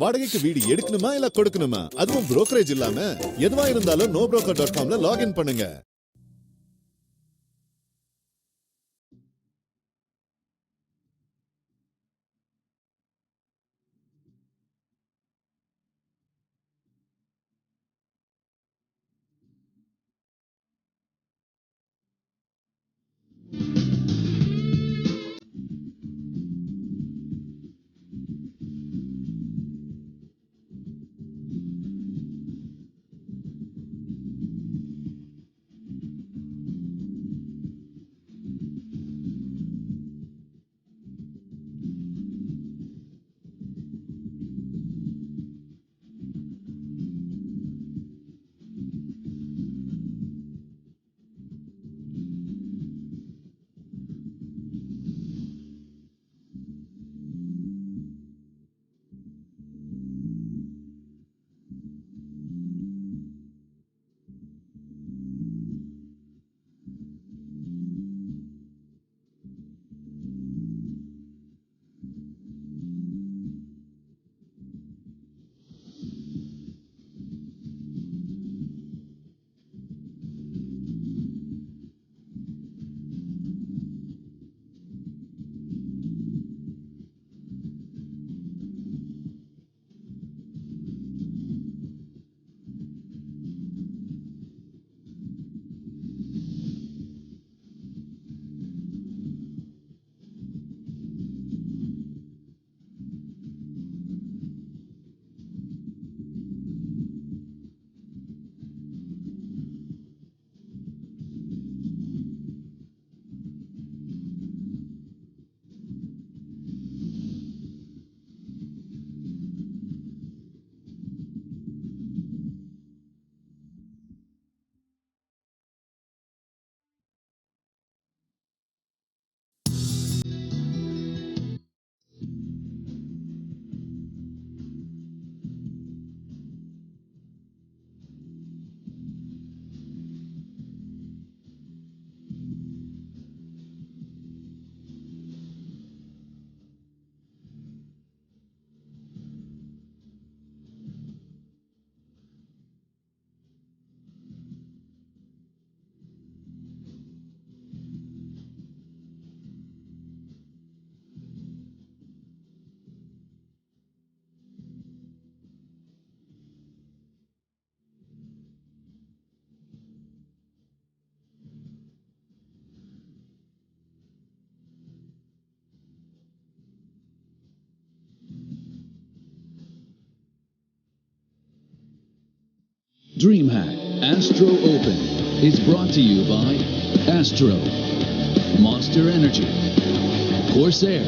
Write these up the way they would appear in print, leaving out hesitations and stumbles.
வாடகைக்கு வீடு எடுக்கணுமா இல்ல கொடுக்கணுமா? அதுவும் brokerage இல்லாம எதுவா இருந்தாலும் nobroker.com-ல லாகின் பண்ணுங்க. DreamHack Astro Open is brought to you by Astro, Monster Energy, Corsair,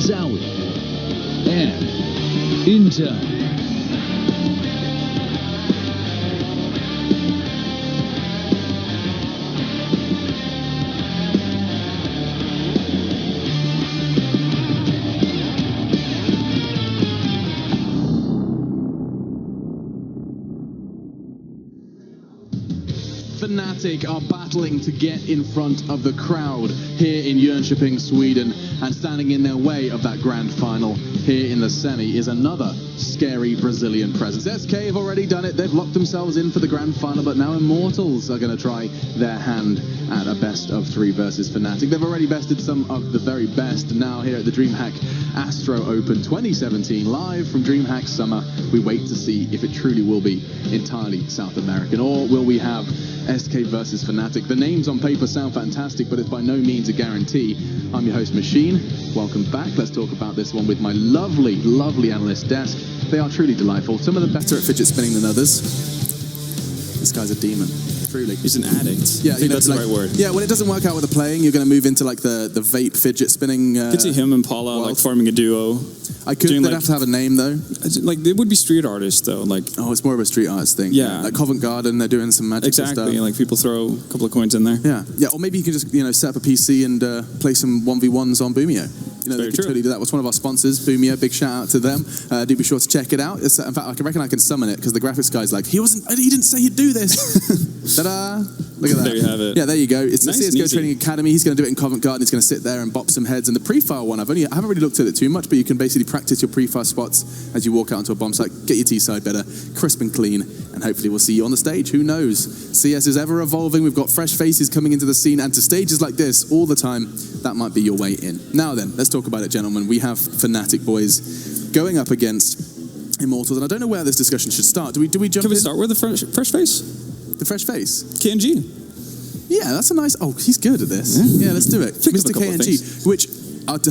Zowie, and Intel. Fnatic are battling to get in front of the crowd here in Jönköping, Sweden, and standing in their way of that grand final here in the semi is another scary Brazilian presence. SK have already done it. They've locked themselves in for the grand final, but now Immortals are going to try their hand at a best of 3 versus Fnatic. They've already bested some of the very best. Now here at the DreamHack Astro Open 2017, live from DreamHack Summer, we wait to see if it truly will be entirely South American, or will we have SK versus Fnatic. The names on paper sound fantastic, but it's by no means a guarantee. I'm your host, Machine. Welcome back. Let's talk about this one with my lovely, lovely analyst desk. They are truly delightful. Some of them better at fidget spinning than others. This guy's a demon. Truly. He's an addict. Yeah, I think that's the right word. Yeah, when it doesn't work out with the playing, you're going to move into like the vape fidget spinning. Could see him and Paula like forming a duo. I could. They'd like, have to have a name though. Like it would be street artists though. Like it's more of a street arts thing. Yeah, like Covent Garden, they're doing some magic stuff. Exactly. Like people throw a couple of coins in there. Yeah. Or maybe you can just set up a PC and play some 1v1s on Boomio. They could totally do that. That's one of our sponsors, Boomio. Big shout out to them. Do be sure to check it out. In fact, I reckon I can summon it because the graphics guy's like, he didn't say he'd do this. Ta-da! Look at that. There you have it. Yeah, there you go. It's nice the CSGO Training Academy. He's going to do it in Covent Garden. He's going to sit there and bop some heads. And the pre-fire one, I haven't really looked at it too much, but you can basically practice your pre-fire spots as you walk out onto a bomb site. Get your T-side better, crisp and clean, and hopefully we'll see you on the stage. Who knows? CS is ever evolving. We've got fresh faces coming into the scene, and to stages like this all the time, that might be your way in. Now then, let's talk about it, gentlemen. We have Fnatic boys going up against Immortals, and I don't know where this discussion should start. Do we jump in? Can we start with the fresh face? The fresh face? KNG. Yeah, that's a nice... Oh, he's good at this. Yeah, let's do it. Mr. KNG, which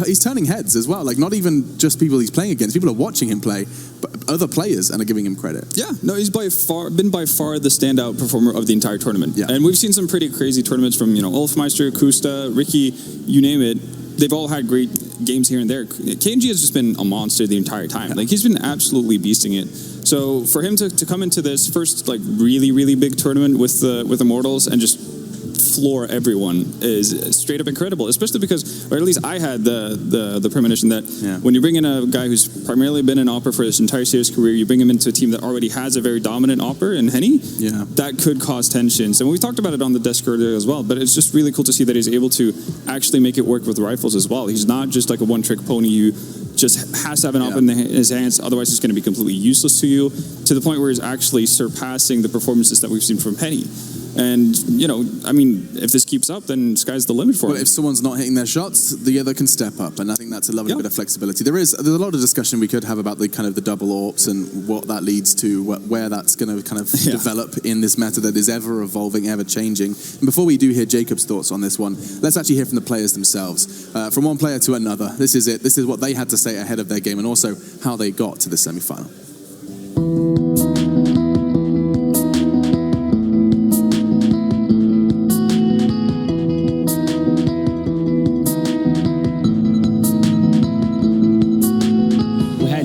he's turning heads as well. Like, not even just people he's playing against. People are watching him play, but other players and are giving him credit. Yeah, no, he's been by far the standout performer of the entire tournament. Yeah. And we've seen some pretty crazy tournaments from, Ulfmeister, Kusta, Ricky, you name it. They've all had great games here and there. KNG has just been a monster the entire time. Like, he's been absolutely beasting it. So for him to come into this first, like, really, really big tournament with Immortals and just floor everyone is straight up incredible, especially because, or at least I had the premonition that when you bring in a guy who's primarily been an opera for his entire series career, you bring him into a team that already has a very dominant opera in Henny, that could cause tensions. And we talked about it on the desk earlier as well, but it's just really cool to see that he's able to actually make it work with rifles as well. He's not just like a one-trick pony who just has to have an op in his hands, otherwise he's going to be completely useless to you, to the point where he's actually surpassing the performances that we've seen from Henny. And, if this keeps up, then sky's the limit for him. Well, if someone's not hitting their shots, the other can step up, and I think that's a lovely bit of flexibility. There's a lot of discussion we could have about the kind of the double AWPs and what that leads to, where that's going to kind of develop in this meta that is ever evolving, ever changing. And before we do hear Jacob's thoughts on this one, let's actually hear from the players themselves. From one player to another, this is it. This is what they had to say ahead of their game, and also how they got to the semi-final.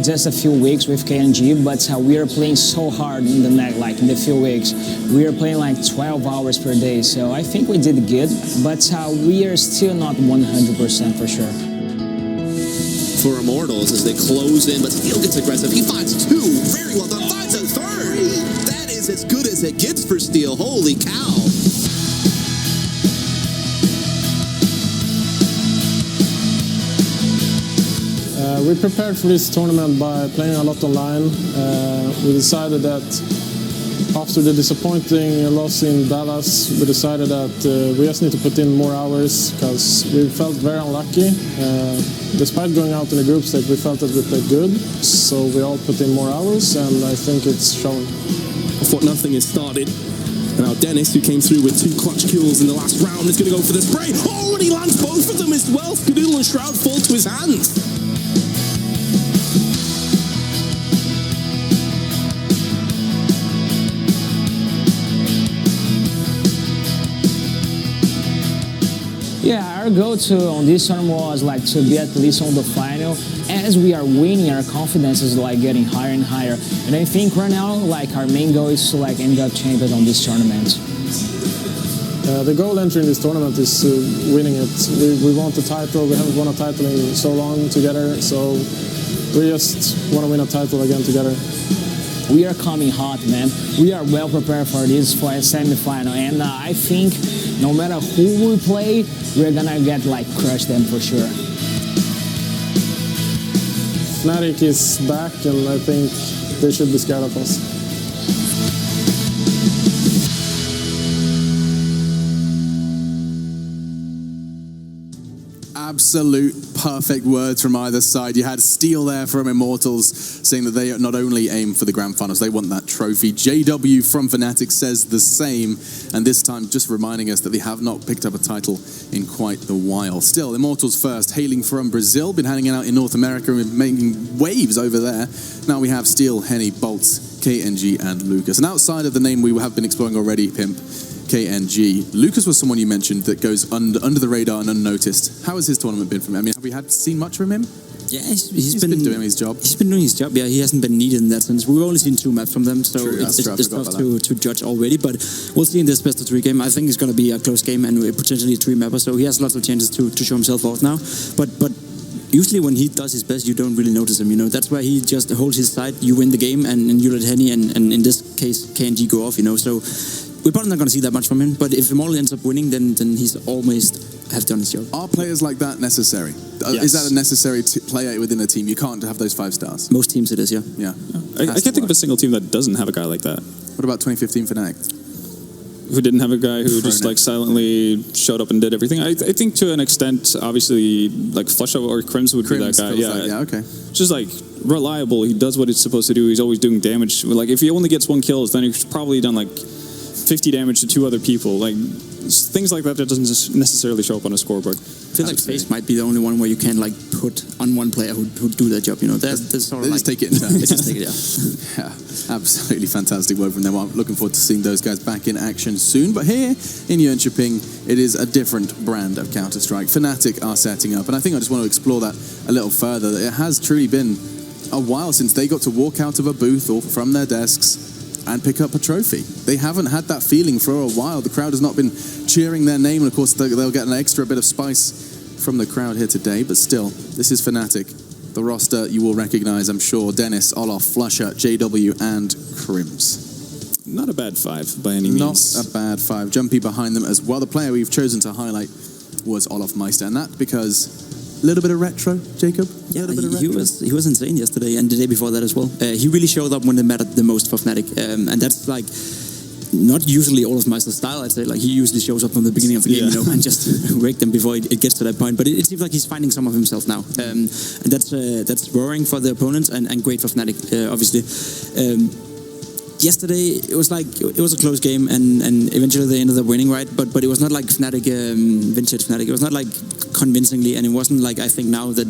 Just a few weeks with KNG, but we are playing so hard in the net, like in the few weeks. We are playing like 12 hours per day, so I think we did good, but we are still not 100% for sure. For Immortals, as they close in, but Steel gets aggressive. He finds two, very well done, finds a third. That is as good as it gets for Steel, holy cow. We prepared for this tournament by playing a lot online. We decided that after the disappointing loss in Dallas, we decided that we just need to put in more hours because we felt very unlucky. Despite going out in the group stage, we felt that we played good, so we all put in more hours, and I think it's shown. I thought nothing had started. And now Dennis, who came through with 2 clutch kills in the last round, is going to go for the spray. Oh, and he lands both of them as well. Skadoodle and Shroud fall to his hands. Yeah, our goal on this tournament was like to be at least on the final. As we are winning, our confidence is like getting higher and higher. And I think right now, like our main goal is to like end up champion on this tournament. The goal entering this tournament is winning it. We want the title. We haven't won a title in so long together, so we just want to win a title again together. We are coming hot, man. We are well prepared for this semi-final, and I think no matter who we play, we're gonna crush them for sure. Fnatic is back, and I think they should be scared of us. Absolute perfect words from either side. You had Steel there from Immortals saying that they not only aim for the grand finals, they want that trophy. JW from Fnatic says the same, and this time just reminding us that they have not picked up a title in quite the while. Still, Immortals first, hailing from Brazil, been hanging out in North America and making waves over there. Now we have Steel, Henny, Bolts, KNG, and Lucas. And outside of the name we have been exploring already, Pimp, KNG. Lucas was someone you mentioned that goes under the radar and unnoticed. How has his tournament been from him? I mean, have we seen much from him? Yeah, he's been doing his job. He's been doing his job. Yeah, he hasn't been needed in that sense. We've only seen 2 maps from them, so True, it's tough to judge already. But we'll see in this best of 3 game. I think it's going to be a close game and potentially a 3-mapper. So he has lots of chances to show himself off now. But usually when he does his best, you don't really notice him. You know, that's why he just holds his side. You win the game, and you let Henny and in this case KNG go off. You know, so we're probably not going to see that much from him. But if Immortal ends up winning, then he's almost have done his job. Are players like that necessary? Yes. Is that a necessary player within a team? You can't have those 5 stars. Most teams it is, yeah. Yeah. I can't think of a single team that doesn't have a guy like that. What about 2015 Fnatic? Who didn't have a guy who just like silently showed up and did everything. I think to an extent, obviously, like Flusha or Crims would be that guy. Yeah, okay. Just like reliable. He does what he's supposed to do. He's always doing damage. Like if he only gets 1 kill, then he's probably done like 50 damage to 2 other people. Like things like that doesn't necessarily show up on a scoreboard. I feel like FaZe might be the only one where you can like put on one player who do that job. You know, there's sort of They like just take it in turn. they just take it, yeah. Yeah, absolutely fantastic work from them. I'm looking forward to seeing those guys back in action soon. But here in Jönköping, it is a different brand of Counter-Strike. Fnatic are setting up, and I think I just want to explore that a little further. It has truly been a while since they got to walk out of a booth or from their desks and pick up a trophy. They haven't had that feeling for a while. The crowd has not been cheering their name, and of course they'll get an extra bit of spice from the crowd here today. But still, this is Fnatic. The roster you will recognize, I'm sure. Dennis, Olof, Flusha, JW, and Crims. Not a bad 5 by any means. Not a bad 5. Jumpy behind them as well. The player we've chosen to highlight was Olof Meister, and that because a little bit of retro, Jacob? Yeah, he was insane yesterday and the day before that as well. He really showed up when it mattered the most for Fnatic, and that's like not usually Olof Meister's style. I'd say like he usually shows up from the beginning of the game, you know, and just rake them before it gets to that point. But it seems like he's finding some of himself now, and that's worrying for the opponents and great for Fnatic, obviously. Yesterday it was a close game and eventually they ended up winning, right? But it was not like Fnatic, vintage Fnatic. It was not like convincingly, and it wasn't like I think now that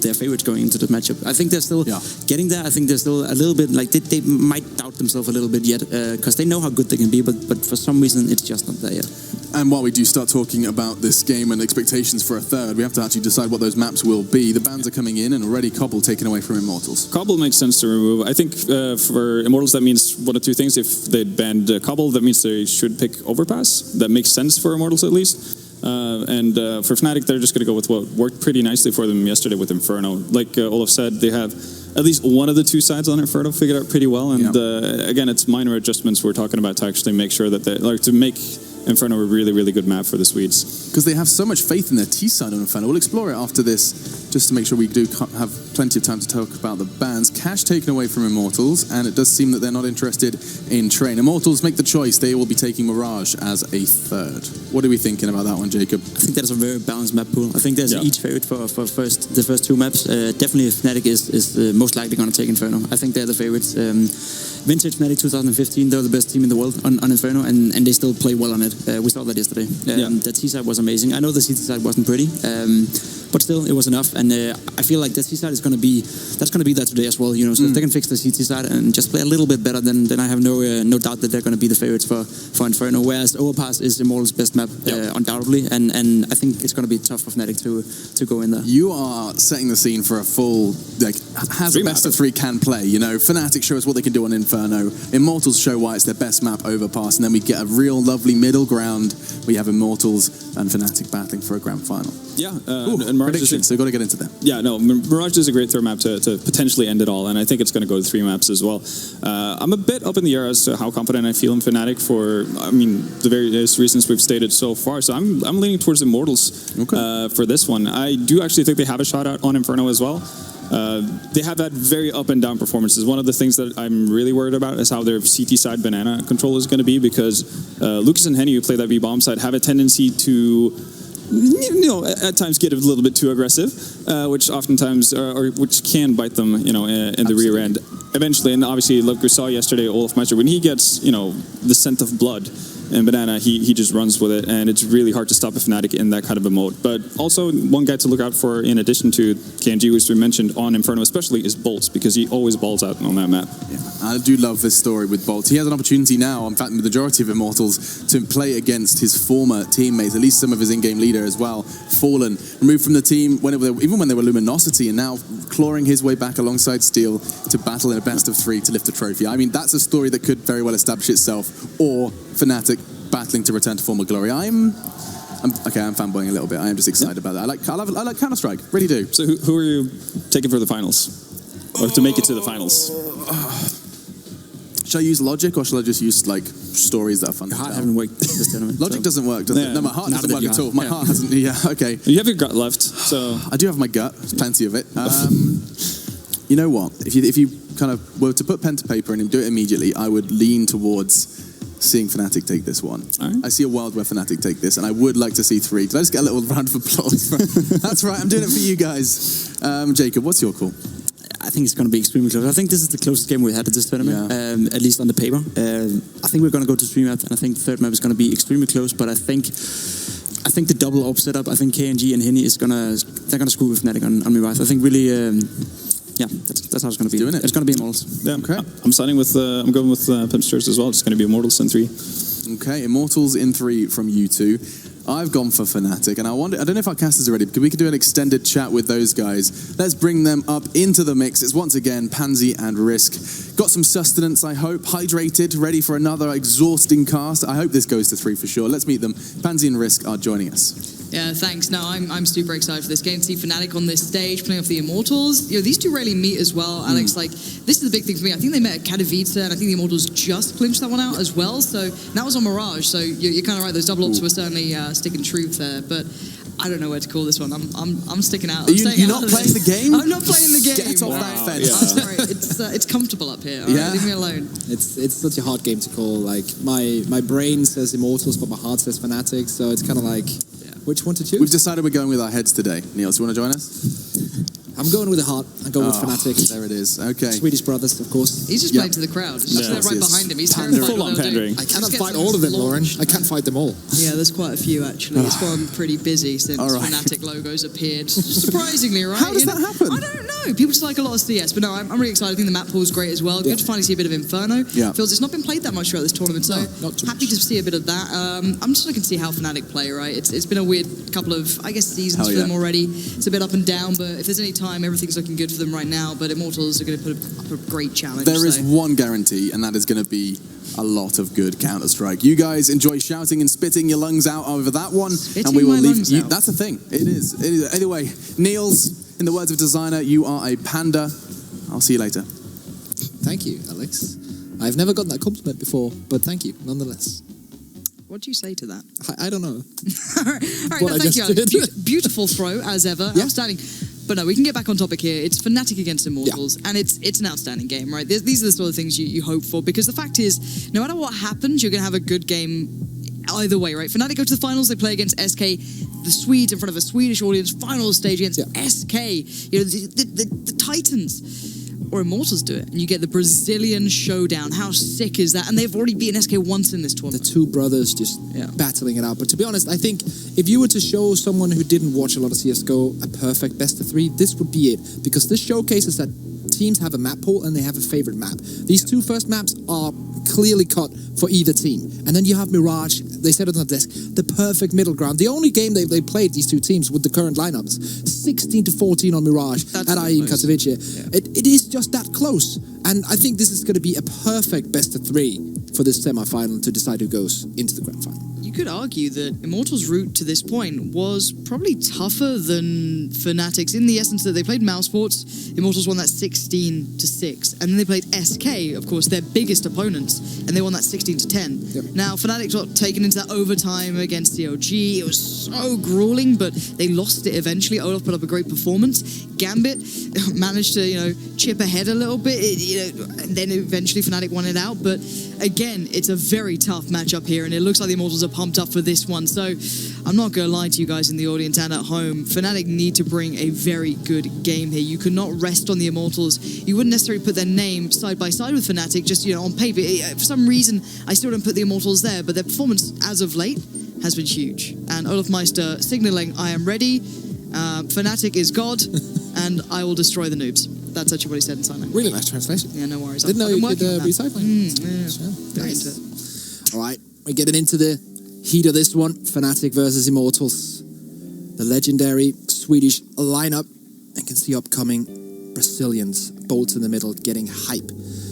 they're favorites going into the matchup. I think they're still getting there. I think they're still a little bit like they might doubt themselves a little bit yet because they know how good they can be, but for some reason it's just not there yet. And while we do start talking about this game and expectations for a third, we have to actually decide what those maps will be. The bans are coming in, and already Cobble taken away from Immortals. Cobble makes sense to remove. I think for Immortals that means one of 2 things. If they banned Cobble, that means they should pick Overpass. That makes sense for Immortals at least. And for Fnatic, they're just going to go with what worked pretty nicely for them yesterday with Inferno. Like Olof said, they have at least one of the 2 sides on Inferno figured out pretty well. And again, it's minor adjustments we're talking about to actually make sure that to make Inferno a really, really good map for the Swedes. Because they have so much faith in their T side on Inferno. We'll explore it after this, just to make sure we do have plenty of time to talk about the bans. Cash taken away from Immortals, and it does seem that they're not interested in Train. Immortals make the choice. They will be taking Mirage as a third. What are we thinking about that one, Jacob? I think that's a very balanced map pool. I think there's each favorite for the first 2 maps. Definitely Fnatic is most likely going to take Inferno. I think they're the favorites. Vintage Fnatic 2015, they're the best team in the world on Inferno, and they still play well on it. We saw that yesterday. The T side was amazing. I know the CT side wasn't pretty, but still it was enough. And I feel like the T side is going to be there today as well. You know, so if they can fix the CT side and just play a little bit better, then I have no doubt that they're going to be the favorites for Inferno. Whereas Overpass is Immortal's best map, undoubtedly, and I think it's going to be tough for Fnatic to go in there. You are setting the scene for a full has best of 3 can play. You know, Fnatic show us what they can do on Inferno. Immortals show why it's their best map, Overpass, and then we get a real lovely middle ground. We have Immortals and Fnatic battling for a grand final. Yeah, and Mirage predictions, so we've got to get into them. Yeah, no, Mirage is a great third map to potentially end it all, and I think it's going to go to 3 maps as well. I'm a bit up in the air as to how confident I feel in Fnatic for, the various reasons we've stated so far, so I'm leaning towards Immortals for this one. I do actually think they have a shot out on Inferno as well. They have had very up and down performances. One of the things that I'm really worried about is how their CT side banana control is going to be, because Lucas and Henny, who play that B-bomb side, have a tendency to at times get a little bit too aggressive, which oftentimes, or which can bite them, in the rear end eventually. And obviously, like we saw yesterday, Olof Meister, when he gets, the scent of blood, and Banana, he just runs with it, and it's really hard to stop a Fnatic in that kind of a mode. But also, one guy to look out for, in addition to KNG, which we mentioned on Inferno especially, is Bolts, because he always balls out on that map. Yeah, I do love this story with Bolts. He has an opportunity now, in fact, the majority of Immortals, to play against his former teammates, at least some of his in-game leader as well, Fallen, removed from the team even when they were Luminosity, and now clawing his way back alongside Steel to battle in a best of 3 to lift a trophy. I mean, that's a story that could very well establish itself, or Fnatic battling to return to former glory. I'm fanboying a little bit. I am just excited about that. I like Counter-Strike, really do. So who are you taking for the finals? Or to make it to the finals? Should I use logic, or should I just use like stories that are fun? Your heart haven't worked this tournament. Logic doesn't work, does it? No, my heart doesn't work at all. My heart hasn't. Yeah, okay. You have your gut left, so I do have my gut. There's plenty of it. You know what? If you kind of were to put pen to paper and do it immediately, I would lean towards seeing Fnatic take this one. Right. I see a world where Fnatic take this, and I would like to see 3. Did I just get a little round of applause? That's right. I'm doing it for you guys. Jacob, what's your call? I think it's going to be extremely close. I think this is the closest game we've had at this tournament, at least on the paper. I think we're going to go to DreamHack, and I think the third map is going to be extremely close. But I think the double AWP setup, I think KNG and Henny they're going to screw with Fnatic on Mirage. I think really, that's how it's going to be. Doing it. It's going to be Immortals. yeah. Okay. I'm going with Pimp's Church as well. It's going to be Immortals in 3. Okay, Immortals in 3 from you two. I've gone for Fnatic, and I don't know if our casters are ready, because we could do an extended chat with those guys. Let's bring them up into the mix. It's once again Pansy and Risk. Got some sustenance, I hope. Hydrated, ready for another exhausting cast. I hope this goes to 3 for sure. Let's meet them. Pansy and Risk are joining us. Yeah, thanks. No, I'm super excited for this game. To see Fnatic on this stage, playing off the Immortals. You know, these two rarely meet as well. Alex, like, this is the big thing for me. I think they met at Katowice, and I think the Immortals just clinched that one out as well. So that was on Mirage. So you're kind of right. Those double ups were certainly sticking truth there. But I don't know where to call this one. I'm sticking out. You're not playing the game? I'm not playing the game. Get off that fence. I'm sorry. It's comfortable up here. All right? Leave me alone. It's such a hard game to call. Like my brain says Immortals, but my heart says Fnatic. So it's kind of like, which one to choose? We've decided we're going with our heads today. Niels, do you want to join us? I'm going with the heart. I'm going with Fnatic. There it is. Okay. Swedish brothers, of course. He's just playing to the crowd. He's just right behind him. He's Full on pandering. I cannot fight all of them, Lauren. I can't fight them all. Yeah, there's quite a few actually. It's gone pretty busy since Fnatic logos appeared. Surprisingly, right? How does that happen? I don't know. People just like a lot of CS, but no, I'm really excited. I think the map pool is great as well. Good to finally see a bit of Inferno. Yeah. Feels it's not been played that much throughout this tournament, so not too happy to see a bit of that. I'm just looking to see how Fnatic play. Right, it's been a weird couple of seasons for them already. It's a bit up and down, but if there's any time, everything's looking good for them right now. But Immortals are going to put up a great challenge. There is one guarantee, and that is going to be a lot of good Counter-Strike. You guys enjoy shouting and spitting your lungs out over that one, and we will leave you. That's the thing. It is. Anyway, Niels, in the words of Designer, you are a panda. I'll see you later. Thank you, Alex. I've never gotten that compliment before, but thank you nonetheless. What do you say to that? I don't know. All right, What I thank just you. did. Beautiful throw, as ever. Yeah. Outstanding. But no, we can get back on topic here. It's Fnatic against Immortals, and it's an outstanding game, right? These are the sort of things you hope for, because the fact is, no matter what happens, you're going to have a good game either way, right? Fnatic go to the finals, they play against SK, the Swedes in front of a Swedish audience, final stage against SK, you know, the Titans. Or Immortals do it, and you get the Brazilian showdown. How sick is that? And they've already beaten SK once in this tournament. The two brothers just battling it out. But to be honest, I think if you were to show someone who didn't watch a lot of CSGO a perfect best of 3, this would be it. Because this showcases that teams have a map pool and they have a favorite map. These two first maps are clearly cut for either team. And then you have Mirage, they said it on the desk, the perfect middle ground. The only game they played, these two teams, with the current lineups, 16-14 on Mirage at IE in Katowice. Yeah. It is just that close. And I think this is going to be a perfect best of 3 for this semi-final to decide who goes into the grand final. You could argue that Immortals' route to this point was probably tougher than Fnatic's, in the essence that they played Mousesports. Immortals won that 16-6, and then they played SK, of course, their biggest opponents, and they won that 16-10. Yep. Now, Fnatic got taken into that overtime against COG. It was so grueling, but they lost it eventually. Olaf put up a great performance. Gambit managed to, chip ahead a little bit, and then eventually Fnatic won it out. But again, it's a very tough matchup here, and it looks like the Immortals are pumped up for this one. So I'm not going to lie to you guys in the audience and at home. Fnatic need to bring a very good game here. You cannot rest on the Immortals. You wouldn't necessarily put their name side by side with Fnatic, just, on paper. For some reason, I still don't put the Immortals there, but their performance as of late has been huge. And Olafmeister signaling, I am ready, Fnatic is God, and I will destroy the noobs. That's actually what he said in sign language. Really nice translation. Yeah, no worries. Didn't know you could working on that. recycling. Very into it. All right, we're getting into the heat of this one. Fnatic versus Immortals. The legendary Swedish lineup. And can see upcoming Brazilians. Bolts in the middle, getting hype.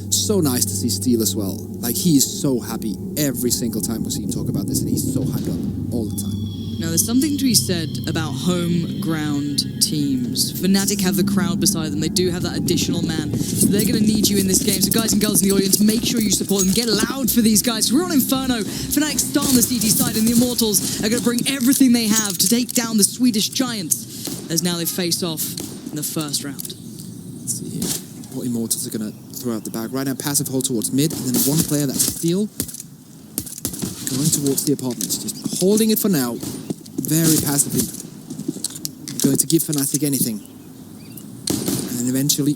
So nice to see Steel as well. Like, he is so happy every single time we see him talk about this, and he's so hyped up all the time. Now, there's something to be said about home ground teams. Fnatic have the crowd beside them. They do have that additional man. So they're going to need you in this game. So guys and girls in the audience, make sure you support them. Get loud for these guys. We're on Inferno. Fnatic start on the CT side, and the Immortals are going to bring everything they have to take down the Swedish Giants, as now they face off in the first round. Let's see here what Immortals are going to throw out the bag. Right now, passive hold towards mid, and then one player that's Steel going towards the apartments. Just holding it for now. Very passively. Going to give Fnatic anything. And then eventually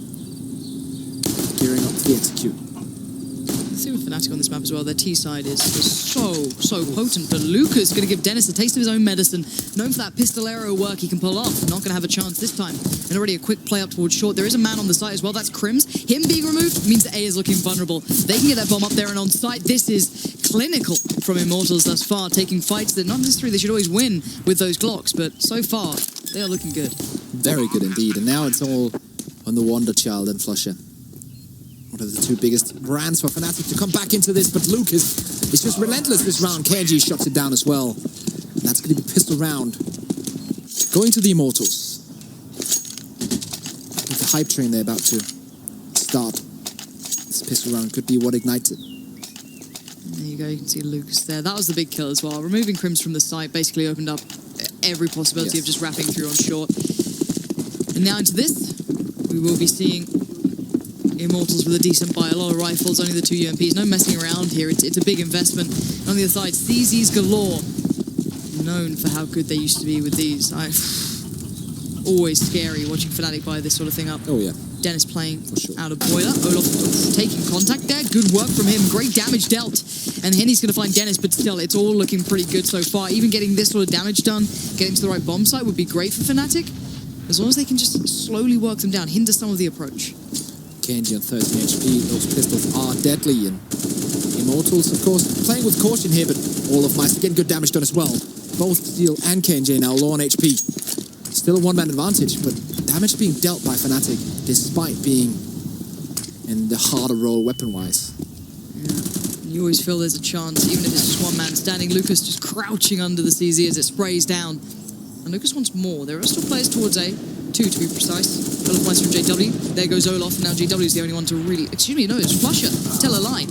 gearing up to execute. Let's see with Fnatic on this map as well. Their T side is so potent. But Luca's going to give Dennis a taste of his own medicine. Known for that pistolero work he can pull off. Not going to have a chance this time. And already a quick play up towards short. There is a man on the site as well. That's Crims. Him being removed means that A is looking vulnerable. They can get that bomb up there and on site. This is clinical from Immortals thus far. Taking fights that not necessarily they should always win with those Glocks. But so far, they are looking good. Very good indeed. And now it's all on the Wonder Child and Flusher. One of the two biggest brands for Fnatic to come back into this, but Lucas is just relentless this round. KNG shuts it down as well. And that's going to be pistol round. Going to the Immortals. With the hype train they're about to start. This pistol round could be what ignites it. There you go, you can see Lucas there. That was the big kill as well. Removing Crims from the site basically opened up every possibility of just wrapping through on short. And now into this, we will be seeing Immortals with a decent buy, a lot of rifles, only the 2 UMPs, no messing around here. It's a big investment. On the other side, CZs galore. Known for how good they used to be with these. Always scary watching Fnatic buy this sort of thing up. Oh yeah. Dennis playing out of boiler. Olaf taking contact there. Good work from him. Great damage dealt. And Henny's going to find Dennis, but still, it's all looking pretty good so far. Even getting this sort of damage done, getting to the right bomb site would be great for Fnatic. As long as they can just slowly work them down, hinder some of the approach. KNG on 13 HP. Those pistols are deadly. And Immortals, of course, playing with caution here, but Olafmeister getting good damage done as well. Both Steel and KNG now low on HP. Still a one-man advantage, but damage being dealt by Fnatic, despite being in the harder role weapon-wise. Yeah. You always feel there's a chance, even if it's just one man standing. Lucas just crouching under the CZ as it sprays down. And Lucas wants more. There are still players towards A. 2 to be precise. Olafmeister from JW. There goes Olaf, and now JW is the only one to really... Excuse me, no, it's Flusher. Tell a lie.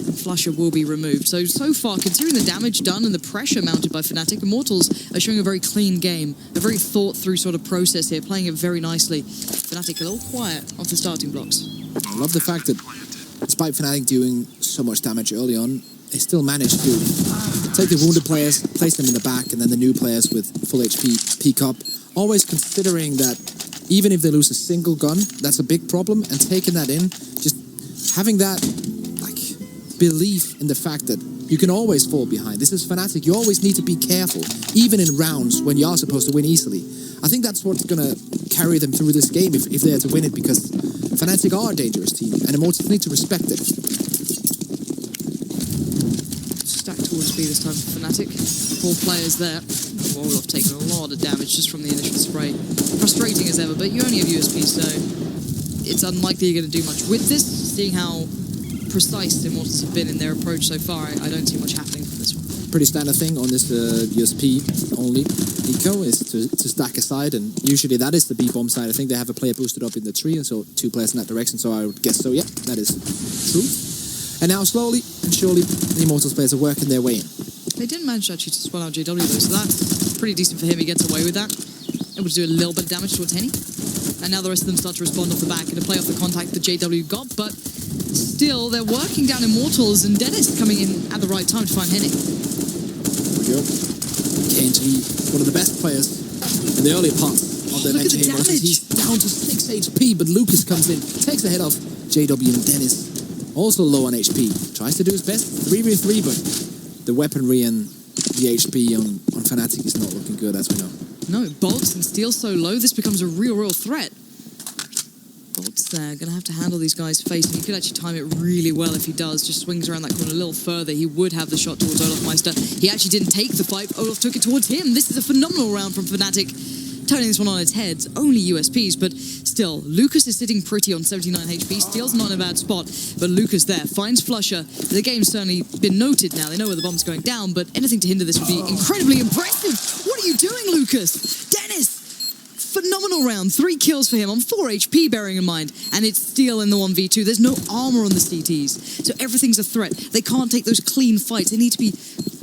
And Flusher will be removed. So far, considering the damage done and the pressure mounted by Fnatic, Immortals are showing a very clean game. A very thought-through sort of process here, playing it very nicely. Fnatic a little quiet off the starting blocks. I love the fact that despite Fnatic doing so much damage early on, they still managed to take the wounded players, place them in the back, and then the new players with full HP peek up. Always considering that even if they lose a single gun, that's a big problem, and taking that in, just having that belief in the fact that you can always fall behind. This is Fnatic. You always need to be careful, even in rounds when you are supposed to win easily. I think that's what's going to carry them through this game if they're to win it, because Fnatic are a dangerous team, and Immortals need to respect it. Stack towards B this time for Fnatic. 4 players there. Olaf taking a lot of damage just from the initial spray. Frustrating as ever, but you only have USP, so it's unlikely you're going to do much with this. Seeing how precise Immortals have been in their approach so far, I don't see much happening from this one. Pretty standard thing on this USP only eco is to stack aside, and usually that is the B bomb side. I think they have a player boosted up in the tree, and so 2 players in that direction, so I would guess so, yeah, that is true. And now slowly and surely the Immortals players are working their way in. They didn't manage actually to swell out JW though, so that's pretty decent for him. He gets away with that. Able to do a little bit of damage towards Henny. And now the rest of them start to respond off the back and to play off the contact that JW got, but still, they're working down Immortals, and Dennis coming in at the right time to find Henny. There we go. KNG, one of the best players in the early part of the Look match. at the damage. He's down to 6 HP, but Lucas comes in, takes the head off JW, and Dennis, also low on HP, tries to do his best. 3v3, but the weaponry and the HP on Fnatic is not looking good, as we know. No, Bolts and Steel so low, this becomes a real threat. Bolts there, going to have to handle these guys' face, and he could actually time it really well if he does. Just swings around that corner a little further. He would have the shot towards Olaf Meister. He actually didn't take the fight. Olaf took it towards him. This is a phenomenal round from Fnatic, turning this one on its head. Only USPs, but still, Lucas is sitting pretty on 79 HP. Steel's not in a bad spot, but Lucas there finds Flusher. The game's certainly been noted now. They know where the bomb's going down, but anything to hinder this would be incredibly impressive. What are you doing, Lucas? Dennis! Phenomenal round. 3 kills for him on 4 HP, bearing in mind. And it's Steel in the 1v2. There's no armor on the CTs. So everything's a threat. They can't take those clean fights. They need to be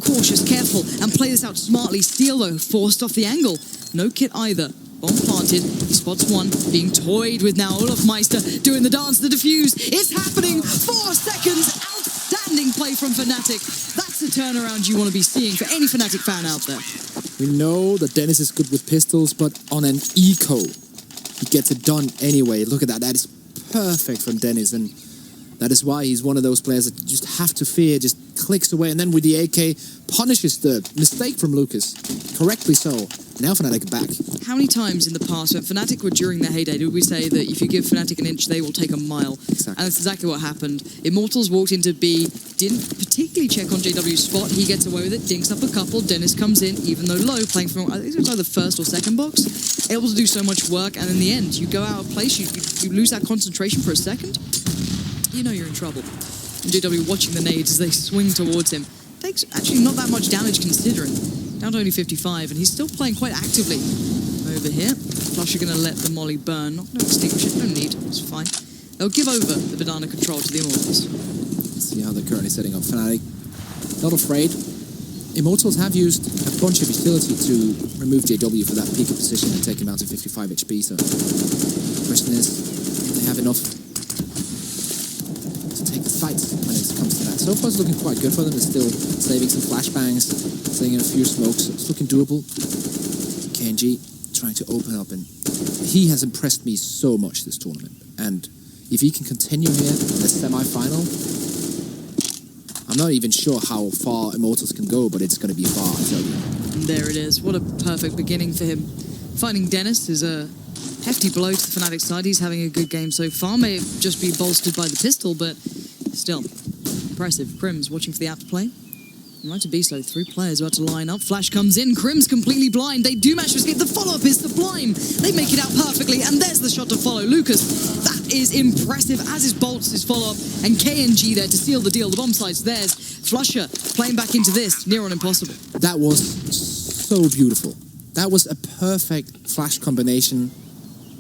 cautious, careful, and play this out smartly. Steel, though, forced off the angle. No kit either. Bomb planted. He spots one. Being toyed with now. Olaf Meister doing the dance, the defuse. It's happening. 4 seconds. Outstanding play from Fnatic. That's the turnaround you want to be seeing for any Fnatic fan out there. We know that Dennis is good with pistols, but on an eco, he gets it done anyway. Look at that. That is perfect from Dennis, and that is why he's one of those players that you just have to fear, just clicks away, and then with the AK, punishes the mistake from Lucas. Correctly so. Now Fnatic are back. How many times in the past when Fnatic were during their heyday did we say that if you give Fnatic an inch, they will take a mile? Exactly. And that's exactly what happened. Immortals walked into B, didn't particularly check on JW's spot. He gets away with it, dinks up a couple. Dennis comes in, even though low, playing from, I think it was either first or second box, able to do so much work, and in the end, you go out of place, you lose that concentration for a second, you know you're in trouble. And JW watching the nades as they swing towards him. Takes actually not that much damage considering. Down to only 55, and he's still playing quite actively over here. Flush are going to let the molly burn. Not going to extinguish it, no need, it's fine. They'll give over the banana control to the Immortals. Let's see how they're currently setting up. Fnatic, not afraid. Immortals have used a bunch of utility to remove JW for that peaker position and take him down to 55 HP, so the question is, do they have enough to take the fight when it comes to that? So far it's looking quite good for them. They're still saving some flashbangs, saving a few smokes. It's looking doable. KNG trying to open up, and he has impressed me so much this tournament. And if he can continue here in the semi-final, I'm not even sure how far Immortals can go, but it's going to be far, I tell you. And there it is. What a perfect beginning for him. Finding Dennis is a hefty blow to the Fnatic side. He's having a good game so far. May just be bolstered by the pistol, but still impressive. Crims watching for the apt play. Right to be so. 3 players about to line up. Flash comes in. Crim's completely blind. They do manage to escape. The follow-up is sublime. They make it out perfectly, and there's the shot to follow. Lucas, that is impressive, as is Bolts' his follow-up, and KNG there to seal the deal. The bomb site's theirs. Flusher playing back into this. Near on impossible. That was so beautiful. That was a perfect flash combination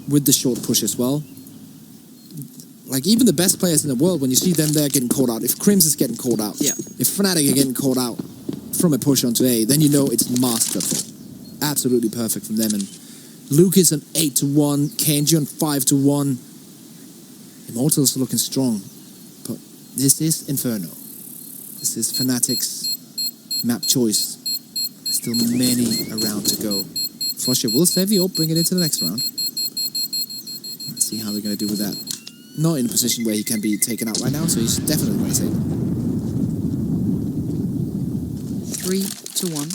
with the short push as well. Like, even the best players in the world, when you see them there getting caught out, if Crims is getting caught out, if Fnatic are getting caught out from a push onto A, then you know it's masterful. Absolutely perfect from them. And Lucas on 8-1, KNG on 5-1. Immortals are looking strong. But this is Inferno. This is Fnatic's map choice. There's still many around to go. Flusher will save the ult, bring it into the next round. Let's see how they're going to do with that. Not in a position where he can be taken out right now, so he's definitely going to save him. 3-1.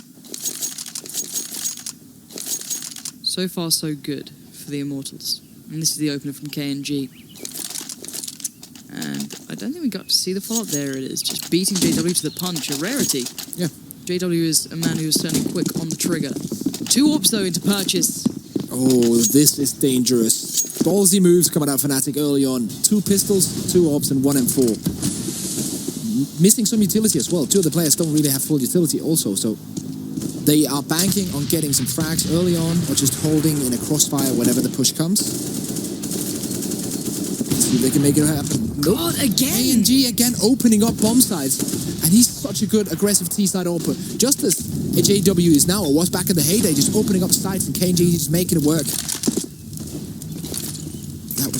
So far, so good for the Immortals. And this is the opener from KNG. And I don't think we got to see the follow-up. There it is, just beating JW to the punch, a rarity. Yeah. JW is a man who is certainly quick on the trigger. 2 orbs, though, into purchase. Oh, this is dangerous. Ballsy moves coming out Fnatic early on. 2 pistols, 2 orbs, and 1 M4. Missing some utility as well. 2 of the players don't really have full utility also, so they are banking on getting some frags early on, or just holding in a crossfire whenever the push comes. See if they can make it happen. Nope. God, again! KNG again opening up bomb sides. And he's such a good aggressive T-side opener. Just as JW is now, or was back in the heyday, just opening up sides, and KNG just making it work.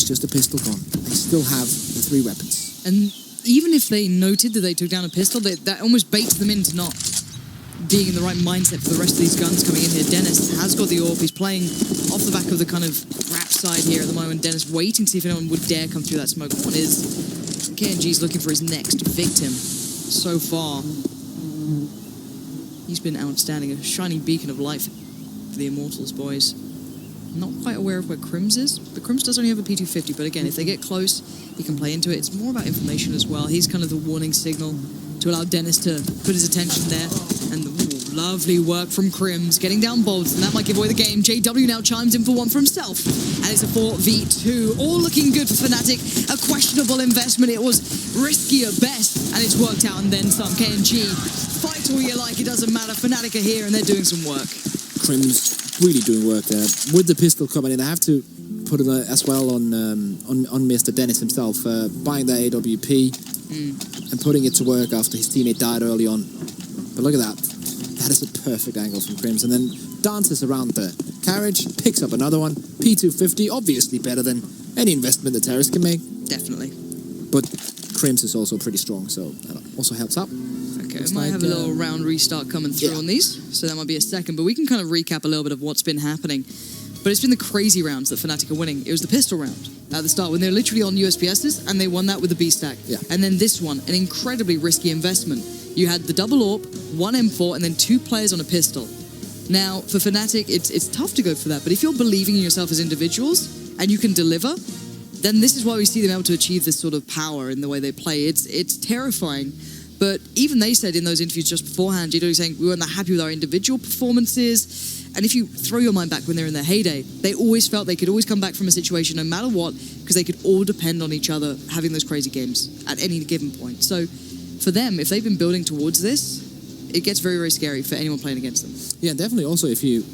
just a pistol gone. They still have the 3 weapons. And even if they noted that they took down a pistol, that almost baits them into not being in the right mindset for the rest of these guns coming in here. Dennis has got the AWP. He's playing off the back of the kind of wrap side here at the moment. Dennis waiting to see if anyone would dare come through that smoke. One is KNG's looking for his next victim. So far, he's been outstanding. A shining beacon of light for the Immortals, boys. Not quite aware of where Crims is. The Crims does only have a P250, but again, if they get close, he can play into it. It's more about information as well. He's kind of the warning signal to allow Dennis to put his attention there. And lovely work from Crims, getting down bolts, and that might give away the game. JW now chimes in for one for himself, and it's a 4v2. All looking good for Fnatic. A questionable investment. It was risky at best, and it's worked out and then some. KNG, fight all you like, it doesn't matter. Fnatic are here, and they're doing some work. Crims really doing work there. With the pistol coming in, I have to put it as well on Mr. Dennis himself, buying that AWP and putting it to work after his teammate died early on. But look at that. That is a perfect angle from Crims. And then dances around the carriage, picks up another one. P250, obviously better than any investment the terrorists can make. Definitely. But Crims is also pretty strong, so that also helps out. Okay, we might have a little round restart coming through on these, so that might be a second. But we can kind of recap a little bit of what's been happening. But it's been the crazy rounds that Fnatic are winning. It was the pistol round at the start when they were literally on USPSs, and they won that with the B-stack. Yeah. And then this one, an incredibly risky investment. You had the double AWP, 1 M4, and then 2 players on a pistol. Now, for Fnatic, it's tough to go for that, but if you're believing in yourself as individuals, and you can deliver, then this is why we see them able to achieve this sort of power in the way they play. It's terrifying. But even they said in those interviews just beforehand, JW saying we weren't that happy with our individual performances. And if you throw your mind back when they're in their heyday, they always felt they could always come back from a situation no matter what, because they could all depend on each other having those crazy games at any given point. So for them, if they've been building towards this, it gets very, very scary for anyone playing against them. Yeah, definitely. Also, if you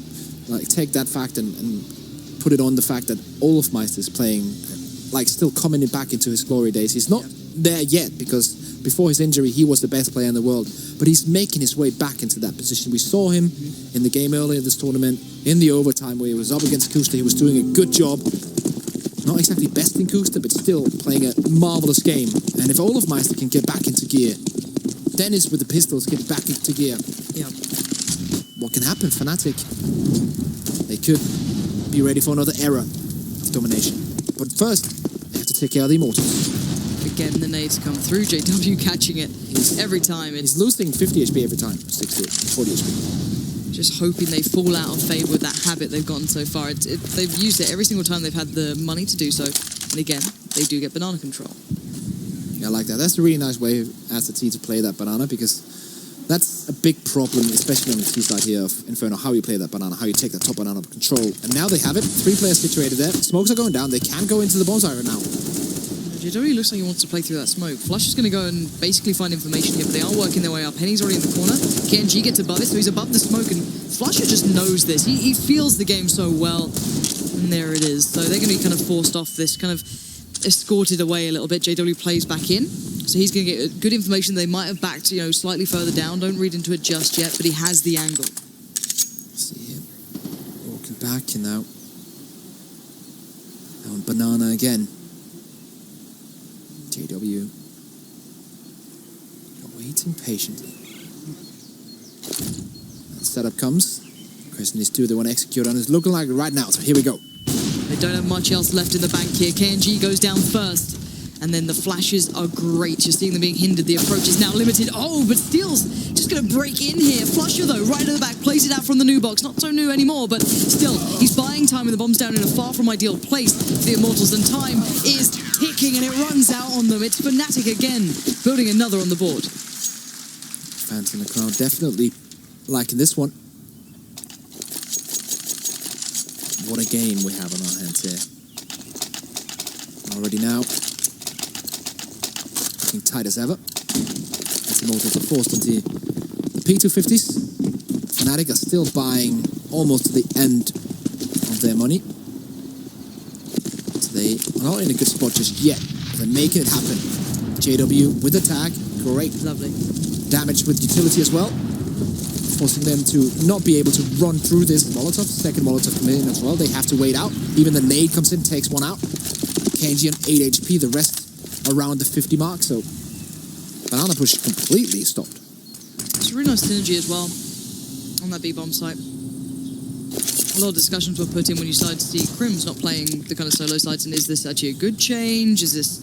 take that fact and put it on the fact that Olofmeister is playing, still coming back into his glory days. He's not there yet, because before his injury, he was the best player in the world. But he's making his way back into that position. We saw him in the game earlier this tournament, in the overtime where he was up against Kusta. He was doing a good job. Not exactly best in Kusta, but still playing a marvelous game. And if Olofmeister can get back into gear, Dennis with the pistols get back into gear. Yeah. What can happen? Fnatic, they could be ready for another era of domination. But first, they have to take care of the Immortals. Again, the nades come through. JW catching it every time. He's losing 50 HP every time. 60, 40 HP. Just hoping they fall out of favour with that habit they've gotten so far. They've used it every single time they've had the money to do so. And again, they do get banana control. Yeah, I like that. That's a really nice way as a team to play that banana, because that's a big problem, especially on the T side here of Inferno, how you play that banana, how you take that top banana control. And now they have it. 3 players situated there. Smokes are going down. They can go into the bonfire now. JW looks like he wants to play through that smoke. Flush is going to go and basically find information here, but they are working their way up. Henny's already in the corner. KNG gets above it, so he's above the smoke, and Flusher just knows this. He feels the game so well, and there it is. So they're going to be kind of forced off this, kind of escorted away a little bit. JW plays back in, so he's going to get good information. They might have backed, slightly further down. Don't read into it just yet, but he has the angle. See him walking back, and now on banana again. JW waiting patiently. That setup comes. Question is, do they want to execute on it? It's looking like it right now, so here we go. They don't have much else left in the bank here. KNG goes down first. And then the flashes are great. You're seeing them being hindered. The approach is now limited. Oh, but Steel's just going to break in here. Flusher, though, right at the back. Plays it out from the new box. Not so new anymore, but still, he's buying time with the bombs down in a far from ideal place for the Immortals. And time is ticking, and it runs out on them. It's Fnatic again, building another on the board. Fans in the crowd definitely liking this one. What a game we have on our hands here. Already now, looking tight as ever. As the Immortals are forced into the P250s. Fnatic are still buying almost to the end of their money. So they are not in a good spot just yet. They're making it happen. JW with the tag. Great. Lovely. Damage with utility as well. Forcing them to not be able to run through this Molotov. Second Molotov coming in as well. They have to wait out. Even the nade comes in, takes one out. KNG on 8 HP, the rest around the 50 mark, so Banana Push completely stopped. It's a really nice synergy as well on that B-bomb site. A lot of discussions were put in when you started to see Crims not playing the kind of solo sides, and is this actually a good change? Is this,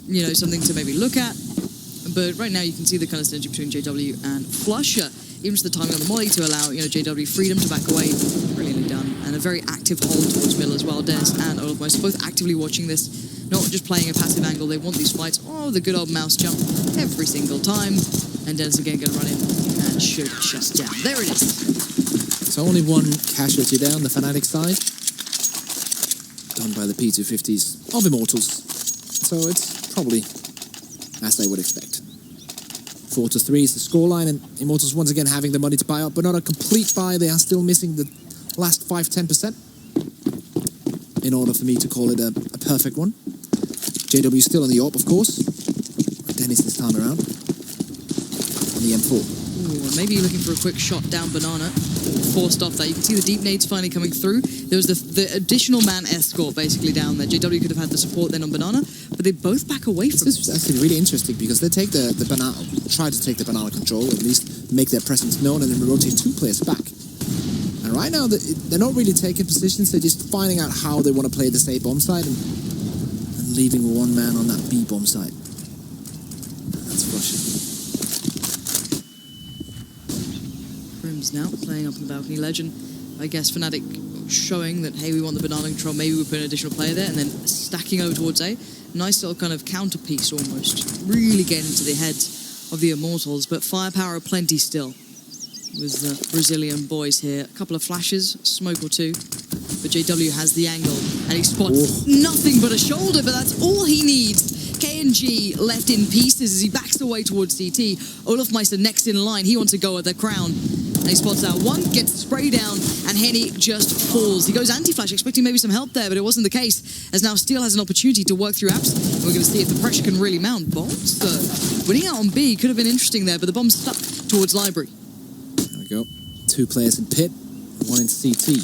you know, something to maybe look at? But right now you can see the kind of synergy between JW and Flusher. Even just the timing on the molly to allow, you know, JW freedom to back away. Brilliantly done. And a very active hold towards middle as well. Dennis and Olafmeister both actively watching this, not just playing a passive angle. They want these fights. Oh, the good old mouse jump every single time. And Dennis again going to run in and should shut down. There it is. So only one casualty there on the Fnatic side. Done by the P250s of Immortals. So it's probably as they would expect. 4-3 is the scoreline, and Immortals once again having the money to buy up, but not a complete buy. They are still missing the last 5-10% in order for me to call it a perfect one. JW still on the AWP, of course. Dennis this time around on the M4. Ooh, maybe you're looking for a quick shot down Banana. Forced off that. You can see the deep nades finally coming through. There was the additional man escort basically down there. JW could have had the support then on Banana, but they both back away from it. This is actually really interesting because they take the banana, try to take the Banana control, at least make their presence known, and then rotate 2 players back. And right now they're not really taking positions. They're just finding out how they want to play this A bomb side and leaving one man on that B bomb side. That's Russian. Crims now playing up on the balcony. Legend, I guess Fnatic showing that, hey, we want the Banana control, maybe we put an additional player there, and then stacking over towards A. Nice little kind of counterpiece almost. Really getting into the heads of the Immortals, but firepower plenty still with the Brazilian boys here. A couple of flashes, smoke or two, but JW has the angle, and he spots nothing but a shoulder, but that's all he needs. KNG left in pieces as he backs away towards CT. Olafmeister next in line, he wants to go at the crown. And he spots that one, gets spray down, and Henny just falls. He goes anti-flash, expecting maybe some help there, but it wasn't the case, as now Steel has an opportunity to work through apps. And we're going to see if the pressure can really mount. Bolts, though, winning out on B could have been interesting there, but the bomb's stuck towards Library. There we go. 2 players in pit, 1 in CT.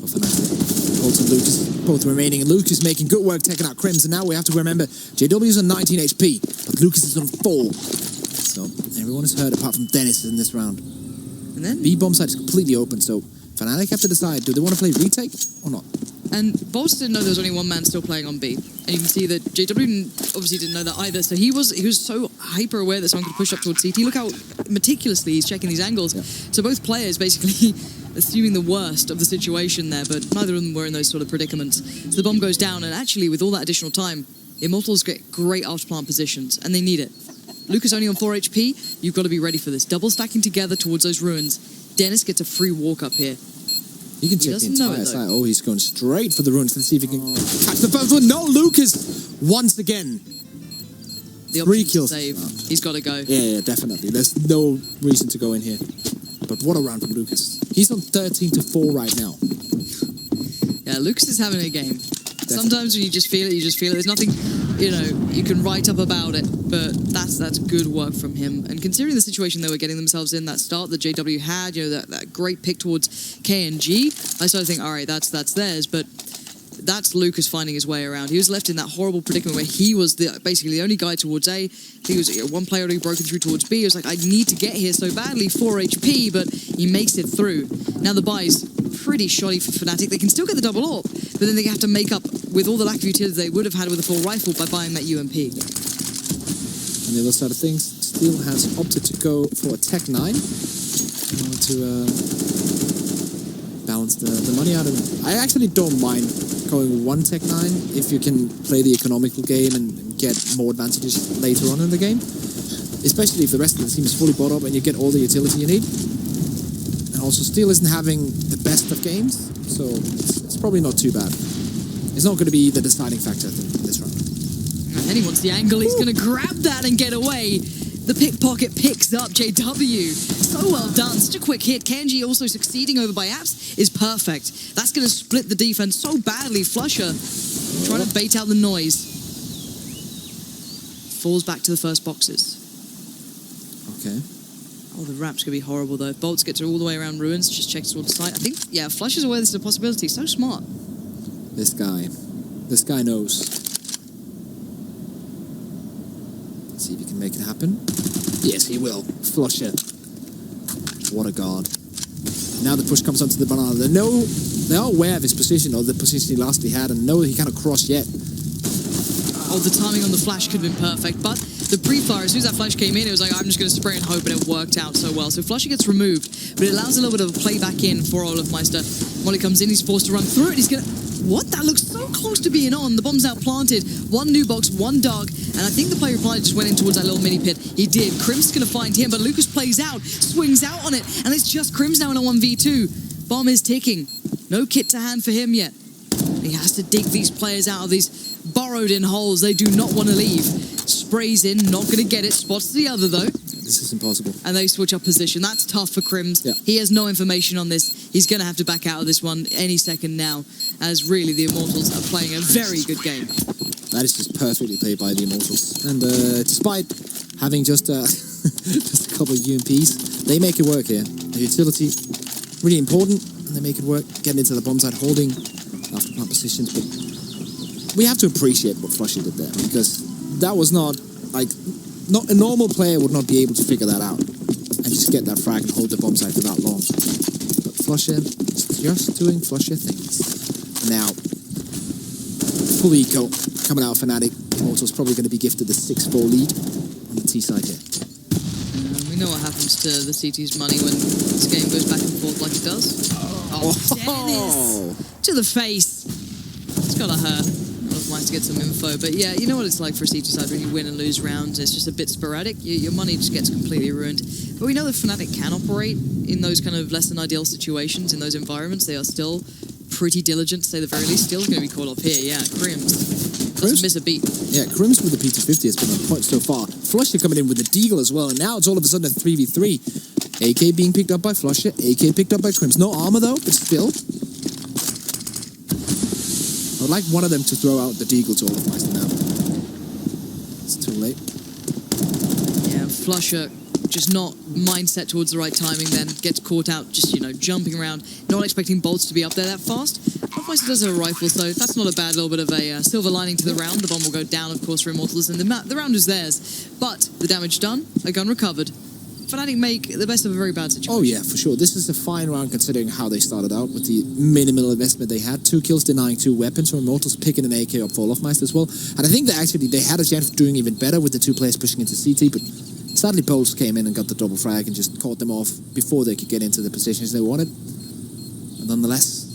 For Fnatic. Bolt and Lucas both remaining, and Lucas making good work taking out Crims, and now we have to remember JW's on 19 HP, but Lucas is on 4. So everyone is hurt apart from Dennis in this round. And then B-bomb side is completely open, so Fnatic have to decide, do they want to play retake or not? And Bolts didn't know there was only one man still playing on B. And you can see that JW obviously didn't know that either. So he was so hyper aware that someone could push up towards CT. Look how meticulously he's checking these angles. Yeah. So both players basically assuming the worst of the situation there, but neither of them were in those sort of predicaments. So the bomb goes down, and actually with all that additional time, Immortals get great after-plant positions, and they need it. Lucas only on 4 HP, you've got to be ready for this. Double stacking together towards those ruins. Dennis gets a free walk up here. He can check the entire side. Oh, he's going straight for the ruins. Let's see if he can catch the first one. No, Lucas, once again. The 3 kills. Save. He's got to go. Yeah, definitely. There's no reason to go in here. But what a round from Lucas. He's on 13-4 right now. Yeah, Lucas is having a game. Definitely. Sometimes when you just feel it, you just feel it. There's nothing, you know, you can write up about it, but that's good work from him. And considering the situation they were getting themselves in, that start that JW had, you know, that great pick towards KNG, I started to think, all right, that's theirs, but that's Lucas finding his way around. He was left in that horrible predicament where he was basically the only guy towards A. He was one player already broken through towards B. He was like, I need to get here so badly, 4 HP, but he makes it through. Now the buy's pretty shoddy for Fnatic. They can still get the double AWP, but then they have to make up with all the lack of utility they would have had with a full rifle by buying that UMP. On the other side of things, Steel has opted to go for a Tech 9 in order to balance the money out. And I actually don't mind going 1 Tech 9 if you can play the economical game and get more advantages later on in the game. Especially if the rest of the team is fully bought up and you get all the utility you need. And also Steel isn't having the best of games, so it's probably not too bad. It's not going to be the deciding factor, I think, in this round. And then he wants the angle. He's going to grab that and get away. The pickpocket picks up JW. So well done. Such a quick hit. KNG also succeeding over by Apps is perfect. That's going to split the defense so badly. Flusher trying to bait out the noise. Falls back to the first boxes. Okay. Oh, the rap's going to be horrible, though. If Bolts gets all the way around ruins, just checks towards the site. I think, yeah, Flusher's aware this is a possibility. So smart. This guy. This guy knows. Let's see if he can make it happen. Yes, he will. Flusher. What a guard. Now the push comes onto the banana. They are aware of his position, or the position he lastly had, and know that he cannot cross yet. Oh, the timing on the flash could have been perfect, but the pre-fire, as soon as that flash came in, it was like, I'm just going to spray and hope, and it worked out so well. So Flusher gets removed, but it allows a little bit of a play back in for Olofmeister. Molly comes in, he's forced to run through it, he's going to... What? That looks so close to being on. The bomb's now planted. One new box, one dark, and I think the player planted just went in towards that little mini pit. He did. Crim's going to find him, but Lucas plays out, swings out on it, and it's just Crim's now in a 1v2. Bomb is ticking. No kit to hand for him yet. He has to dig these players out of these burrowed in holes. They do not want to leave. Sprays in, not going to get it. Spots the other though. This is impossible. And they switch up position. That's tough for Crims. Yeah. He has no information on this. He's going to have to back out of this one any second now, as really the Immortals are playing a very good game. That is just perfectly played by the Immortals. And despite having just just a couple of UMPs, they make it work here. The utility, really important, and they make it work. Getting into the bomb side, holding after plant positions. But we have to appreciate what Flusher did there, because that was not a normal player would not be able to figure that out and just get that frag and hold the bomb site for that long. But Flusher is just doing Flusher things. Now, full eco coming out of Fnatic. Immortals probably going to be gifted the 6-4 lead on the T side here. We know what happens to the CT's money when this game goes back and forth like it does. Oh, Dennis! To the face. It's gotta hurt. Nice to get some info, but yeah, you know what it's like for a CT side when you win and lose rounds. It's just a bit sporadic. Your money just gets completely ruined. But we know that Fnatic can operate in those kind of less than ideal situations, in those environments. They are still pretty diligent, to say the very least. Still going to be called off here. Yeah, Crims doesn't miss a beat. Yeah, Crims with the P250 has been on point so far. Flusher coming in with the Deagle as well, and now it's all of a sudden a 3v3. AK being picked up by Flusher, AK picked up by Crims. No armor though, but still. I'd like one of them to throw out the Deagle to Olofmeister now. It's too late. Yeah, Flusher just not mindset towards the right timing then. Gets caught out just, jumping around. Not expecting bolts to be up there that fast. Olofmeister does have a rifle, so that's not a bad little bit of a silver lining to the round. The bomb will go down, of course, for Immortals, and the round is theirs. But the damage done, a gun recovered. Fnatic make the best of a very bad situation. Oh yeah, for sure. This is a fine round considering how they started out with the minimal investment they had. 2 kills denying 2 weapons from Immortals, picking an AK up for Olofmeister as well. And I think they had a chance of doing even better with the 2 players pushing into CT, but sadly Bolts came in and got the double frag and just caught them off before they could get into the positions they wanted. And nonetheless,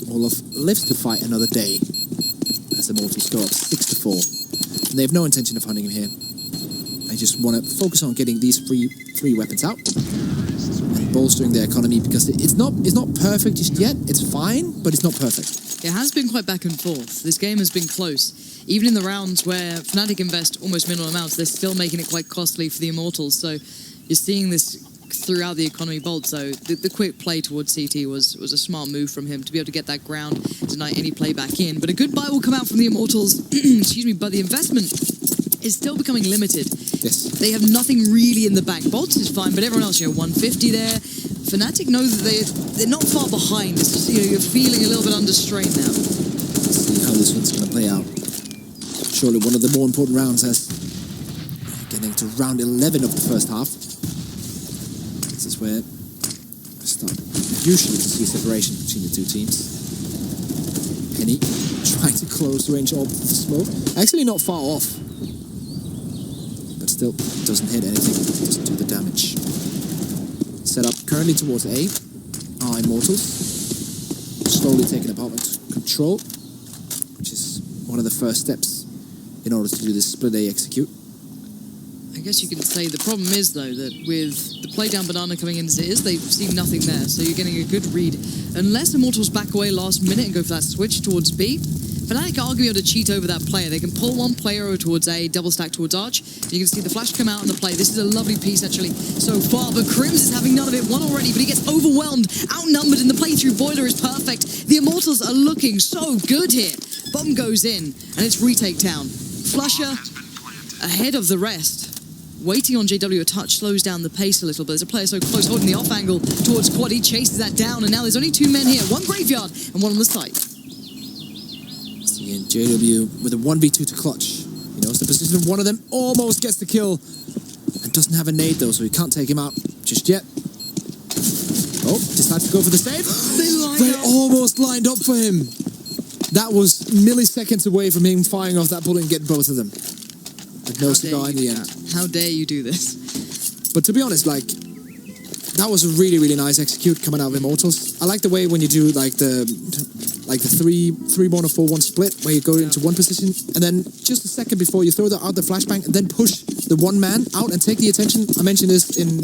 Olof lives to fight another day as the Immortals go up 6-4. And they have no intention of hunting him here. They just want to focus on getting these three weapons out and bolstering their economy, because it's not perfect just yet. It's fine, but it's not perfect. It has been quite back and forth. This game has been close. Even in the rounds where Fnatic invest almost minimal amounts, they're still making it quite costly for the Immortals. So you're seeing this throughout the economy Bolt. So the quick play towards CT was a smart move from him to be able to get that ground, deny any play back in. But a good buy will come out from the Immortals. Excuse me, but the investment is still becoming limited. Yes. They have nothing really in the bank. Bolts is fine, but everyone else, 150 there. Fnatic know that they're not far behind. It's just, you're feeling a little bit under strain now. Let's see how this one's going to play out. Surely one of the more important rounds, as getting to round 11 of the first half. This is where I start usually to see separation between the two teams. Penny trying to close the range of the smoke. Actually not far off. But still doesn't hit anything. Doesn't do the damage. Set up currently towards A. Are Immortals. Slowly taking apartment control, which is one of the first steps in order to do this split A execute. I guess you can say the problem is, though, that with the play down banana coming in as it is, they see nothing there, so you're getting a good read. Unless Immortals back away last minute and go for that switch towards B, Fnatic are arguably able to cheat over that player. They can pull one player over towards A, double stack towards Arch. You can see the flash come out on the play. This is a lovely piece, actually, so far, but Crims is having none of it. One already, but he gets overwhelmed, outnumbered, and the playthrough boiler is perfect. The Immortals are looking so good here. Bomb goes in, and it's retake town. Flusher ahead of the rest. Waiting on JW a touch slows down the pace a little bit. There's a player so close holding the off angle towards Quad. He chases that down, and now there's only 2 men here. 1 graveyard and 1 on the site. JW with a 1v2 to clutch. He knows the position of one of them, almost gets the kill, and doesn't have a nade though, so he can't take him out just yet. Oh, decides to go for the save. They almost lined up for him. That was milliseconds away from him firing off that bullet and getting both of them. But no cigar in the end. How dare you do this? But to be honest, like, that was a really, really nice execute coming out of Immortals. I like the way when you do like the 3-1 or 4-1 split, where you go into one position and then just a second before you throw out the flashbang and then push the one man out and take the attention. I mentioned this in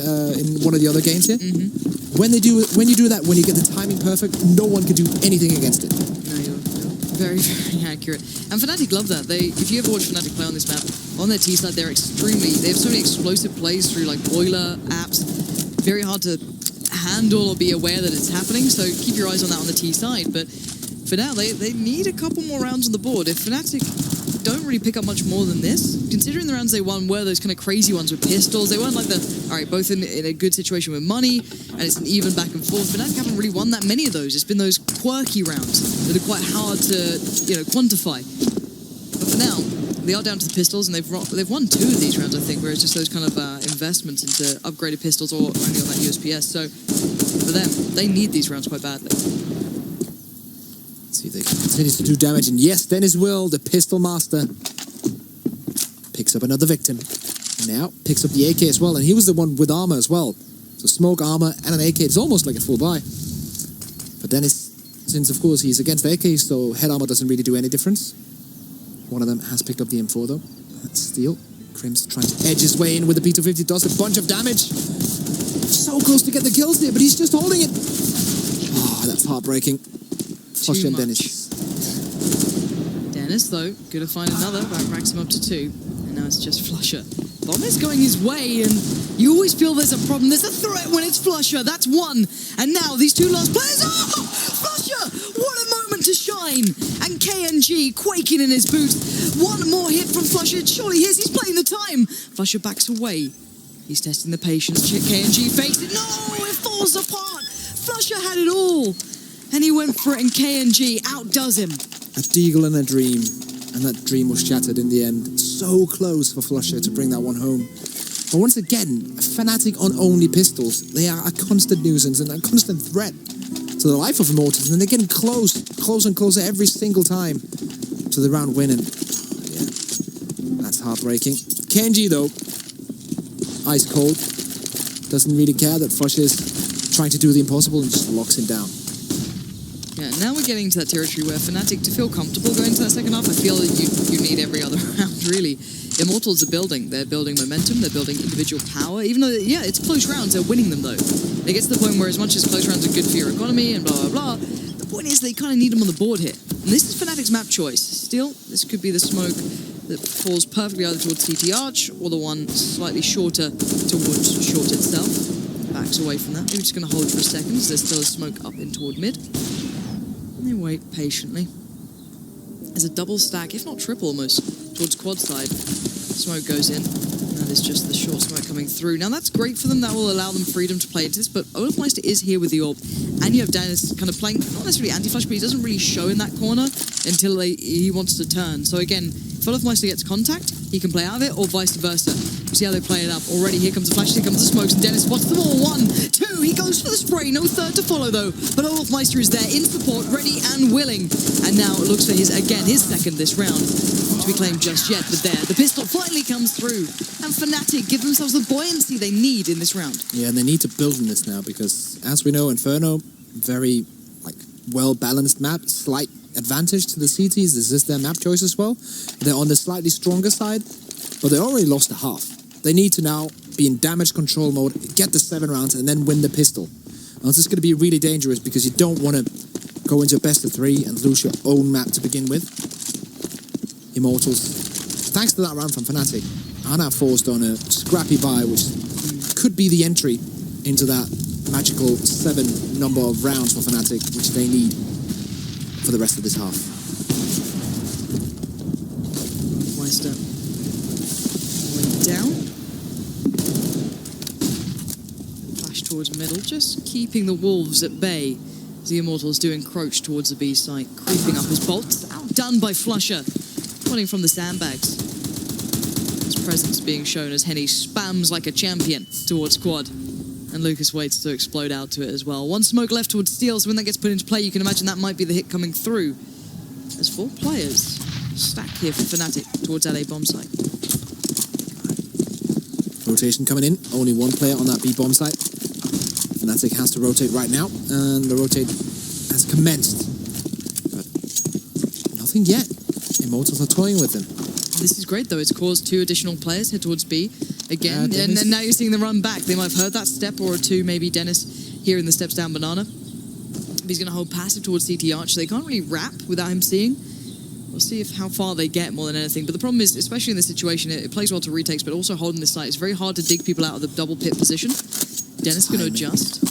one of the other games here. Mm-hmm. When you do that, when you get the timing perfect, no one can do anything against it. No, you're very, very accurate. And Fnatic love that. If you ever watch Fnatic play on this map, on their T side, they have so many explosive plays through like boiler apps. Very hard to handle or be aware that it's happening, so keep your eyes on that on the T side. But for now, they need a couple more rounds on the board. If Fnatic don't really pick up much more than this, considering the rounds they won were those kind of crazy ones with pistols, they weren't like both in a good situation with money, and it's an even back and forth. Fnatic haven't really won that many of those. It's been those quirky rounds that are quite hard to quantify. But for now, they are down to the pistols, and they've won 2 of these rounds, I think, where it's just those kind of investments into upgraded pistols or only on that USPS. So for them, they need these rounds quite badly. Let's see if they can continue to do damage, and yes, Dennis will, the pistol master, picks up another victim. Now picks up the AK as well, and he was the one with armor as well. So smoke, armor, and an AK. It's almost like a full buy. But Dennis, since of course he's against AK, so head armor doesn't really do any difference. One of them has picked up the M4 though. That's Steel. Crim's trying to edge his way in with the P250, does a bunch of damage. So close to get the kills there, but he's just holding it. Oh, that's heartbreaking. Flusha and Dennis. Dennis, though, gonna find another. That racks him up to 2. And now it's just Flusha. Bomb is going his way, and you always feel there's a problem. There's a threat when it's Flusha. That's 1. And now these 2 last players. Oh! Flusha! What a moment to shine! And KNG quaking in his boots. 1 more hit from Flusha. Surely he's playing the time. Flusha backs away. He's testing the patience. KNG fakes it. No! It falls apart! Flusha had it all. And he went for it, and KNG outdoes him. A deagle and a dream. And that dream was shattered in the end. So close for Flusha to bring that one home. But once again, Fnatic on only pistols. They are a constant nuisance and a constant threat to the life of Immortals. And they're getting close and closer every single time to the round win. And yeah, that's heartbreaking. KNG though, ice cold. Doesn't really care that Flusha is trying to do the impossible and just locks him down. Yeah, now we're getting to that territory where Fnatic, to feel comfortable going to that second half, I feel that you need every other round, really. Immortals are building. They're building momentum. They're building individual power. Even though, yeah, it's close rounds, they're winning them, though. It gets to the point where as much as close rounds are good for your economy and blah, blah, blah, the point is they kind of need them on the board here. And this is Fnatic's map choice. Still, this could be the smoke that falls perfectly either towards CT Arch or the one slightly shorter towards Short itself. Backs away from that. Maybe just going to hold for a second as there's still a smoke up in toward mid. And they wait patiently. There's a double stack, if not triple almost, towards quad side. Smoke goes in. That is just the short smoke coming through. Now that's great for them. That will allow them freedom to play into this, but Olafmeister is here with the orb. And you have Dennis kind of playing, not necessarily anti-flash, but he doesn't really show in that corner until he wants to turn. So again, if Olafmeister gets contact, he can play out of it, or vice versa. You see how they play it up. Already here comes the flash, here comes the smokes, and Dennis spots them all. 1, 2, he goes for the spray. No third to follow though. But Olafmeister is there in support, ready and willing. And now it looks for his second this round. To be claimed just yet, but there, the pistol finally comes through. And Fnatic give themselves the buoyancy they need in this round. Yeah, and they need to build on this now because, as we know, Inferno, very well-balanced map, slight advantage to the CTs. This is their map choice as well. They're on the slightly stronger side, but they already lost a half. They need to now be in damage control mode, get the 7 rounds, and then win the pistol. And this is going to be really dangerous because you don't want to go into a best of 3 and lose your own map to begin with. Immortals, thanks to that round from Fnatic, are now forced on a scrappy buy, which could be the entry into that magical 7 number of rounds for Fnatic, which they need for the rest of this half. Meister going down. Flash towards middle, just keeping the Wolves at bay. The Immortals do encroach towards the B site, creeping up his bolts. Out outdone by Flusher. Running from the sandbags. His presence being shown as Henny spams like a champion towards Quad. And Lucas waits to explode out to it as well. One smoke left towards Steel, so when that gets put into play, you can imagine that might be the hit coming through. There's 4 players stacked here for Fnatic towards that A bomb site. Rotation coming in. Only 1 player on that B bomb site. Fnatic has to rotate right now, and the rotate has commenced. But nothing yet. Immortals are toying with them. This is great, though. It's caused 2 additional players head towards B again, and then now you're seeing them run back. They might have heard that step or 2, maybe Dennis here in the steps down banana. But he's going to hold passive towards CT Arch, so they can't really wrap without him seeing. We'll see how far they get more than anything. But the problem is, especially in this situation, it plays well to retakes, but also holding this site. It's very hard to dig people out of the double pit position. Dennis going to adjust.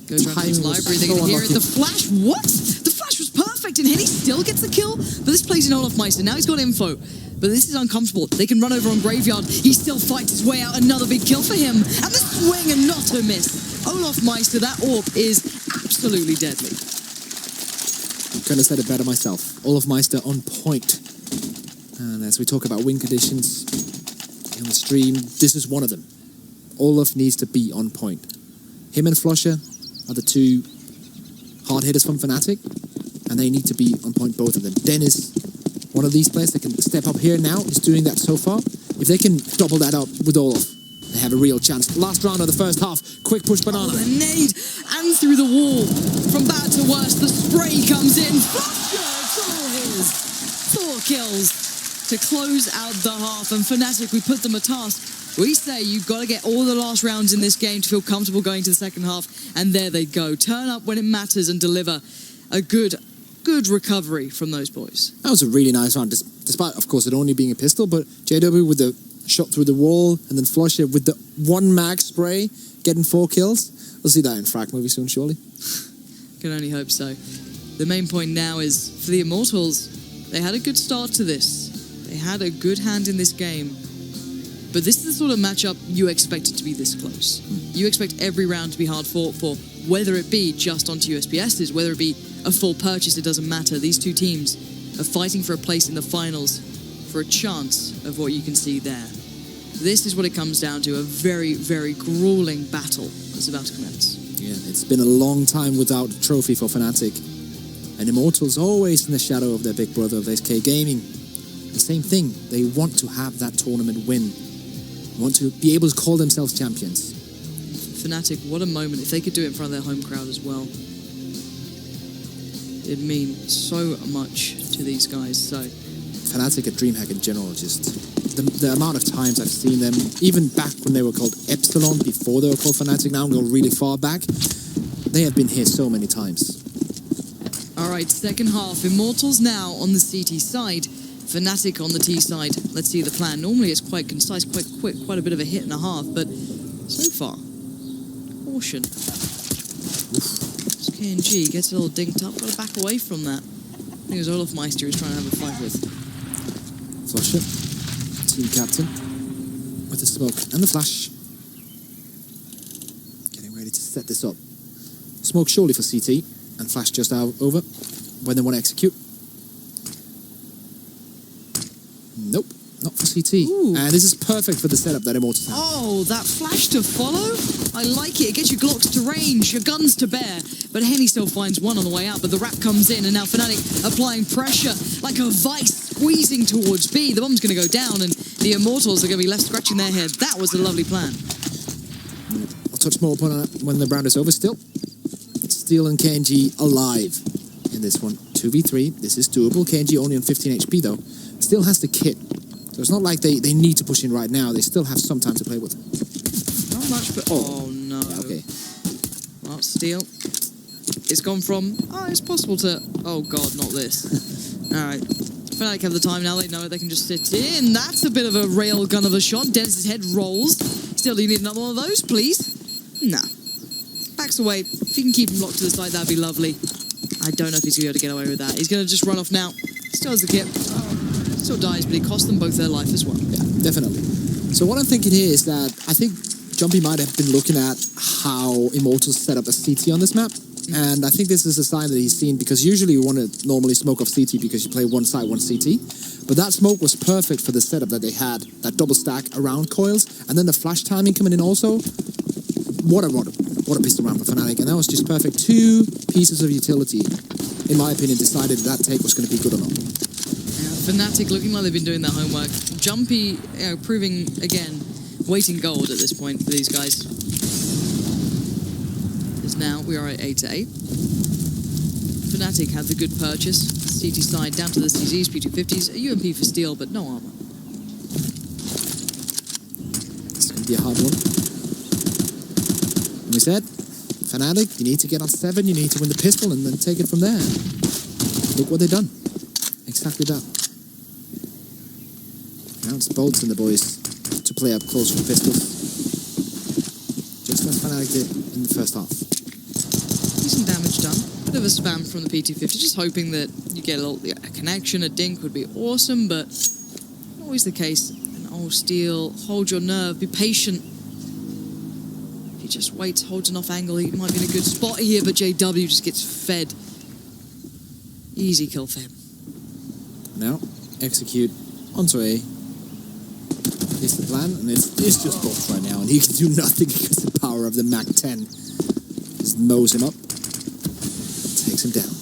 Goes around to his library. They're going to hear it. The flash, what? The flash was perfect, and Henny still gets the kill. But this plays in Olaf Meister. Now he's got info. But this is uncomfortable. They can run over on Graveyard. He still fights his way out. Another big kill for him. And the swing and not a miss. Olaf Meister, that AWP is absolutely deadly. Couldn't have said it better myself. Olaf Meister on point. And as we talk about win conditions on the stream, this is one of them. Olaf needs to be on point. Him and Flusher are the 2 hard hitters from Fnatic, and they need to be on point, both of them. Dennis, one of these players that can step up here now, is doing that so far. If they can double that up with Olaf, they have a real chance. Last round of the first half, quick push banana. Oh, the nade, and through the wall. From bad to worse, the spray comes in. Flusher, it's all his. 4 kills to close out the half, and Fnatic, we put them a task. We say you've got to get all the last rounds in this game to feel comfortable going to the second half, and there they go. Turn up when it matters and deliver a good recovery from those boys. That was a really nice round, despite, of course, it only being a pistol, but JW with the shot through the wall, and then Flusher with the 1 mag spray, getting 4 kills. We'll see that in Frag movie soon, surely. Can only hope so. The main point now is, for the Immortals, they had a good start to this. They had a good hand in this game. But this is the sort of matchup you expect it to be this close. You expect every round to be hard fought for, whether it be just onto USPSs, whether it be a full purchase, it doesn't matter. These 2 teams are fighting for a place in the finals for a chance of what you can see there. This is what it comes down to, a very, very grueling battle that's about to commence. Yeah, it's been a long time without a trophy for Fnatic. And Immortals always in the shadow of their big brother of SK Gaming. The same thing, they want to have that tournament win. Want to be able to call themselves champions. Fnatic, what a moment. If they could do it in front of their home crowd as well. It'd mean so much to these guys. So Fnatic at DreamHack in general, just the amount of times I've seen them, even back when they were called Epsilon, before they were called Fnatic, now I'm going really far back. They have been here so many times. Alright, second half. Immortals now on the CT side. Fnatic on the T side. Let's see the plan. Normally it's quite concise, quite quick, quite a bit of a hit and a half, but so far, caution. KNG gets a little dinked up, got to back away from that. I think it was Olaf Meister who's trying to have a fight with. Flusher, team captain, with the smoke and the flash. Getting ready to set this up. Smoke surely for CT, and flash just over when they want to execute. Nope, not for CT. Ooh. And this is perfect for the setup that Immortals have. Oh, that flash to follow? I like it. It gets your Glocks to range, your guns to bear. But Henny still finds one on the way out, but the wrap comes in, and now Fnatic applying pressure like a vice, squeezing towards B. The bomb's going to go down, and the Immortals are going to be left scratching their head. That was a lovely plan. I'll touch more upon it when the round is over still. Steel and KNG alive in this one. 2v3, this is doable. KNG only on 15 HP though. Still has the kit. So it's not like they need to push in right now. They still have some time to play with. Not much, but oh no. Yeah, okay. Well, Steel. It's gone from, oh, it's possible to, oh god, not this. Alright. Fnatic have the time now, they know it, they can just sit in. That's a bit of a rail gun of a shot. Dennis's head rolls. Still, do you need another one of those, please? Nah. Backs away. If you can keep him locked to the side, that'd be lovely. I don't know if he's going to be able to get away with that. He's going to just run off now. Still has the kit. Still dies, but it cost them both their life as well. Yeah, definitely. So what I'm thinking here is that I think Jumpy might have been looking at how Immortals set up a CT on this map. And I think this is a sign that he's seen, because usually you want to normally smoke off CT because you play one side, one CT. But that smoke was perfect for the setup that they had, that double stack around coils, and then the flash timing coming in also. What a pistol round for Fnatic, and that was just perfect. 2 pieces of utility, in my opinion, decided that take was going to be good or not. Fnatic looking like they've been doing their homework. Jumpy, proving, again, waiting gold at this point for these guys. Because now we are at 8-8. Fnatic had the good purchase. CT side down to the CZs, P250s, a UMP for steel, but no armor. It's going to be a hard one. And we said, Fnatic, you need to get on 7, you need to win the pistol, and then take it from there. Look what they've done. Exactly that. Now it's Bolts and the boys to play up close for pistols. Just as Fnatic did in the first half. Decent damage done. Bit of a spam from the P250, just hoping that you get a connection, a dink would be awesome, but not always the case. And oh, Steel, hold your nerve, be patient. If he just waits, holds an off angle, he might be in a good spot here, but JW just gets fed. Easy kill for him. Now, execute onto A. Is the plan, and it's just Bolts right now, and he can do nothing against the power of the Mac 10. Just mows him up, takes him down.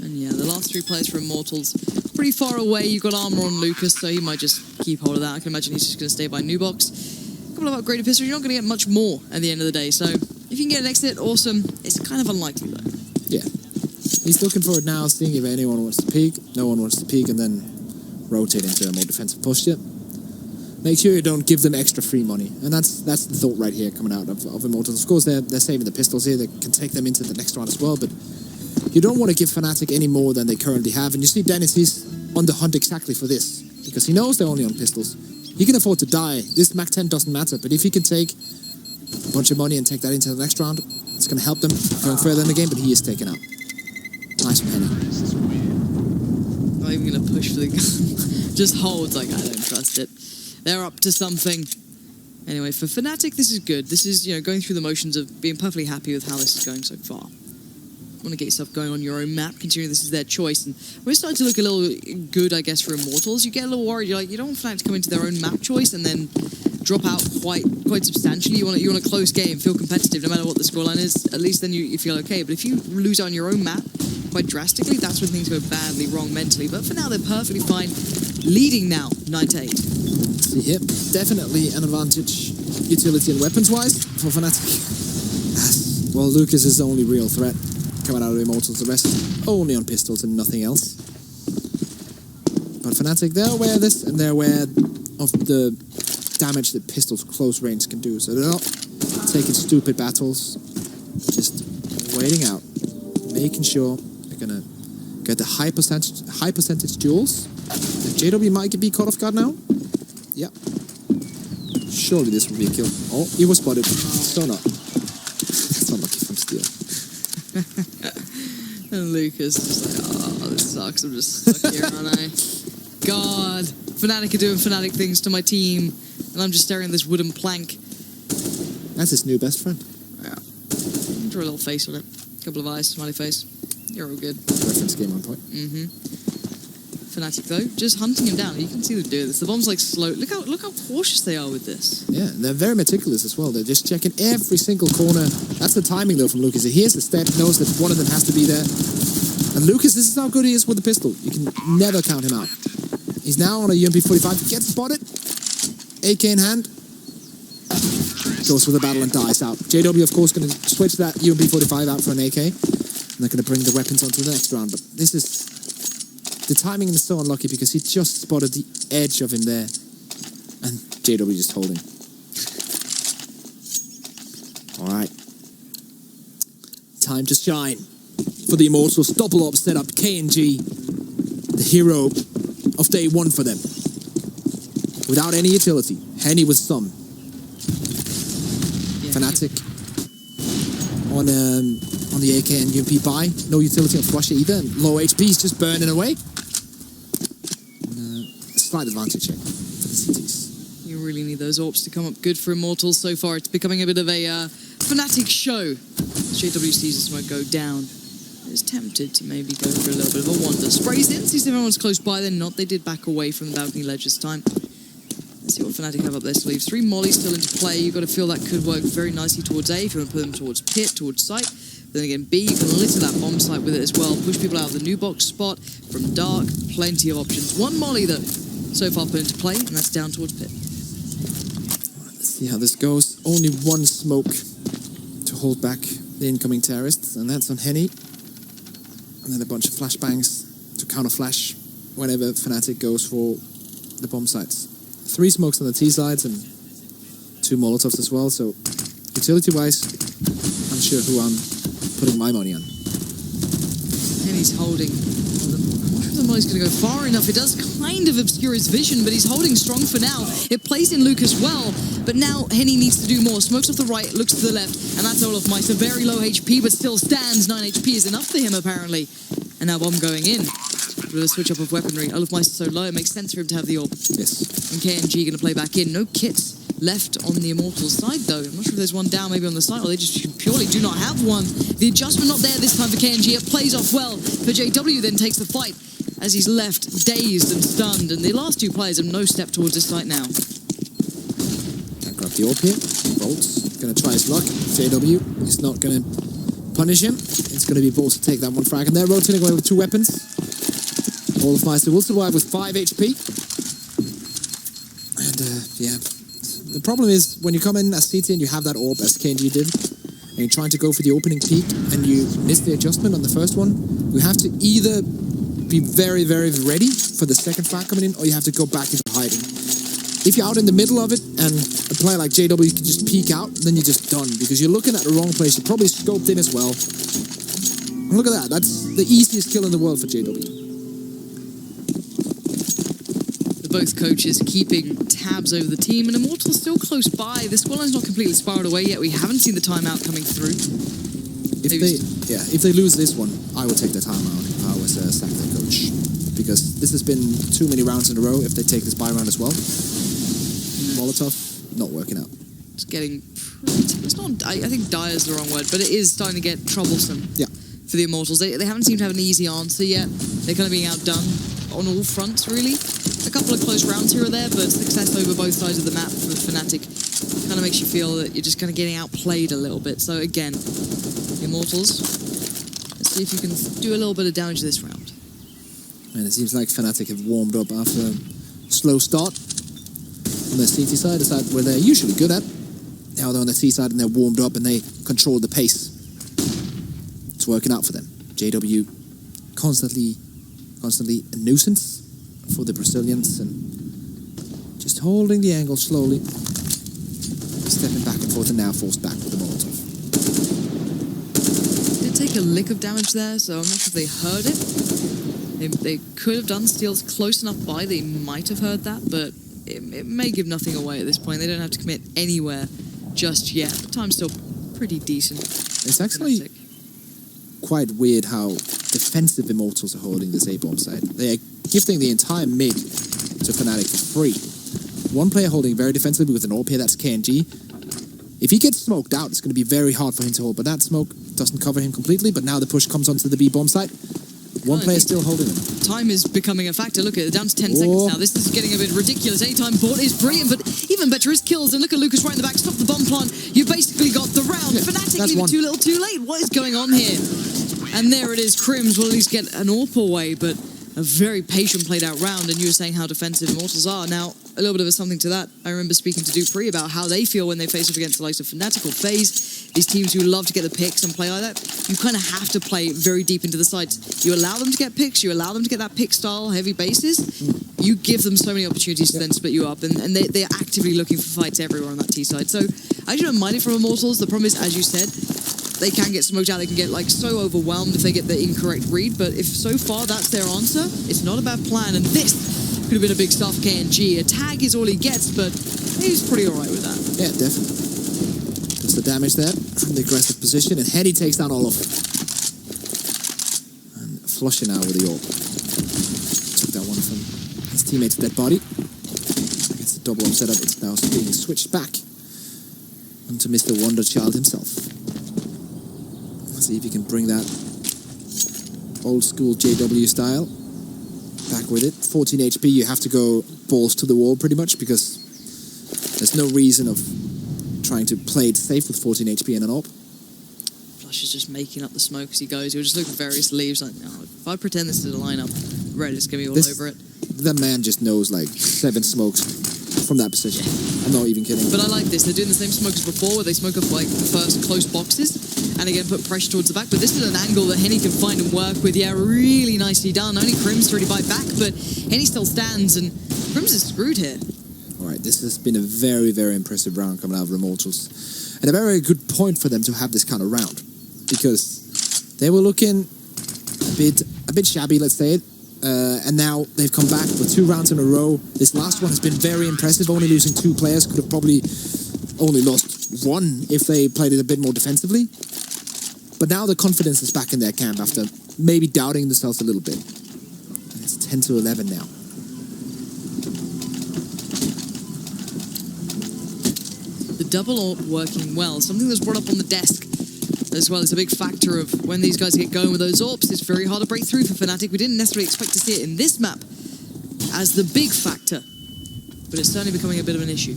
And yeah, the last 3 players for Immortals, pretty far away. You've got armor on Lucas, so he might just keep hold of that. I can imagine he's just going to stay by Nubox. A couple of upgraded pistols, you're not going to get much more at the end of the day, so if you can get an exit, awesome. It's kind of unlikely, though. Yeah. He's looking for it now, seeing if anyone wants to peek. No one wants to peek, and then rotate into a more defensive posture. Make sure you don't give them extra free money, and that's the thought right here coming out of Immortals. Of course, they're saving the pistols here. They can take them into the next round as well, but you don't want to give Fnatic any more than they currently have. And you see Dennis, he's on the hunt exactly for this, because he knows they're only on pistols. He can afford to die. This Mac 10 doesn't matter, but if he can take a bunch of money and take that into the next round, it's going to help them going further in the game, but he is taken out. Nice penny. Not even going to push for the gun. Just holds like, I don't trust it. They're up to something. Anyway, for Fnatic, this is good. This is, going through the motions of being perfectly happy with how this is going so far. Want to get yourself going on your own map, considering this is their choice. And we're starting to look a little good, I guess, for Immortals. You get a little worried. You're like, you don't want Fnatic to come into their own map choice and then drop out quite substantially. You want a close game, feel competitive, no matter what the scoreline is. At least then you feel okay. But if you lose on your own map quite drastically, that's when things go badly wrong mentally. But for now, they're perfectly fine. Leading now, 9-8. Yep, definitely an advantage, utility and weapons-wise, for Fnatic. Well, Lucas is the only real threat coming out of Immortals. The rest only on pistols and nothing else. But Fnatic, they're aware of this, and they're aware of the damage that pistols close range can do. So they're not taking stupid battles, just waiting out, making sure they're gonna get the high percentage duels. And JW might be caught off guard now. Yep. Surely this will be a kill. Oh, he was spotted. So not. That's unlucky from Steel. And Lucas just like, oh, this sucks. I'm just stuck here, aren't I? God. Fnatic are doing Fnatic things to my team, and I'm just staring at this wooden plank. That's his new best friend. Yeah. Draw a little face on it. Couple of eyes, smiley face. You're all good. Reference game on point. Fnatic though, just hunting him down. You can see them do this. The bomb's like slow. Look how cautious they are with this. Yeah, and they're very meticulous as well. They're just checking every single corner. That's the timing though from Lucas. He hears the step, knows that one of them has to be there. And Lucas, this is how good he is with the pistol. You can never count him out. He's now on a UMP 45. Gets spotted. AK in hand. Goes for the battle and dies out. JW, of course, going to switch that UMP 45 out for an AK. And they're going to bring the weapons onto the next round. But this is... The timing is so unlucky because he just spotted the edge of him there. And JW just holding. Alright. Time to shine. For the Immortals, double up setup, KNG. The hero of day one for them. Without any utility. Henny with some. Yeah. Fnatic. On the AK and UMP buy. No utility on Flusher either. And low HP is just burning away. Slight advantage check for the CTs. You really need those AWPs to come up good for Immortals so far. It's becoming a bit of a Fnatic show. JW sees the smoke go down. Is tempted to maybe go for a little bit of a wander. Sprays in, sees if everyone's close by. They're not. They did back away from the balcony ledge this time. Let's see what Fnatic have up their sleeves. 3 mollies still into play. You've got to feel that could work very nicely towards A if you want to put them towards pit, towards site. Then again, B, you can litter that bomb site with it as well. Push people out of the new box spot. From dark, plenty of options. 1 molly, though, so far put into play, and that's down towards pit. Let's see how this goes. Only 1 smoke to hold back the incoming terrorists, and that's on Henny. And then a bunch of flashbangs to counter flash whenever Fnatic goes for the bomb sites. 3 smokes on the T sides and 2 Molotovs as well, so utility-wise, I'm sure who I'm putting my money on. Henny's holding. I'm not sure if the molly's going to go far enough. It does kind of obscure his vision, but he's holding strong for now. It plays in Luke as well, but now Henny needs to do more. Smokes off the right, looks to the left, and that's Olofmeister. Very low HP, but still stands. 9 HP is enough for him, apparently. And now bomb going in. Bit of a switch up of weaponry. Olofmeister so low, it makes sense for him to have the orb. Yes. And KNG going to play back in. No kits left on the Immortals side, though. I'm not sure if there's one down maybe on the side, or they just purely do not have one. The adjustment not there this time for KNG. It plays off well. For JW then takes the fight as he's left dazed and stunned. And the last 2 players have no step towards this site now. Grab the orb here. Bolt's going to try his luck. JW is not going to punish him. It's going to be Bolts to take that 1 frag. And they're rotating away with 2 weapons. Olofmeister will survive with 5 HP. And, yeah. The problem is, when you come in as CT and you have that orb, as KNG did, and you're trying to go for the opening peak, and you miss the adjustment on the first one, you have to either be very, very ready for the second frag coming in, or you have to go back into hiding. If you're out in the middle of it, and a player like JW can just peek out, then you're just done, because you're looking at the wrong place. You're probably scoped in as well. And look at that. That's the easiest kill in the world for JW. Both coaches keeping tabs over the team, and Immortals still close by. The scoreline's not completely spiraled away yet. We haven't seen the timeout coming through. If they lose this one, I would take the timeout if I was sack their coach, because this has been too many rounds in a row. If they take this buy round as well, Molotov not working out. It's getting pretty, it's not. I think dire is the wrong word, but it is starting to get troublesome. Yeah. For the Immortals, they haven't seemed to have an easy answer yet. They're kind of being outdone on all fronts, really. A couple of close rounds here or there, but success over both sides of the map for Fnatic kind of makes you feel that you're just kind of getting outplayed a little bit. So again, the Immortals, let's see if you can do a little bit of damage this round. And it seems like Fnatic have warmed up after a slow start on the CT side, the side where they're usually good at. Now they're on the C side and they're warmed up and they control the pace. It's working out for them. JW constantly a nuisance for the Brazilians, and just holding the angle slowly, stepping back and forth, and now forced back with the Molotov. Did take a lick of damage there, so I'm not sure if they heard it. They could have done. Steel's close enough by, they might have heard that, but it may give nothing away at this point. They don't have to commit anywhere just yet. The time's still pretty decent. It's actually quite weird how defensive Immortals are holding this A-bomb side. They are gifting the entire mid to Fnatic for free. 1 player holding very defensively with an AWP here, that's KNG. If he gets smoked out, it's going to be very hard for him to hold, but that smoke doesn't cover him completely, but now the push comes onto the B-bomb site. 1 player still holding him. Time is becoming a factor. Look at it, down to 10 seconds now. This is getting a bit ridiculous. Anytime bought is brilliant, but even better is kills. And look at Lucas right in the back, stop the bomb plant. You basically got the round. Yeah, Fnatic leave it too little too late. What is going on here? And there it is. Crims will at least get an AWP away, but a very patient played out round. And you were saying how defensive Immortals are. Now, a little bit of something to that. I remember speaking to Dupree about how they feel when they face up against the likes of Fnatic or FaZe. These teams who love to get the picks and play like that, you kind of have to play very deep into the sides. You allow them to get picks, you allow them to get that pick style, heavy bases. You give them so many opportunities to then split you up, and they're actively looking for fights everywhere on that T side. So I don't mind it from Immortals. The problem is, as you said, they can get smoked out. They can get like so overwhelmed if they get the incorrect read. But if so far that's their answer, it's not a bad plan. And this could have been a big stuff. KNG, a tag is all he gets, but he's pretty alright with that. Yeah, definitely. Just the damage there from the aggressive position, and Henny takes down all of it. And flushing out with the AWP. Took that one from his teammate's dead body. Against the double up setup, it's now being switched back And to Mr. Wonder Child himself. Let's see if he can bring that old school JW style back with it. 14 HP, you have to go balls to the wall pretty much, because there's no reason of trying to play it safe with 14 HP and an AWP. Flush is just making up the smoke as he goes. He'll just look at various leaves like, no, if I pretend this is a lineup, Red is going to be all over it. That man just knows like 7 smokes from that position. I'm not even kidding. But I like this. They're doing the same smoke as before, where they smoke up like the first close boxes, and again put pressure towards the back. But this is an angle that Henny can find and work with. Yeah, really nicely done. Only Crims to really bite back, but Henny still stands, and Crims is screwed here. Alright, this has been a very, very impressive round coming out of Immortals. And a very good point for them to have this kind of round. Because they were looking a bit shabby, let's say it. And now they've come back for 2 rounds in a row. This last one has been very impressive, only losing 2 players. Could have probably only lost 1 if they played it a bit more defensively. But now the confidence is back in their camp after maybe doubting themselves a little bit. And it's 10 to 11 now. The double AWP working well. Something that's brought up on the desk as well. It's a big factor of when these guys get going with those AWPs. It's very hard to break through for Fnatic. We didn't necessarily expect to see it in this map as the big factor, but it's certainly becoming a bit of an issue.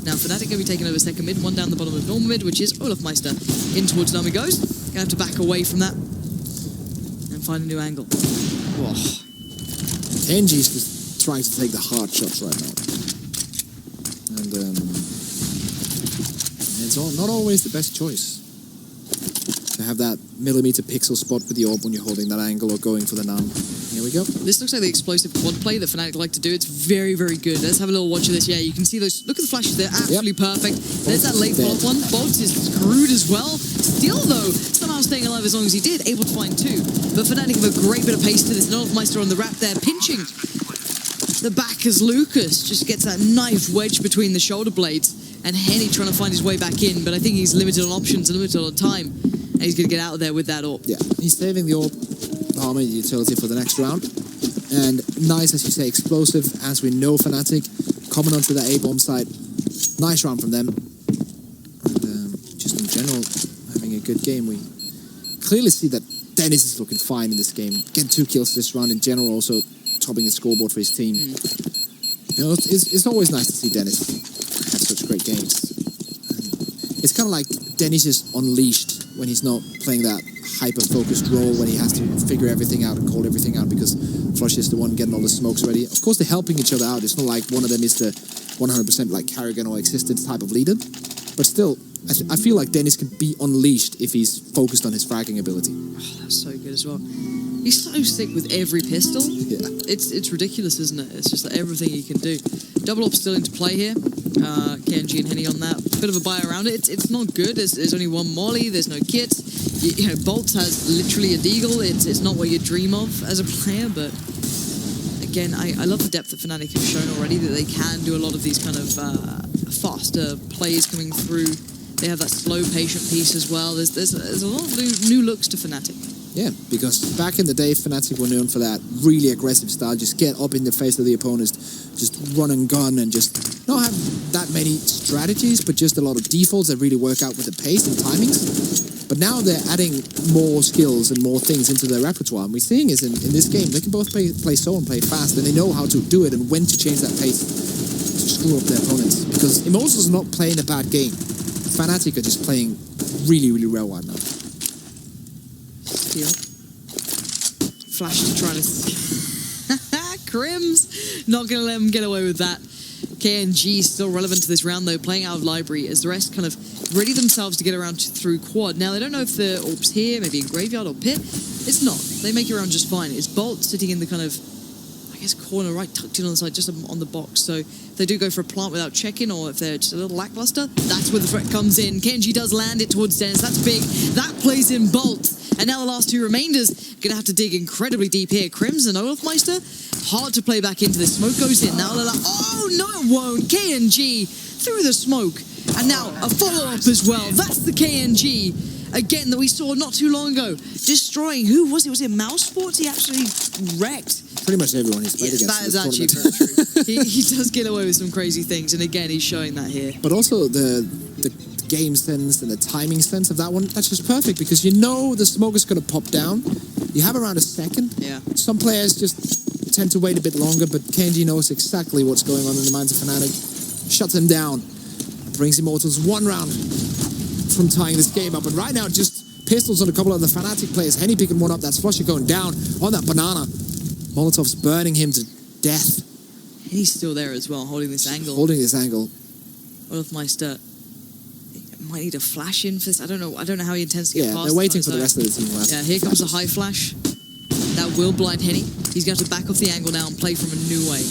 Now Fnatic going to be taking over second mid, 1 down the bottom of normal mid, which is Olafmeister. In towards Nami goes. Going to have to back away from that and find a new angle. Oh. Kenji's just trying to take the hard shots right now. And it's not always the best choice to have that millimeter pixel spot with the AWP when you're holding that angle or going for the num. Here we go. This looks like the explosive quad play that Fnatic like to do. It's very, very good. Let's have a little watch of this. Yeah, you can see those. Look at the flashes. They're absolutely perfect. There's that late follow-up one. Bolts is screwed as well. Still, though, somehow staying alive as long as he did. Able to find 2. But Fnatic have a great bit of pace to this. Olafmeister on the wrap there, pinching the back as Lucas just gets that knife wedge between the shoulder blades. And Henny trying to find his way back in. But I think he's limited on options and limited on time. And he's going to get out of there with that AWP. Yeah, he's saving the AWP armor utility for the next round. And nice, as you say, explosive, as we know Fnatic. Coming onto the A-bomb site. Nice round from them. And just in general, having a good game. We clearly see that Dennis is looking fine in this game. Getting 2 kills this round in general, also topping the scoreboard for his team. You know, it's always nice to see Dennis have such great games. And it's kind of like Dennis is unleashed when he's not playing that hyper-focused role, when he has to figure everything out and call everything out because Flush is the one getting all the smokes ready. Of course, they're helping each other out. It's not like one of them is the 100% like Carrigan or Existence type of leader. But still, I feel like Dennis can be unleashed if he's focused on his fragging ability. Oh, that's so good as well. He's so sick with every pistol. Yeah. It's ridiculous, isn't it? It's just like everything he can do. Double AWP still into play here. KNG and Henny on that. Bit of a buy around it. It's not good. There's only 1 molly. There's no kits. You know, Bolts has literally a deagle. It's not what you dream of as a player, but again, I love the depth that Fnatic have shown already, that they can do a lot of these kind of faster plays coming through. They have that slow, patient piece as well. There's a lot of new looks to Fnatic. Yeah, because back in the day, Fnatic were known for that really aggressive style. Just get up in the face of the opponents, just run and gun, and just not have that many strategies, but just a lot of defaults that really work out with the pace and timings. But now they're adding more skills and more things into their repertoire. And we're seeing is in this game, they can both play slow and play fast, and they know how to do it and when to change that pace to screw up their opponents. Because Immortals are not playing a bad game. Fnatic are just playing really, really well right now. Steal. Flash to try to... Crims! Not going to let him get away with that. KNG still relevant to this round, though, playing out of library as the rest kind of ready themselves to get around through quad. Now, they don't know if the AWP's here, maybe in graveyard or pit. It's not. They make it around just fine. It's Bolt sitting in the kind of, I guess, corner right, tucked in on the side, just on the box. So if they do go for a plant without checking, or if they're just a little lackluster, that's where the threat comes in. KNG does land it towards Dennis. That's big. That plays in Bolt. And now the last 2 remainders going to have to dig incredibly deep here. Crimson, Olafmeister, hard to play back into this. Smoke goes in. Now they're like, oh, no, it won't. KNG through the smoke. And now a follow-up as well. That's the KNG, again, that we saw not too long ago. Destroying, who was it? Was it Mouse Sports? He actually wrecked. Pretty much everyone he's played against. That is actually very true. He does get away with some crazy things. And again, he's showing that here. But also the game sense and the timing sense of that one, that's just perfect because you know the smoke is going to pop down. You have around a second. Yeah. Some players just tend to wait a bit longer, but Kenji knows exactly what's going on in the minds of Fnatic. Shuts them down. Brings Immortals one round from tying this game up. And right now, just pistols on a couple of the Fnatic players. Henny picking one up. That's Flusher going down on that banana. Molotov's burning him to death. He's still there as well, holding this angle. Holding this angle. Olofmeister might need a flash in for this. I don't know how he intends to get past. Yeah, they're waiting for the rest of the team left. Yeah, here comes a high flash. That will blind Henny. He's going to back off the angle now and play from a new way.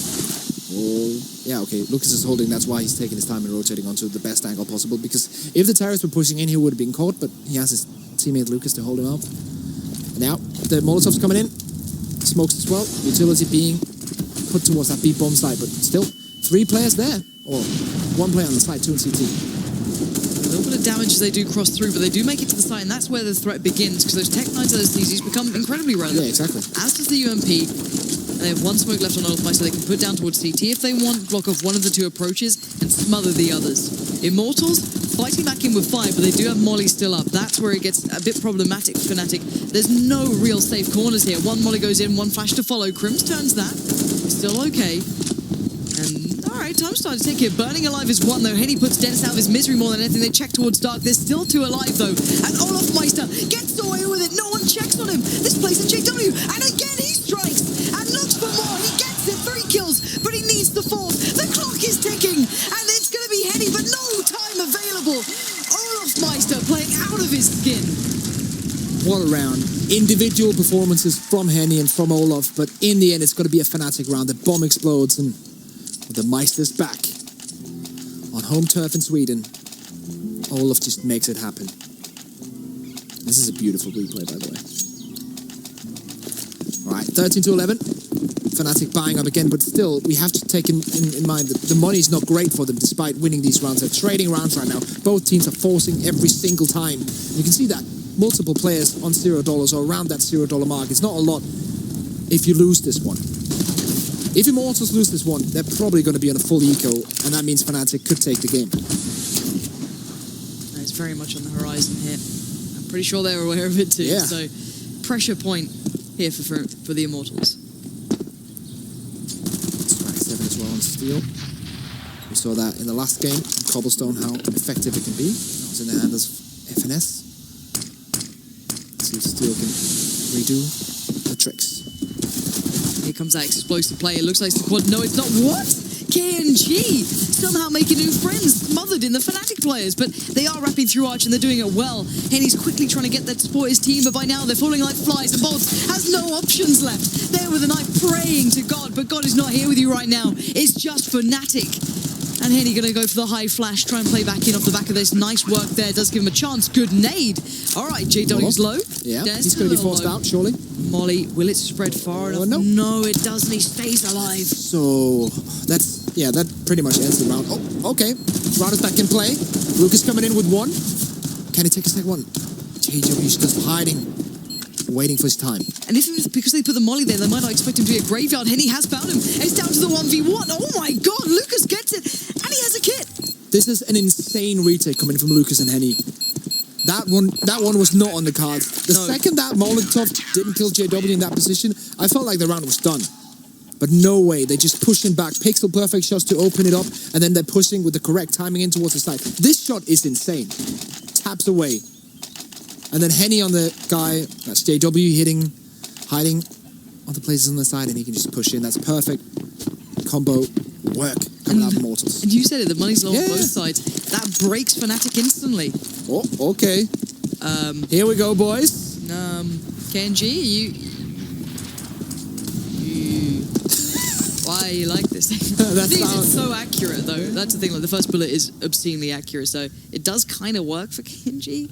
Oh, yeah, okay. Lucas is holding. That's why he's taking his time and rotating onto the best angle possible. Because if the terrorists were pushing in, he would have been caught. But he has his teammate Lucas to hold him up. And now the Molotov's coming in. Smokes as well. Utility being put towards that B bomb side. But still, 3 players there. Or 1 player on the side, 2 in CT. A little bit of damage as they do cross through, but they do make it to the site, and that's where the threat begins, because those Tech 9s and those DZs become incredibly relevant. Yeah, exactly. As does the UMP. And they have 1 smoke left on Olofmeister, so they can put down towards CT if they want, block off one of the 2 approaches, and smother the others. Immortals fighting back in with 5, but they do have Molly still up. That's where it gets a bit problematic for Fnatic. There's no real safe corners here. 1 Molly goes in, 1 flash to follow. Crims turns that. Still okay. And alright, time started to tick here. Burning alive is 1 though. Henny puts Dennis out of his misery more than anything. They check towards Dark. There's still 2 alive though. And Olofmeister gets away with it. No one checks on him. This plays in JW. And again he strikes and looks for more. He gets it. 3 kills, but he needs the 4th. The clock is ticking. And it's going to be Henny, but no time available. Olofmeister playing out of his skin. What a round. Individual performances from Henny and from Olof, but in the end it's going to be a Fnatic round. The bomb explodes and the Meister's back. On home turf in Sweden, Olof just makes it happen. This is a beautiful replay, by the way. Alright, 13-11. Fnatic buying up again, but still, we have to take in mind that the money is not great for them despite winning these rounds. They're trading rounds right now. Both teams are forcing every single time. You can see that. Multiple players on $0 or around that $0 mark. It's not a lot if you lose this one. If Immortals lose this one, they're probably going to be on a full eco, and that means Fnatic could take the game. It's very much on the horizon here. I'm pretty sure they're aware of it too. Yeah. So, pressure point here for the Immortals. Strike 7 as well on Steel. We saw that in the last game, Cobblestone, how effective it can be. That was in the hand of FNS. See if Steel can redo the tricks. Here comes that explosive play. It looks like it's the quad. No, it's not. What? KNG somehow making new friends, smothered in the Fnatic players, but they are wrapping through Arch and they're doing it well. Henny's quickly trying to get that to support his team, but by now they're falling like flies. And Bolts has no options left. There with a knife praying to God, but God is not here with you right now. It's just Fnatic. And Henny going to go for the high flash, try and play back in off the back of this. Nice work there, does give him a chance. Good nade. All right, JW's low. Yeah, Des he's going to be forced out, surely. Molly, will it spread far enough? No, it doesn't. He stays alive. So, that pretty much ends the round. Oh, okay. Round is back in play. Lucas coming in with 1. Can he take a second one? JW's just hiding, waiting for his time. And if because they put the Molly there, they might not expect him to be a graveyard. Henny has found him. It's down to the 1v1. Oh my God, Lucas gets it. And he has a kit. This is an insane retake coming from Lucas and Henny. That one was not on the cards. The second that Molotov didn't kill JW in that position, I felt like the round was done. But no way, they just pushing back, pixel perfect shots to open it up, and then they're pushing with the correct timing in towards the side. This shot is insane. Taps away. And then Henny on the guy, that's JW hiding on the places on the side, and he can just push in. That's perfect combo work coming out of Immortals. And you said it, the money's low on both sides. That breaks Fnatic instantly. Oh, okay. Here we go, boys. KNG, why you like this? The thing is, it's so accurate, though. That's the thing. Like, the first bullet is obscenely accurate, so it does kind of work for KNG.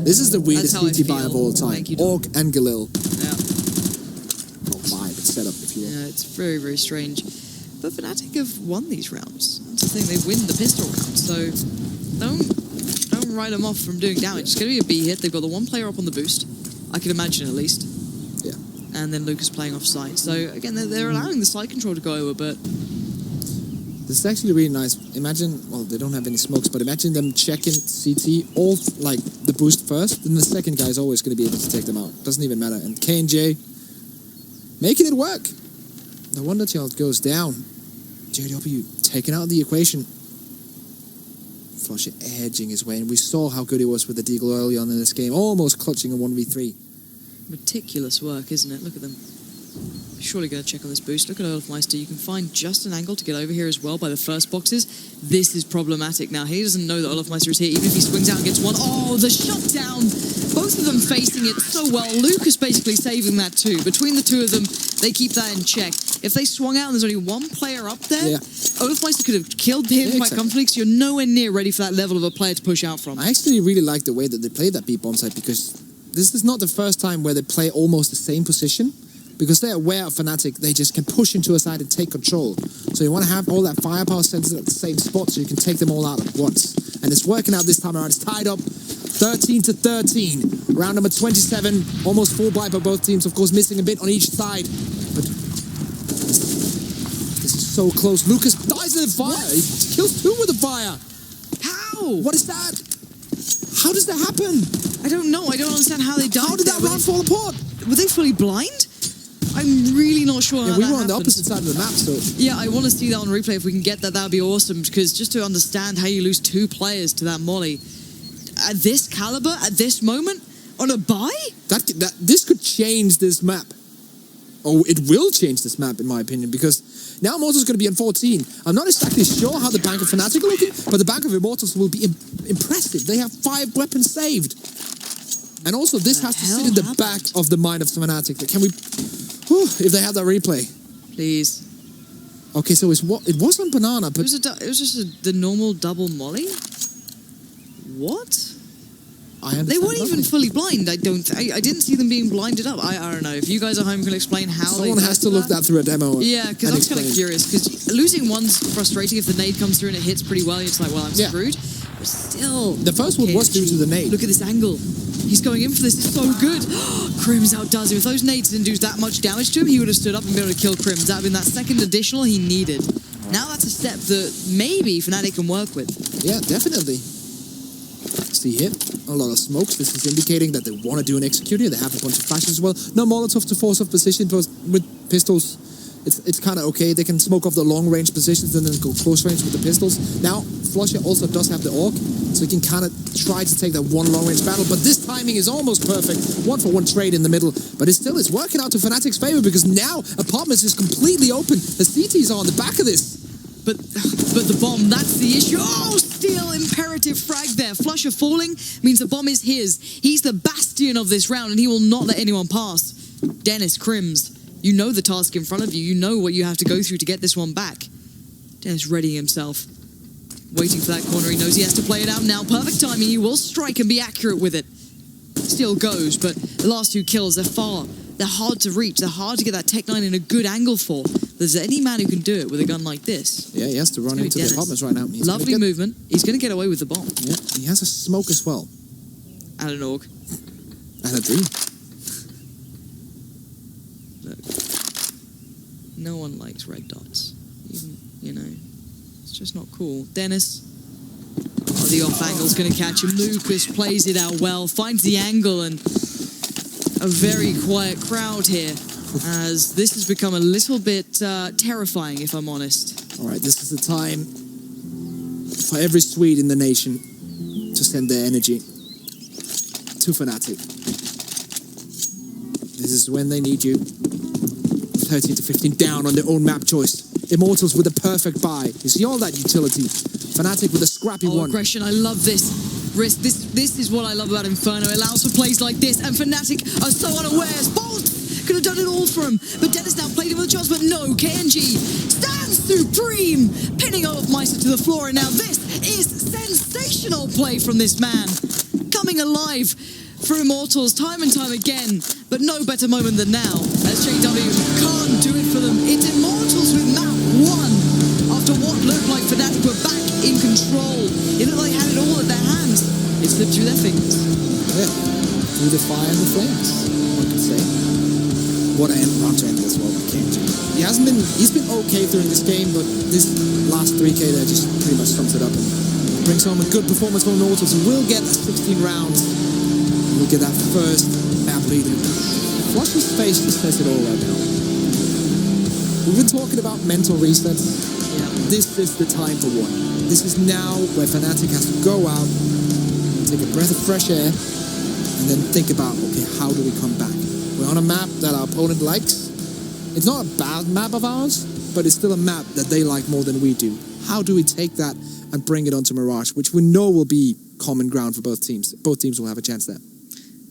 This is the weirdest DT buy of all time. Orc and Galil. Yeah. Not buy, but set up, if you will. Yeah, it's very, very strange. But Fnatic have won these rounds. That's the thing. They win the pistol round, so don't write them off from doing damage. It's going to be a B hit. They've got the 1 player up on the boost. I can imagine, at least. Yeah. And then Lucas playing off site. So again, they're allowing the side control to go over, but This is actually really nice. Imagine, well, they don't have any smokes, but imagine them checking CT, all like the boost first, then the second guy is always going to be able to take them out. Doesn't even matter. And K&J making it work. The Wonder Child goes down. JW taken out of the equation. Flusher edging his way, and we saw how good he was with the Deagle early on in this game, almost clutching a 1v3. Meticulous work, isn't it? Look at them. Surely going to check on this boost. Look at Olafmeister. You can find just an angle to get over here as well by the first boxes. This is problematic now. He doesn't know that Olafmeister is here, even if he swings out and gets one. Oh, the shutdown! Both of them facing it so well. Lucas basically saving that too. Between the two of them, they keep that in check. If they swung out and there's only one player up there, Olafmeister could have killed him quite comfortably, because you're nowhere near ready for that level of a player to push out from. I actually really like the way that they played that B bomb site, because this is not the first time where they play almost the same position. Because they're aware of Fnatic, they just can push into a side and take control. So you want to have all that firepower centered at the same spot so you can take them all out at once. And it's working out this time around. It's tied up 13-13. Round number 27, almost full buy by both teams. Of course, missing a bit on each side. But this is so close. Lucas dies in the fire. He kills two with the fire. How? What is that? How does that happen? I don't know. I don't understand how they died. How did that round fall apart? Were they fully blind? I'm really not sure how we that were on the happened. opposite side of the map, so... Yeah, I want to see that on replay. If we can get that, that would be awesome. Because just to understand how you lose two players to that molly at this caliber, at this moment, on a buy? This could change this map. Oh, it will change this map, in my opinion, because now Immortals is going to be on 14. I'm not exactly sure how the bank of Fnatic are looking, but the bank of Immortals will be impressive. They have 5 weapons saved. And also, this has to sit in the back of the mind of Fnatic. Can we... if they have that replay. Please. Okay, so it was on Banana, but... It was just the normal double molly? What? They weren't even fully blind, I didn't see them being blinded up. I don't know. If you guys at home can explain how Someone has to look that through a demo. Yeah, because I'm kind of curious. Because losing one's frustrating if the nade comes through and it hits pretty well. It's like, well, I'm screwed. But still... The first one was due to the nade. Look at this angle. He's going in for this. It's so good. Crims outdoes him. If those nades didn't do that much damage to him, he would have stood up and been able to kill Crims. That would have been that second additional he needed. Now that's a step that maybe Fnatic can work with. Yeah, definitely. See here, a lot of smokes. This is indicating that they want to do an executor. They have a bunch of flashes as well. No Molotov to force off position, but with pistols, it's kind of okay. They can smoke off the long range positions and then go close range with the pistols. Now, Flusher also does have the AUG, so he can kind of try to take that one long range battle, but this timing is almost perfect. 1-for-1 trade in the middle, but it's working out to Fnatic's favor, because now Apartments is completely open. The CTs are on the back of this. But the bomb, that's the issue. Oh, still imperative frag there. Flusher falling means the bomb is his. He's the bastion of this round, and he will not let anyone pass. Dennis, Crims, you know the task in front of you. You know what you have to go through to get this one back. Dennis readying himself. Waiting for that corner. He knows he has to play it out now. Perfect timing. He will strike and be accurate with it. Still goes, but the last 2 kills, they're far. They're hard to reach. They're hard to get that Tech 9 in a good angle for. There's any man who can do it with a gun like this. Yeah, he has to run into the apartments right now. Lovely movement. He's going to get away with the bomb. Yeah, he has a smoke as well. And an AUG. And a dream. Look. No one likes red dots. Even, it's just not cool. Dennis. Oh, the off angle's going to catch him. Lucas plays it out well. Finds the angle, and a very quiet crowd here, as this has become a little bit terrifying, if I'm honest. All right, this is the time for every Swede in the nation to send their energy to Fnatic. This is when they need you. 13-15 down on their own map choice. Immortals with a perfect buy. You see all that utility. Fnatic with a scrappy one. Aggression, I love this. Risk. This is what I love about Inferno. It allows for plays like this, and Fnatic are so unawares. Bolt could have done it all for him, but Dennis now played him with a chance, but no, K&G stands supreme, pinning Olafmeister to the floor, and now this is sensational play from this man. Coming alive for Immortals time and time again, but no better moment than now, as JW can't do it for them. It's Immortals with map 1, after what looked like Fnatic were back in control. It looked like they had it all at their hands. It slipped through their fingers. Yeah, through the fire and the flames, one could say. what to end as well with KNG. He's been okay during this game, but this last 3K there just pretty much sums it up and brings home a good performance for Immortals, and we'll get 16 rounds. We'll get that first map lead. Flush's face just says it all right now. We've been talking about mental resets. This is the time for one. This is now where Fnatic has to go out, take a breath of fresh air, and then think about, okay, how do we come back? We're on a map that our opponent likes. It's not a bad map of ours, but it's still a map that they like more than we do. How do we take that and bring it onto Mirage, which we know will be common ground for both teams. Both teams will have a chance there.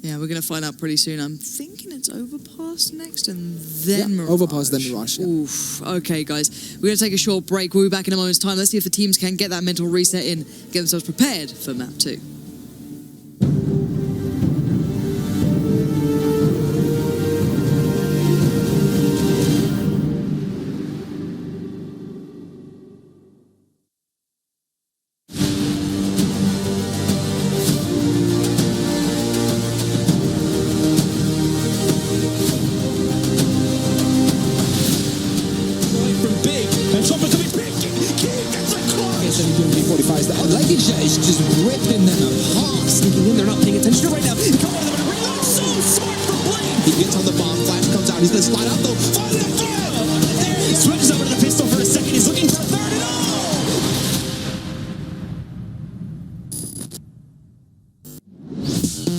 Yeah, we're going to find out pretty soon. I'm thinking it's Overpass next and then Mirage. Overpass, then Mirage. Yeah. Oof. Okay, guys. We're going to take a short break. We'll be back in a moment's time. Let's see if the teams can get that mental reset in, get themselves prepared for Map 2. Is just ripping them apart, sneaking in. They're not paying attention right now. Come on, they're reload. So smart from Blade. He gets on the bomb. Flash comes out. He's gonna slide out though. Finally the fire. There he switches over to the pistol for a second. He's looking for a third and all.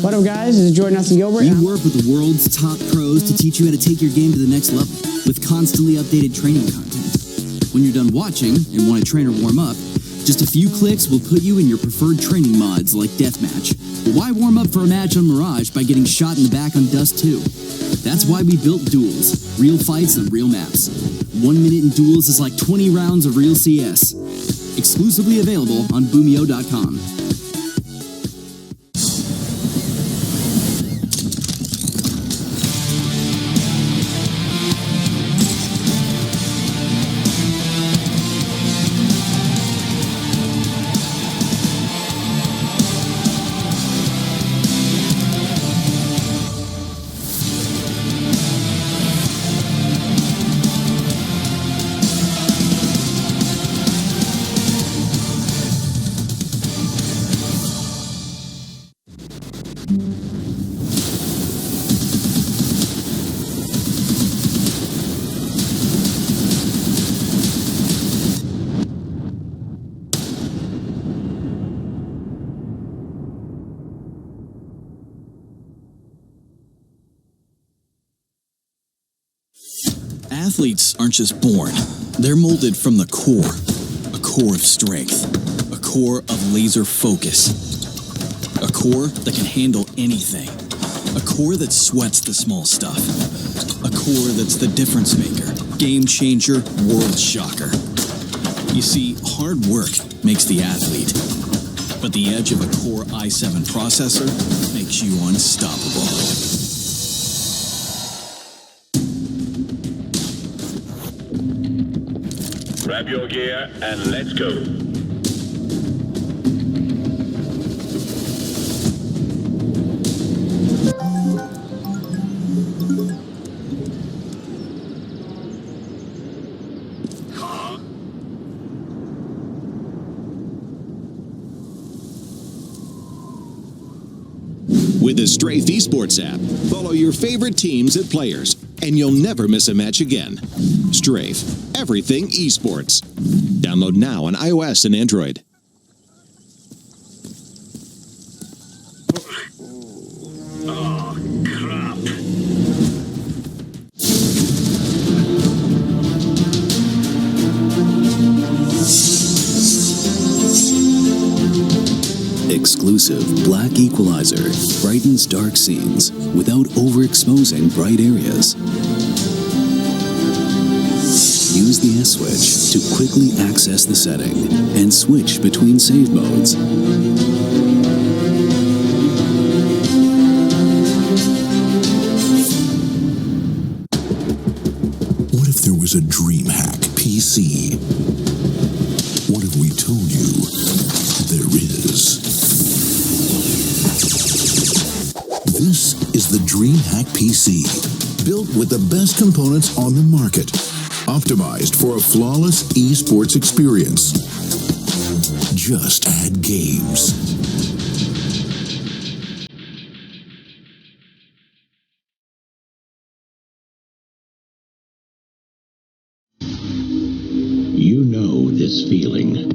What up, guys? This is Jordan Gilbert. We work with the world's top pros to teach you how to take your game to the next level with constantly updated training content. When you're done watching and want a trainer warm up, just a few clicks will put you in your preferred training mods like Deathmatch. But why warm up for a match on Mirage by getting shot in the back on Dust 2? That's why we built Duels, real fights on real maps. 1 minute in Duels is like 20 rounds of real CS. Exclusively available on Boomio.com. Athletes aren't just born. They're molded from the core. A core of strength. A core of laser focus. A core that can handle anything. A core that sweats the small stuff. A core that's the difference maker. Game changer, world shocker. You see, hard work makes the athlete. But the edge of a Core i7 processor makes you unstoppable. Grab your gear and let's go. With the Strafe Esports app, follow your favorite teams and players, and you'll never miss a match again. Strafe, everything esports. Download now on iOS and Android. Oh, crap. Exclusive Black Equalizer brightens dark scenes without overexposing bright areas. Use the S switch to quickly access the setting and switch between save modes. What if there was a DreamHack PC? What if we told you there is? This is the DreamHack PC, built with the best components on the market, optimized for a flawless esports experience. Just add games. You know this feeling.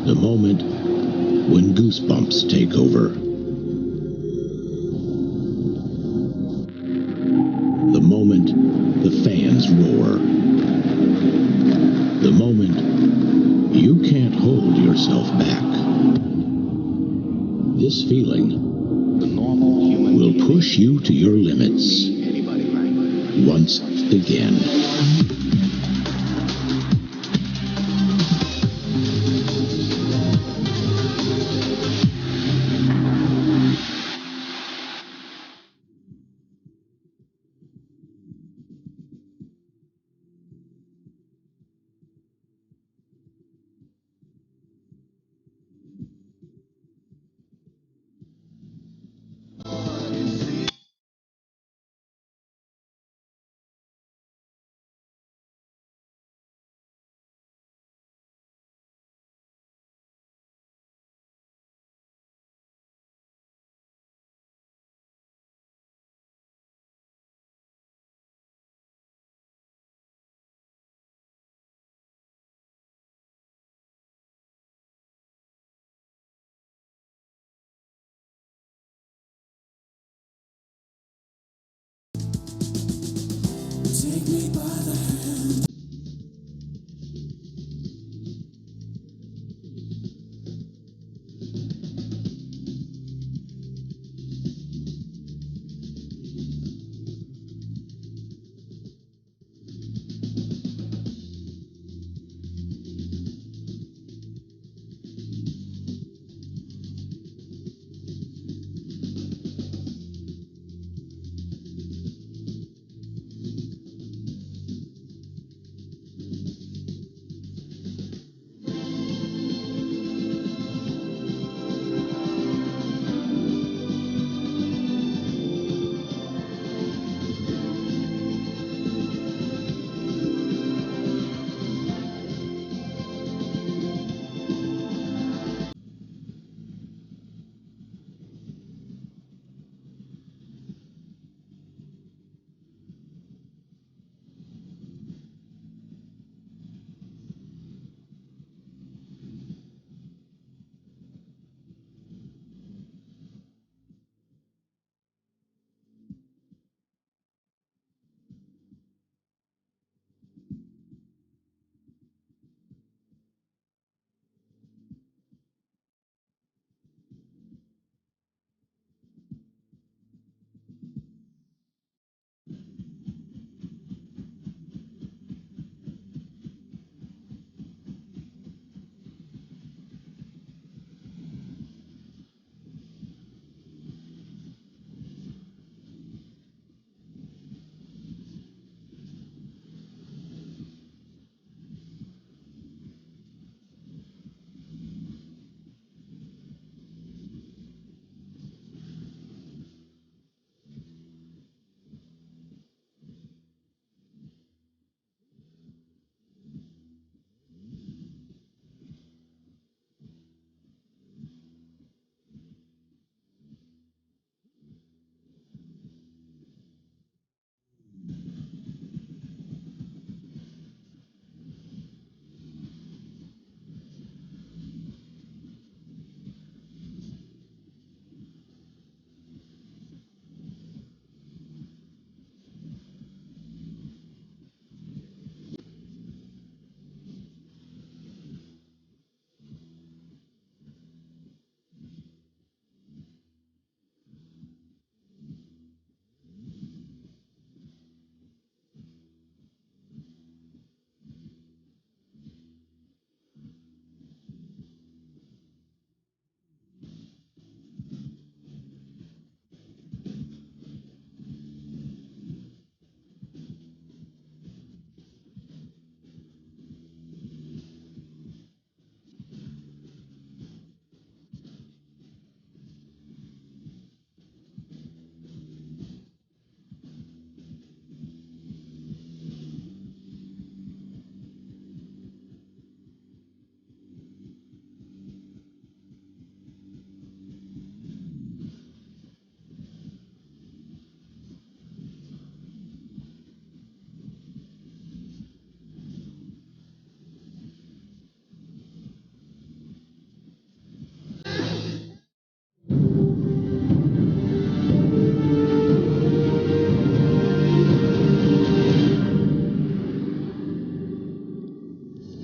The moment when goosebumps take over. The moment the fans roar. The moment you can't hold yourself back. This feeling will push you to your limits once again. Take me by the hand.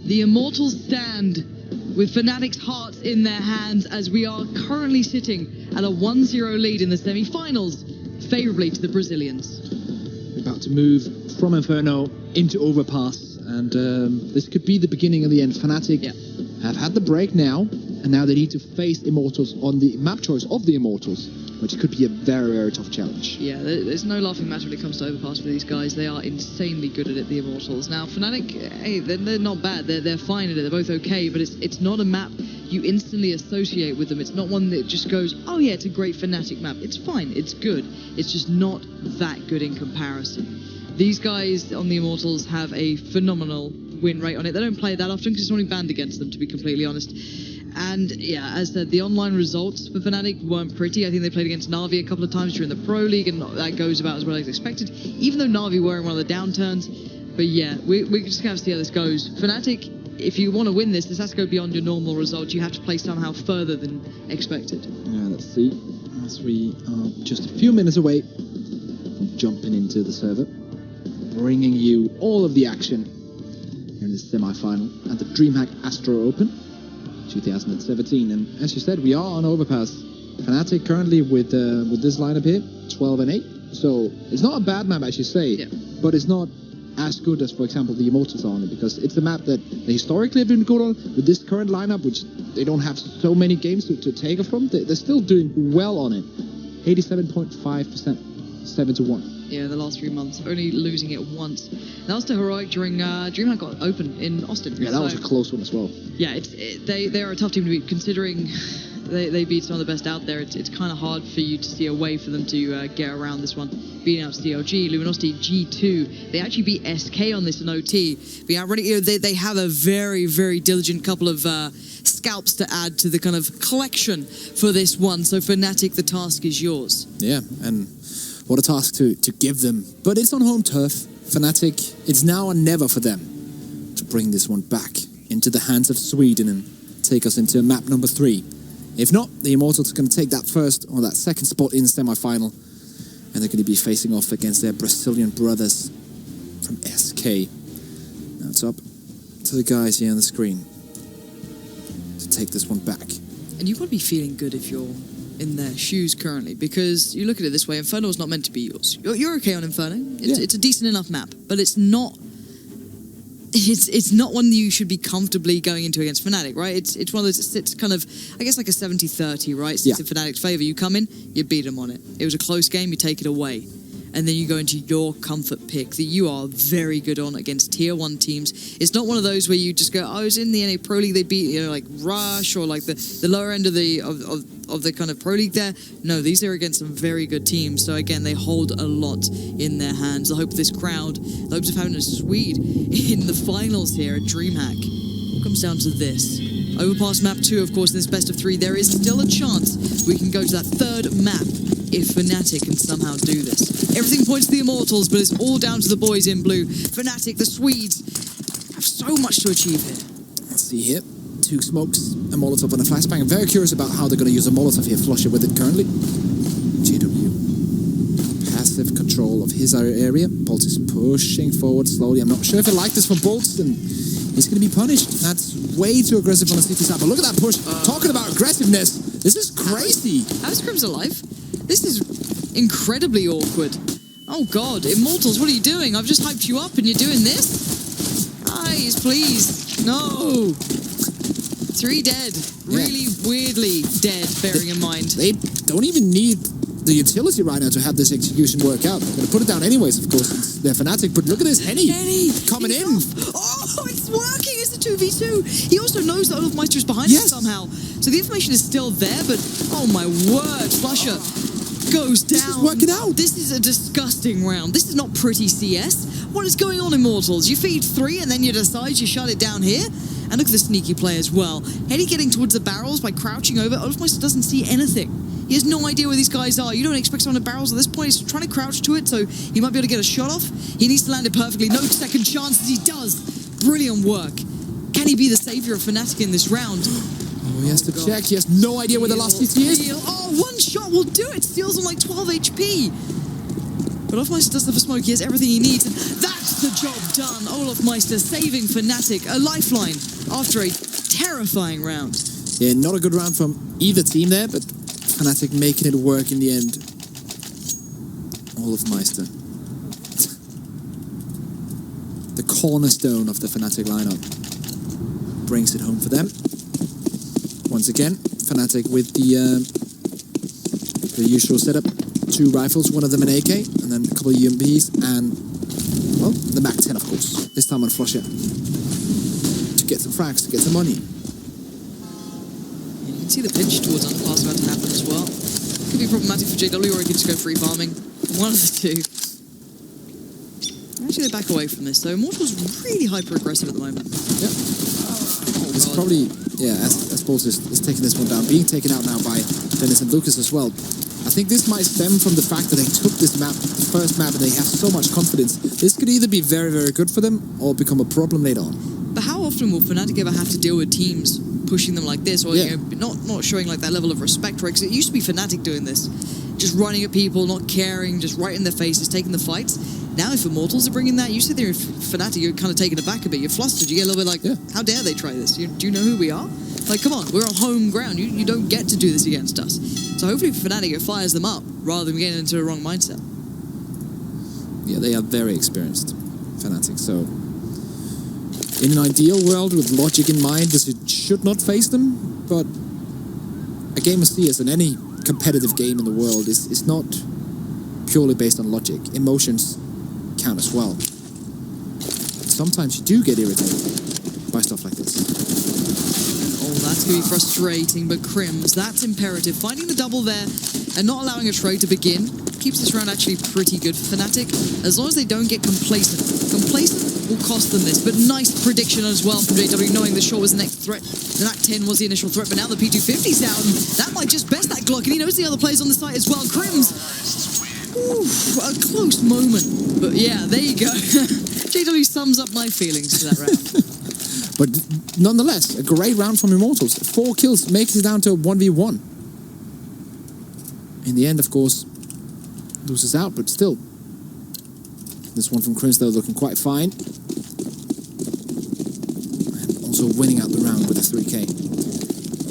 The Immortals stand with Fnatic's hearts in their hands as we are currently sitting at a 1-0 lead in the semi-finals, favourably to the Brazilians. We're about to move from Inferno into Overpass, and this could be the beginning of the end. Fnatic have had the break now, and now they need to face Immortals on the map choice of the Immortals, which could be a very, very tough challenge. Yeah, there's no laughing matter when it comes to Overpass for these guys. They are insanely good at it, the Immortals. Now, Fnatic, hey, they're not bad. They're fine at it. They're both okay, but it's not a map you instantly associate with them. It's not one that just goes, oh yeah, it's a great Fnatic map. It's fine. It's good. It's just not that good in comparison. These guys on the Immortals have a phenomenal win rate on it. They don't play it that often because it's only banned against them, to be completely honest. And yeah, as said, the online results for Fnatic weren't pretty. I think they played against Na'Vi a couple of times during the Pro League, and that goes about as well as expected, even though Na'Vi were in one of the downturns. But yeah, we're just going to have to see how this goes. Fnatic, if you want to win this has to go beyond your normal result. You have to play somehow further than expected. Yeah, let's see. As we are just a few minutes away from jumping into the server, bringing you all of the action here in the semi-final at the DreamHack Astro Open 2017. And as you said, we are on Overpass. Fnatic currently with this lineup here, 12-8. So it's not a bad map, as you say, but it's not as good as, for example, the Immortals are on it, because it's a map that they historically have been good on. With this current lineup, which they don't have so many games to take it from, they're still doing well on it. 87.5%, 7-1. Yeah, the last 3 months, only losing it once. That was to Heroic during DreamHack got open in Austin. Yeah, that was a close one as well. Yeah, they are a tough team to beat, considering they beat some of the best out there. It's kind of hard for you to see a way for them to get around this one. Beating out CLG, Luminosity, G2. They actually beat SK on this in OT. But yeah, they have a very, very diligent couple of scalps to add to the kind of collection for this one. So Fnatic, the task is yours. Yeah, and what a task to give them. But it's on home turf. Fnatic, it's now or never for them to bring this one back into the hands of Sweden and take us into map number 3. If not, the Immortals are going to take that first or that second spot in the semi-final, and they're going to be facing off against their Brazilian brothers from SK. Now it's up to the guys here on the screen to take this one back. And you've got to be feeling good if you're in their shoes currently, because you look at it this way, Inferno is not meant to be yours. You're okay on Inferno. It's a decent enough map, but it's not one that you should be comfortably going into against Fnatic, right? It's one of those, it's kind of, I guess, like a 70-30, right? It's in Fnatic's favour. You come in, you beat them on it. It was a close game, you take it away. And then you go into your comfort pick that you are very good on against tier 1 teams. It's not one of those where you just go, I was in the NA Pro League, they beat, like Rush or like the lower end of the kind of Pro League there. No, these are against some very good teams. So again, they hold a lot in their hands. The hope of this crowd, the hopes of having a Swede in the finals here at DreamHack, all comes down to this. Overpass map 2, of course, in this best of 3, there is still a chance we can go to that third map if Fnatic can somehow do this. Everything points to the Immortals, but it's all down to the boys in blue. Fnatic, the Swedes, have so much to achieve here. Let's see here. 2 smokes, a Molotov and a flashbang. I'm very curious about how they're going to use a Molotov here. Flush it with it currently. GW. Passive control of his area. Bolt is pushing forward slowly. I'm not sure if I like this from Bolt, and he's going to be punished. That's way too aggressive on the CT side. But look at that push. Talking about aggressiveness. This is crazy. How's Crim's alive? This is incredibly awkward. Oh god, Immortals, what are you doing? I've just hyped you up and you're doing this? Guys, please. No. 3 dead. Really weirdly dead, bearing in mind. They don't even need the utility right now to have this execution work out. They're going to put it down anyways, of course. They're Fnatic, but look at this. Henny coming in. Oh, it's working. It's a 2v2. He also knows that Olofmeister is behind him somehow. So the information is still there, but oh my word, Flusher goes down. This is working out. This is a disgusting round. This is not pretty CS. What is going on, Immortals? You feed 3 and then you decide you shut it down here? And look at the sneaky play as well. Henny getting towards the barrels by crouching over. Olofmeister doesn't see anything. He has no idea where these guys are. You don't expect someone to barrels at this point. He's trying to crouch to it, so he might be able to get a shot off. He needs to land it perfectly. No second chances. He does. Brilliant work. Can he be the savior of Fnatic in this round? Oh, he has to check. He has no idea where the last CT is. Oh, 1 shot will do it. Steals on like 12 HP. Olofmeister does the smoke. He has everything he needs. And that's the job done. Olofmeister saving Fnatic a lifeline after a terrifying round. Yeah, not a good round from either team there, but Fnatic making it work in the end. Olofmeister. The cornerstone of the Fnatic lineup. Brings it home for them. Once again, Fnatic with the usual setup. 2 rifles, one of them an AK, and then a couple of UMPs, and, well, the MAC-10, of course. This time on Flusher. To get some frags, to get some money. You can see the pitch towards underpass about to happen as well. Could be problematic for JW, or he could just go free farming. One of the two. Actually, they back away from this, though. Immortals really hyper-aggressive at the moment. Yep. It's probably, yeah, as Bolts is taking this one down, being taken out now by Dennis and Lucas as well. I think this might stem from the fact that they took this map, the first map, and they have so much confidence. This could either be very, very good for them or become a problem later on. But how often will Fnatic ever have to deal with teams pushing them like this, or you know, not showing like that level of respect, right? Because it used to be Fnatic doing this, just running at people, not caring, just right in their faces, taking the fights. Now, if Immortals are bringing that, you sit there, if Fnatic, you're kind of taken aback a bit. You're flustered. You get a little bit like, how dare they try this? Do you know who we are? Like, come on, we're on home ground. You don't get to do this against us. So hopefully for Fnatic, it fires them up rather than getting into the wrong mindset. Yeah, they are very experienced, Fnatic. So, in an ideal world with logic in mind, this should not face them. But a game of CS in any competitive game in the world is not purely based on logic. Emotions count as well. Sometimes you do get irritated by stuff like this. Oh, that's going to be frustrating, but Crims, that's imperative. Finding the double there and not allowing a trade to begin keeps this round actually pretty good for Fnatic, as long as they don't get complacent. Complacent will cost them this, but nice prediction as well from JW, knowing the short was the next threat. The NAC-10 was the initial threat, but now the P250's down. That might just best that Glock, and he knows the other players on the site as well. Crims, oof, a close moment. But yeah, there you go. JW sums up my feelings to that round. But nonetheless, a great round from Immortals. 4 kills, makes it down to a 1v1. In the end, of course, loses out, but still. This one from Crims, though, looking quite fine. And also winning out the round with a 3k.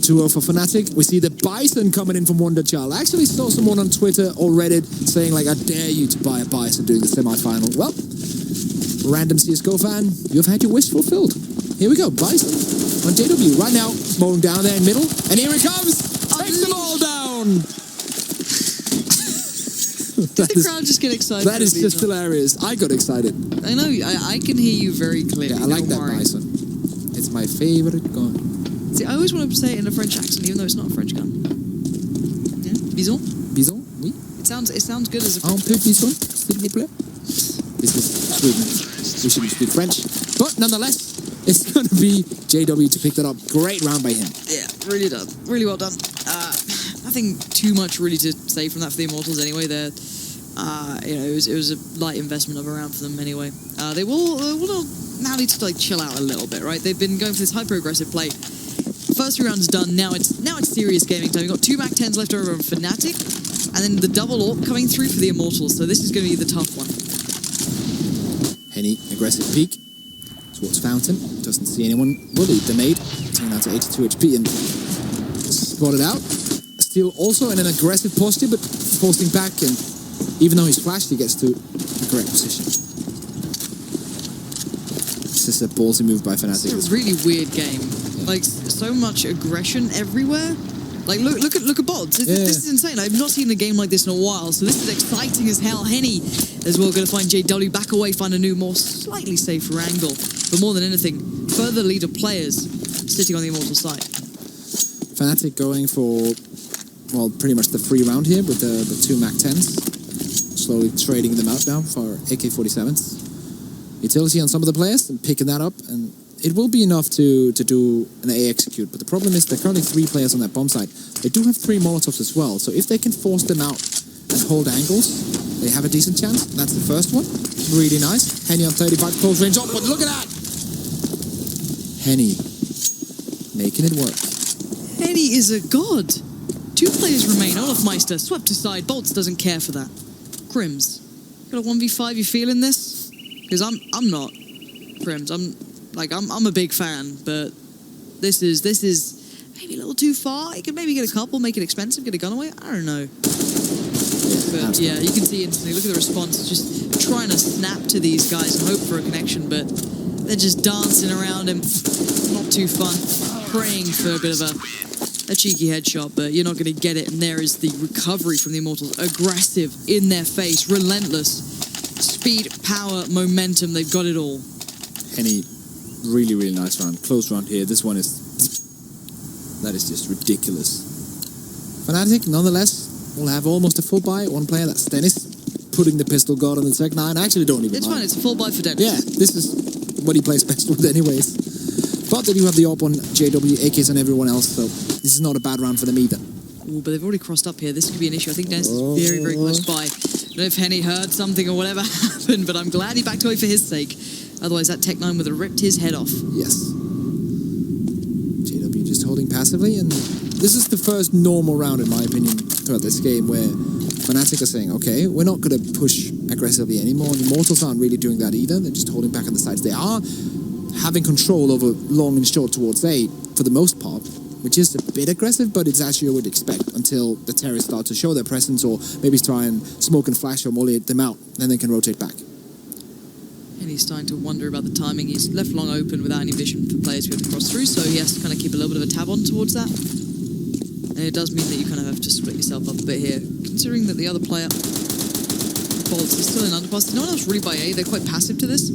2-0 for Fnatic. We see the Bison coming in from Wonderchild. I actually saw someone on Twitter or Reddit saying, like, I dare you to buy a Bison during the semi-final. Well, random CSGO fan, you've had your wish fulfilled. Here we go, Bison on JW right now, smoking down there in middle, and here it comes! Takes them all down! Does the crowd just get excited? That is just hilarious. I got excited. I know, I can hear you very clearly. Yeah, I like that Bison. It's my favorite gun. See, I always want to say it in a French accent, even though it's not a French gun. Yeah? Bison? Bison, oui. It sounds good as a French Un peu bison, s'il vous plaît. This is Sweden. We shouldn't speak French. But nonetheless, it's going to be JW to pick that up. Great round by him. Yeah, really done. Really well done. Nothing too much really to say from that for the Immortals anyway. They're, it was a light investment of a round for them anyway. They will now need to like chill out a little bit, right? They've been going for this hyper-aggressive play. First 3 rounds done. Now it's serious gaming time. We've got 2 MAC-10s left over on Fnatic, and then the double AWP coming through for the Immortals. So this is going to be the tough one. Henny, aggressive peek towards Fountain. Doesn't see anyone. Will lead the nade. Turn out to 82 HP and spotted out. Still also in an aggressive posture, but forcing back, and even though he's flashed, he gets to the correct position. This is a ballsy move by Fnatic. It's a really weird game. Like, so much aggression everywhere. Like, look at Bods. This is insane. I've not seen a game like this in a while, so this is exciting as hell. Henny as well going to find JW back away, find a new, more slightly safer angle. But more than anything, further lead of players sitting on the Immortal side. Fnatic going for, well, pretty much the free round here with the 2 MAC-10s. Slowly trading them out now for AK-47s. Utility on some of the players and picking that up, and it will be enough to do an A execute, but the problem is there are currently 3 players on that bomb site. They do have 3 Molotovs as well, so if they can force them out and hold angles, they have a decent chance. That's the first one. Really nice. Henny on 35 close range up, but look at that! Henny making it work. Henny is a god. 2 players remain. Olofmeister swept aside. Bolts doesn't care for that. Crims Got a 1v5, you feeling this? Because I'm not, Prims. I'm a big fan, but this is maybe a little too far. You could maybe get a couple, make it expensive, get a gun away. I don't know. But yeah, you can see instantly. Look at the response. It's just trying to snap to these guys and hope for a connection, but they're just dancing around him. Not too fun. Praying for a bit of a cheeky headshot, but you're not going to get it. And there is the recovery from the Immortals. Aggressive, in their face, relentless. Speed, power, momentum, they've got it all. Any really, really nice round. Close round here. This one is... That is just ridiculous. Fnatic, nonetheless, will have almost a full buy. One player, that's Dennis, putting the pistol guard on the Tech 9. I actually don't even It's mind. fine, it's a full buy for Dennis. Yeah, this is what he plays best with anyways. But they do have the AWP on JW, AKs on everyone else, so this is not a bad round for them either. Ooh, but they've already crossed up here. This could be an issue. I think Dennis is very, very close by. I don't know if Henny heard something or whatever happened, but I'm glad he backed away for his sake. Otherwise, that Tech 9 would have ripped his head off. Yes. JW just holding passively, and this is the first normal round, in my opinion, throughout this game, where Fnatic are saying, okay, we're not going to push aggressively anymore, and the Immortals aren't really doing that either. They're just holding back on the sides. They are having control over long and short towards A, for the most part, which is a bit aggressive, but it's as you would expect until the terrorists start to show their presence, or maybe try and smoke and flash or molly them out, then they can rotate back. And he's starting to wonder about the timing. He's left long open without any vision for players who have to cross through, so he has to kind of keep a little bit of a tab on towards that. And it does mean that you kind of have to split yourself up a bit here, considering that the other player, Bolts, is still in underpass. No one else really by A. They're quite passive to this.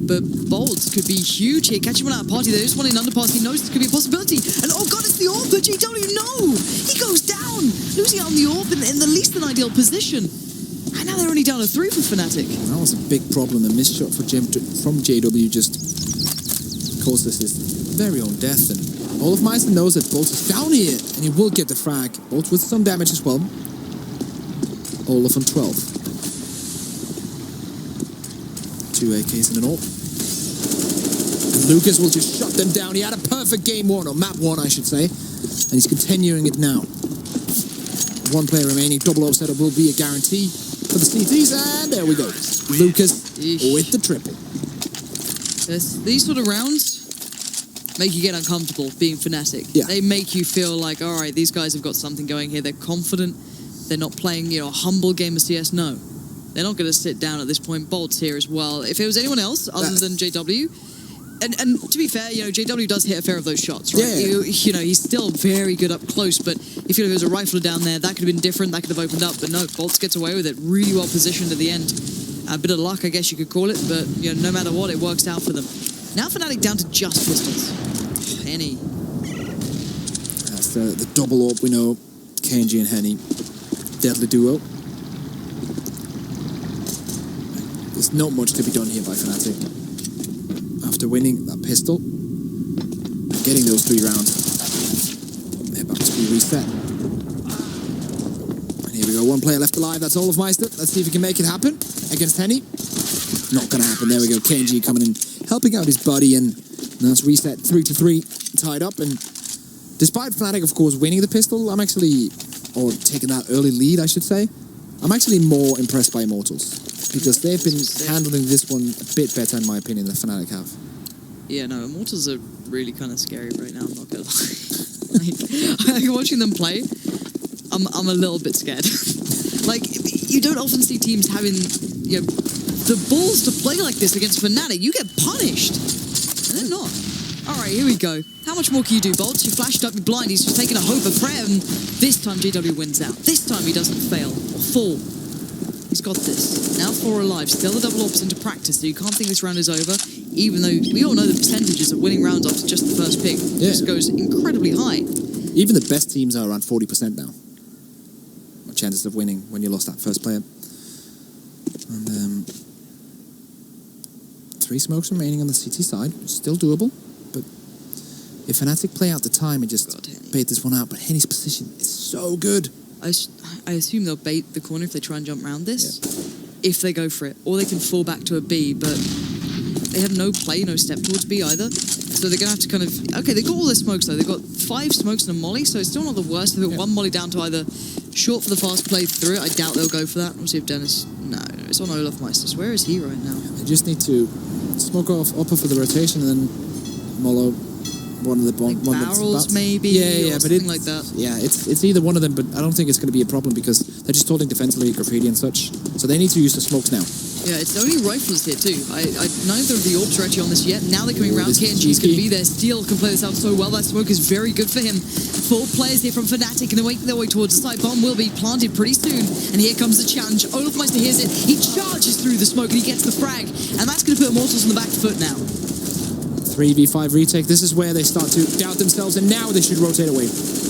But Bolts could be huge here. Catching one out of party. There's one in underpass. He knows this could be a possibility. And oh god, it's the AWP, but GW, no! He goes down! Losing out on the AWP in the least than ideal position. And now they're only down to 3 for Fnatic. That was a big problem. A missed shot from JW just caused us his very own death. And Olofmeister knows that Bolt is down here, and he will get the frag. Bolt with some damage as well. Olof on 12. 2 AKs and an AWP. And Lucas will just shut them down. He had a perfect game 1, or map 1, I should say. And he's continuing it now. One player remaining. Double AWP setup will be a guarantee for the CTs, and there we go. Lucas with the triple. These sort of rounds make you get uncomfortable being Fnatic. Yeah. They make you feel like, all right, these guys have got something going here. They're confident. They're not playing, a humble game of CS. No. They're not going to sit down at this point. Bolt's here as well. If it was anyone else other than JW, and to be fair, JW does hit a fair of those shots, right? Yeah. He's still very good up close, but if there was a rifler down there, that could have been different. That could have opened up, but no, Bolts gets away with it. Really well positioned at the end. A bit of luck, I guess you could call it, but no matter what, it works out for them. Now Fnatic down to just pistols. Henny. That's the double AWP we know. KNG and Henny. Deadly duo. There's not much to be done here by Fnatic. After winning that pistol, getting those 3 rounds, they're about to be reset. And here we go, one player left alive, that's Olofmeister. Let's see if he can make it happen against Henny. Not gonna happen, there we go, KNG coming in, helping out his buddy, and now it's reset 3-3, tied up. And despite Fnatic, of course, winning the pistol, or taking that early lead, I should say, I'm actually more impressed by Immortals, because they've been handling this one a bit better, in my opinion, than Fnatic have. Yeah, no, Immortals are really kind of scary right now, I'm not gonna lie. Like, watching them play, I'm a little bit scared. Like, you don't often see teams having, the balls to play like this against Fnatic. You get punished. And they're not. Alright, here we go. How much more can you do, Bolts? You flashed up, you're blind, he's just taking a hope, a prayer, and this time JW wins out. This time he doesn't fail or fall. He's got this. Now 4 alive. Still the double AWPs into practice, so you can't think this round is over, even though we all know the percentages of winning rounds after just the first pick just goes incredibly high. Even the best teams are around 40% now. Chances of winning when you lost that first player. And 3 smokes remaining on the CT side. Still doable, but if Fnatic play out the time and just bait this one out, but Henny's position is so good. I assume they'll bait the corner if they try and jump around this, if they go for it. Or they can fall back to a B, but they have no play, no step towards B either. So they're going to have to kind of... Okay, they've got all their smokes though. They've got 5 smokes and a molly, so it's still not the worst. They've got 1 molly down to either short for the fast play through it. I doubt they'll go for that. We'll see if Dennis... No, It's on Olofmeisters. Where is he right now? They just need to smoke off Upper for the rotation and then Molo one of the barrels maybe, yeah, or but something like that. Yeah, it's either one of them, but I don't think it's going to be a problem because they're just holding defensively graffiti and such. So they need to use the smokes now. Yeah, it's only rifles here too. Neither of the Orbs are actually on this yet. Now they're coming around. KNG's going to be there. Steel can play this out so well. That smoke is very good for him. 4 players here from Fnatic, and they're making their way towards the side. Bomb will be planted pretty soon. And here comes the challenge. Olofmeister hears it. He charges through the smoke and he gets the frag. And that's going to put Immortals on the back foot now. 3v5 retake. This is where they start to doubt themselves, and now they should rotate away.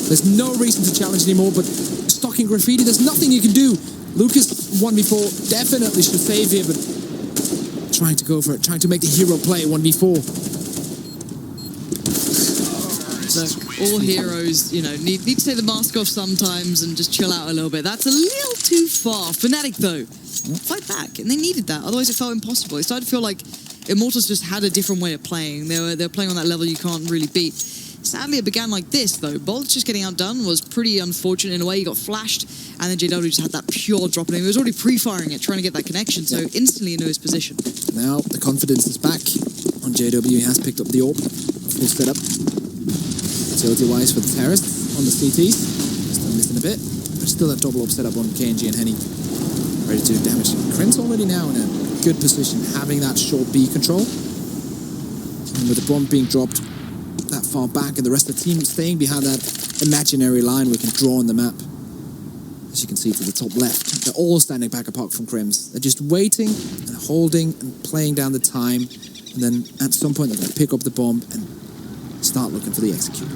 There's no reason to challenge anymore, but stocking graffiti, there's nothing you can do. Lucas 1v4 definitely should save here, but trying to go for it, trying to make the hero play 1v4. So all heroes, need to take the mask off sometimes and just chill out a little bit. That's a little too far. Fnatic, though, fight back, and they needed that. Otherwise, it felt impossible. It started to feel like Immortals just had a different way of playing. They were playing on that level you can't really beat. Sadly, it began like this, though. Bolt just getting outdone was pretty unfortunate in a way. He got flashed, and then JW just had that pure drop in him. He was already pre-firing it, trying to get that connection, so instantly into his position. Now the confidence is back on JW. He has picked up the AWP. Full setup. Utility-wise for the terrorists on the CTs. Still missing a bit. But still have double AWP set up on KNG and Henny. Ready to do damage. Krem's already now in a good position, having that short B control. And with the bomb being dropped that far back and the rest of the team staying behind that imaginary line we can draw on the map. As you can see to the top left, they're all standing back apart from Krems. They're just waiting and holding and playing down the time, and then at some point they're going to pick up the bomb and start looking for the execute.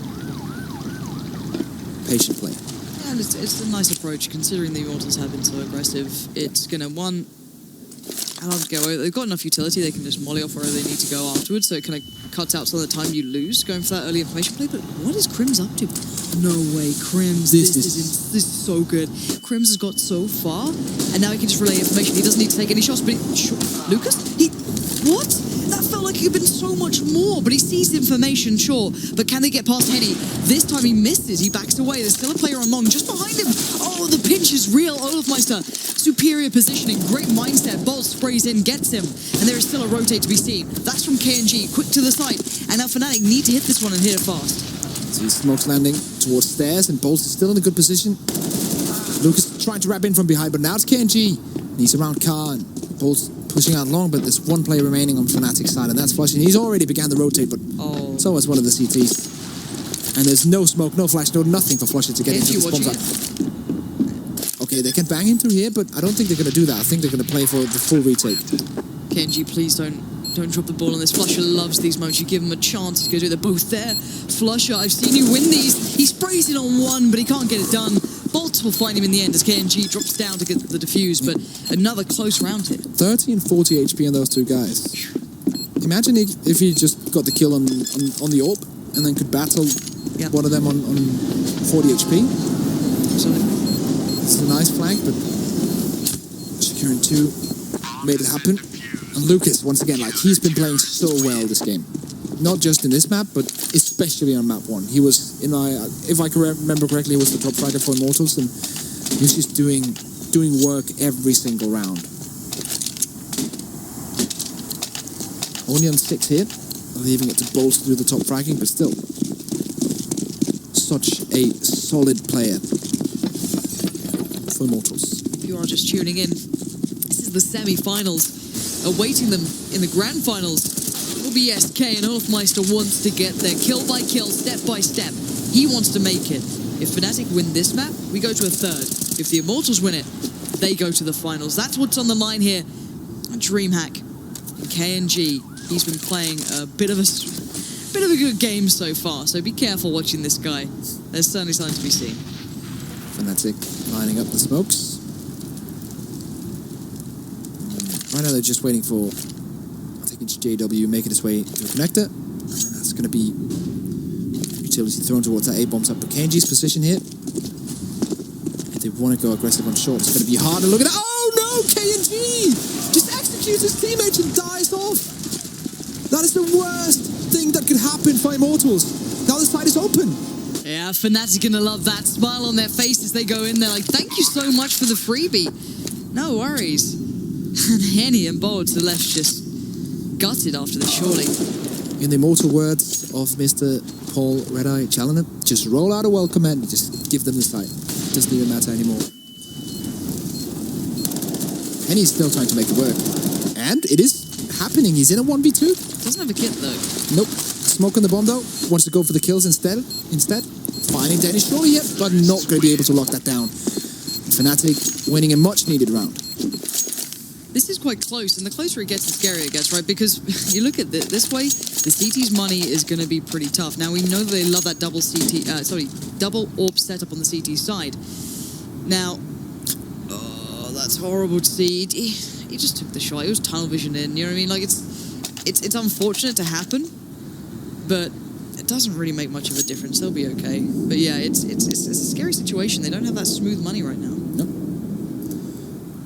Patient play. And it's a nice approach considering the Immortals have been so aggressive. It's going to, allow them to go away. They've got enough utility, they can just molly off wherever they need to go afterwards, so it kind of cuts out some of the time you lose going for that early information play. But what is Krims up to? No way, Krims. This is so good. Krims has got so far, and now he can just relay information. He doesn't need to take any shots, but Lucas? What? That felt like it could have been so much more, but he sees the information, sure. But can they get past Henny? This time he misses. He backs away. There's still a player on long just behind him. Oh, the pinch is real. Olofmeister, superior positioning, great mindset. Bolt sprays in, gets him, and there is still a rotate to be seen. That's from KNG, quick to the side. And now Fnatic need to hit this one and hit it fast. See Smoke's landing towards stairs, and Bolt is still in a good position. Lucas trying to wrap in from behind, but now it's KNG. He's around Car, and Bolt's pushing out long, but there's one player remaining on Fnatic's side, and that's Flushing. He's already began the rotate, but so has one of the CTs. And there's no smoke, no flash, no nothing for Flusher to get into this bomb site. Okay, they can bang him through here, but I don't think they're going to do that. I think they're going to play for the full retake. KNG, please don't drop the ball on this. Flusher loves these moments. You give him a chance, he's going to do it. They're both there. Flusher, I've seen you win these. He sprays it on one, but he can't get it done. Bolt will find him in the end as KNG drops down to get the defuse, but another close round hit. 30 and 40 HP on those two guys. Imagine if he just got the kill on the AWP and then could battle one of them on 40 HP. Absolutely. It's a nice flank, but Shakurin 2 made it happen. And Lucas, once again, he's been playing so well this game. Not just in this map, but especially on map 1. He was, if I can remember correctly, he was the top fragger for Immortals, and he was just doing work every single round. Only on 6 hit, leaving it to Bolt to do the top fragging, but still, such a solid player for Immortals. If you are just tuning in, this is the semi-finals. Awaiting them in the grand finals will be SK, and Olofmeister wants to get there kill by kill, step by step. He wants to make it. If Fnatic win this map, we go to a third. If the Immortals win it, they go to the finals. That's what's on the line here. DreamHack and KNG. He's been playing a bit of a good game so far, so be careful watching this guy. There's certainly something to be seen. Fnatic lining up the smokes. Right now they're just waiting for, I think it's JW making his way to a connector. And that's going to be utility thrown towards that A-bomb side. But KNG's position here, if they want to go aggressive on short, it's going to be hard. And look at that. Oh no, KNG just executes his teammate and dies off. That is the worst thing that could happen for Immortals. Now the side is open. Yeah, Fnatic gonna love that smile on their face as they go in there like, thank you so much for the freebie. No worries. And Henny and Bolts are left just gutted after this, surely. In the immortal words of Mr. Paul Red-Eye Challenger, just roll out a welcome and just give them the site. Doesn't even matter anymore. And he's still trying to make it work. And it is happening. He's in a 1v2. Doesn't have a kit though. Nope. Smoke on the bomb though. Wants to go for the kills instead. Finding Dennis surely yet, but not going to be able to lock that down. Fnatic winning a much needed round. This is quite close, and the closer it gets, the scarier it gets, right? Because you look at this way, the CT's money is going to be pretty tough. Now, we know that they love that double AWP setup on the CT side. Now, oh, that's horrible to see. He just took the shot. It was tunnel vision in, you know what I mean? Like, it's unfortunate to happen, but it doesn't really make much of a difference. They'll be okay. But yeah, it's a scary situation. They don't have that smooth money right now. Nope.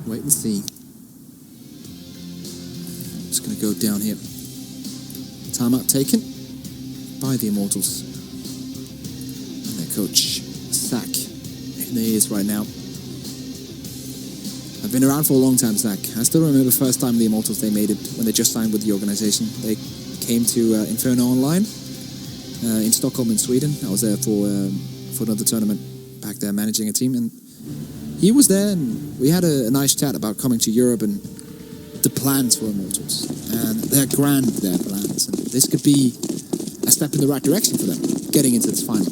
Wait and see. Just going to go down here. Timeout taken by the Immortals. And their coach, Zach, who he is right now. I've been around for a long time, Zach. I still remember the first time the Immortals, they made it when they just signed with the organization. They came to Inferno Online in Stockholm in Sweden. I was there for another tournament back there managing a team. And he was there and we had a nice chat about coming to Europe and the plans for Immortals, and they're grand, their plans, and this could be a step in the right direction for them, getting into this final.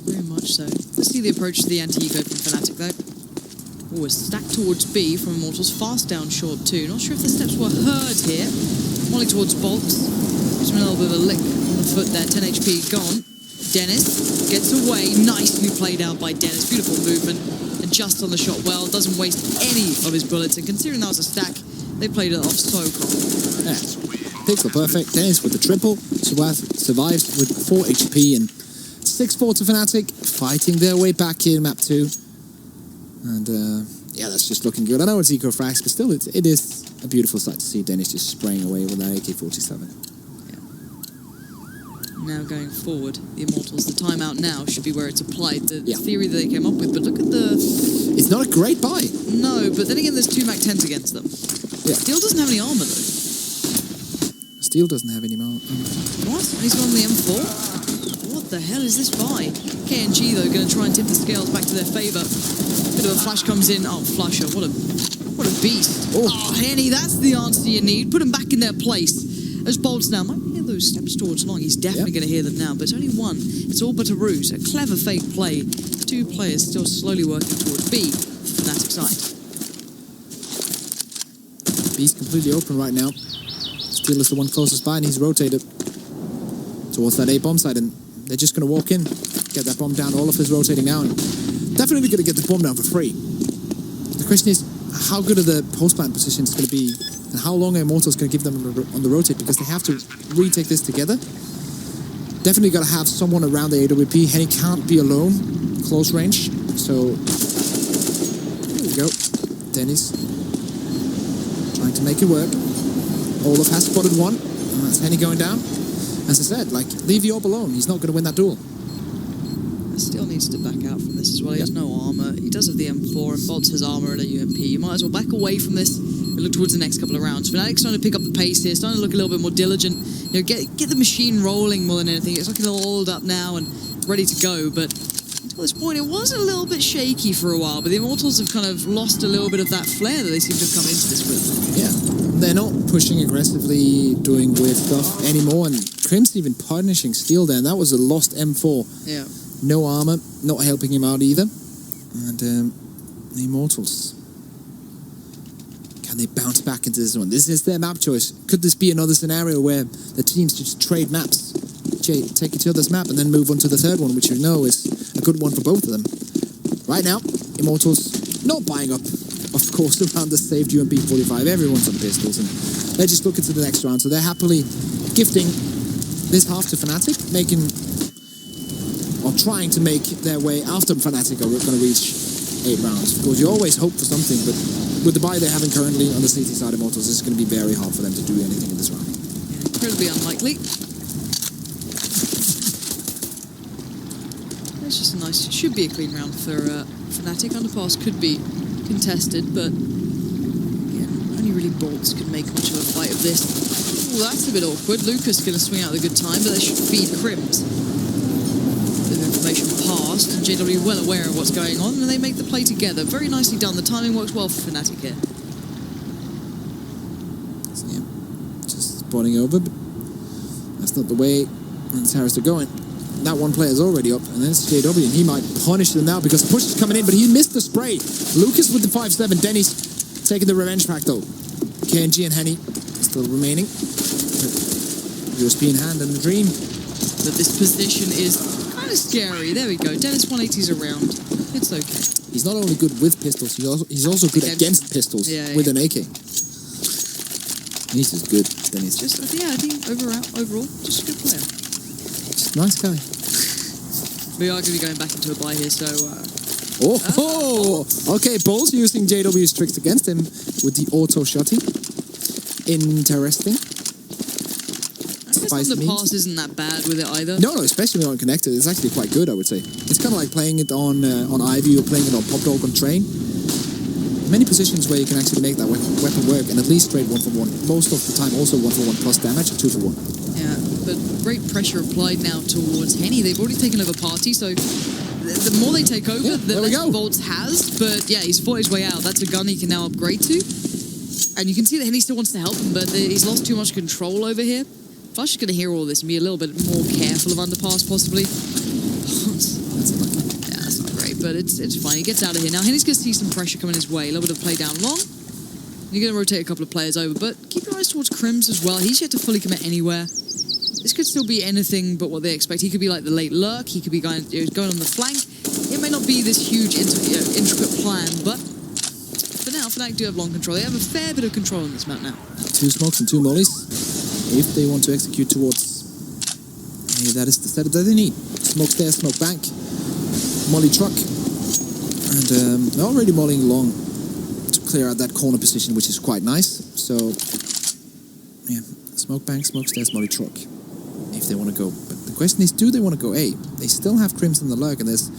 Very much so. Let's see the approach to the anti-eco from Fnatic, though. Oh, a stack towards B from Immortals, fast down short too. Not sure if the steps were heard here. Molly towards Bolts. Gives him a little bit of a lick on the foot there, 10 HP gone. Dennis gets away, nicely played out by Dennis, beautiful movement. Just on the shot well, doesn't waste any of his bullets, and considering that was a stack, they played it off so calm. Yeah. Picks were perfect. Dennis with the triple, survives with 4 HP and 6-4 to Fnatic, fighting their way back in map 2. And yeah, that's just looking good. I know it's eco frags, but still it is a beautiful sight to see Dennis just spraying away with that AK-47. Now going forward, the Immortals, the timeout now should be where it's applied, the theory that they came up with, but look at the... It's not a great buy. No, but then again, there's 2 Mac 10s against them. Yeah. Steel doesn't have any armor, though. Steel doesn't have any armor. What? He's on the M4? What the hell is this buy? KNG, though, going to try and tip the scales back to their favour. Bit of a flash comes in. Oh, Flusher, what a beast. Oh, Henny, that's the answer you need. Put them back in their place. As Bolts now might hear those steps towards long. He's definitely going to hear them now, but it's only one. It's all but a ruse. A clever fake play. 2 players still slowly working towards B for Fnatic side. B's completely open right now. Steel is the one closest by, and he's rotated towards that A bomb side, and they're just going to walk in, get that bomb down. Olaf is rotating now, and definitely going to get the bomb down for free. The question is, how good are the post-plant positions going to be? And how long are Immortals going to give them on the rotate? Because they have to retake this together. Definitely got to have someone around the AWP. Henny can't be alone, close range. So, there we go. Dennis trying to make it work. Olaf has spotted one. And that's Henny going down. As I said, like, leave the orb alone. He's not going to win that duel. Still needs to back out from this as well. He has no armor. He does have the M4, and Bolts has armor and a UMP. You might as well back away from this and look towards the next couple of rounds. Fnatic's starting to pick up the pace here, starting to look a little bit more diligent. You know, get the machine rolling more than anything. It's looking a little oiled up now and ready to go, but until this point, it was a little bit shaky for a while. But the Immortals have kind of lost a little bit of that flair that they seem to have come into this with. Yeah, they're not pushing aggressively, doing weird stuff anymore, and Crim's even punishing Steel there, and that was a lost M4. Yeah. No armor, not helping him out either. And the Immortals, can they bounce back into this one? This is their map choice. Could this be another scenario where the teams just trade maps, take each other's map, and then move on to the third one, which you know is a good one for both of them? Right now, Immortals not buying up, of course, around the saved UMP 45. Everyone's on pistols, and they're just looking to the next round. So they're happily gifting this half to Fnatic, or trying to make their way after Fnatic are going to reach 8 rounds. Because you always hope for something, but with the buy they're having currently on the CT side of Immortals, it's going to be very hard for them to do anything in this round. Yeah, incredibly unlikely. It's just a nice, should be a clean round for Fnatic. Underpass could be contested, but again, really Bolts can make much of a fight of this. Ooh, that's a bit awkward. Lucas going to swing out at a good time, but that should feed Crims. Bit of information passed, and JW well aware of what's going on, and they make the play together. Very nicely done. The timing works well for Fnatic here. So, yeah, just spawning over, but that's not the way Harris are going. That one player is already up, and then it's JW, and he might punish them now because the push is coming in, but he missed the spray. Lucas with the 5-7, Denny's taking the revenge pack though. KNG and Henny still remaining. USP in hand and the Dream. But this position is kind of scary. There we go. Dennis 180's around. It's okay. He's not only good with pistols, he's also good against pistols with an AK. He's just good, Dennis. Just, I think overall, just a good player. Just a nice guy. We are going to be going back into a buy here, so... Okay, Bolts using JW's tricks against him with the auto shotty. Interesting. I guess the pass isn't that bad with it either. No, especially when unconnected. It's actually quite good, I would say. It's kind of like playing it on Ivy or playing it on Pop Dog on Train. Many positions where you can actually make that weapon work, and at least straight 1-for-1. Most of the time also 1-for-1 plus damage, 2-for-1. Yeah, but great pressure applied now towards Henny. They've already taken over Party, so the more they take over, the less Bolts has. But yeah, he's fought his way out. That's a gun he can now upgrade to. And you can see that Henny still wants to help him, but he's lost too much control over here. Flush is going to hear all this and be a little bit more careful of underpass, possibly. That's not great, but it's fine. He gets out of here. Now, Henny's going to see some pressure coming his way. A little bit of play down long. You're going to rotate a couple of players over, but keep your eyes towards Crims as well. He's yet to fully commit anywhere. This could still be anything but what they expect. He could be like the late lurk. He could be going on the flank. It may not be this huge, intricate plan, but for now, Fnatic do have long control. They have a fair bit of control on this map now. 2 smokes and 2 mollies. If they want to execute towards... Hey, that is the setup that they need. Smoke there, smoke back. Molly truck. And they're already mollying long to clear out that corner position, which is quite nice. So, yeah, smoke bank, smoke stairs, molly truck. If they want to go. But the question is, do they want to go A? They still have Crimson the lurk, and there's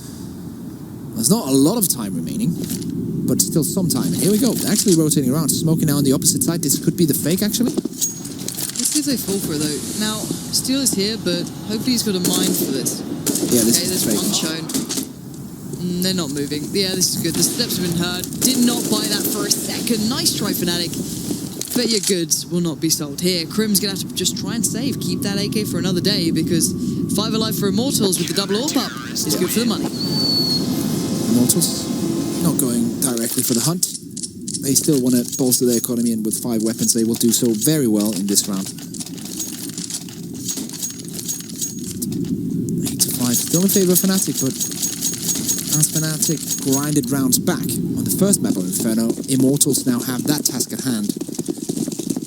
not a lot of time remaining, but still some time. And here we go. They're actually rotating around. Smoking now on the opposite side. This could be the fake, actually. Let's see if they fall for it, though. Now, Steel is here, but hopefully he's got a mind for this. Yeah, this okay, is there's fake. one shown. They're not moving. Yeah, this is good. The steps have been heard. Did not buy that for a second. Nice try, Fnatic. But your goods will not be sold here. Crim's going to have to just try and save. Keep that AK for another day, because 5 alive for Immortals with the double AWP up is good for the money. Immortals not going directly for the hunt. They still want to bolster their economy, and with 5 weapons they will do so very well in this round. 8-5, still in favour of Fnatic, but as Fnatic grinded rounds back on the first map of Inferno, Immortals now have that task at hand.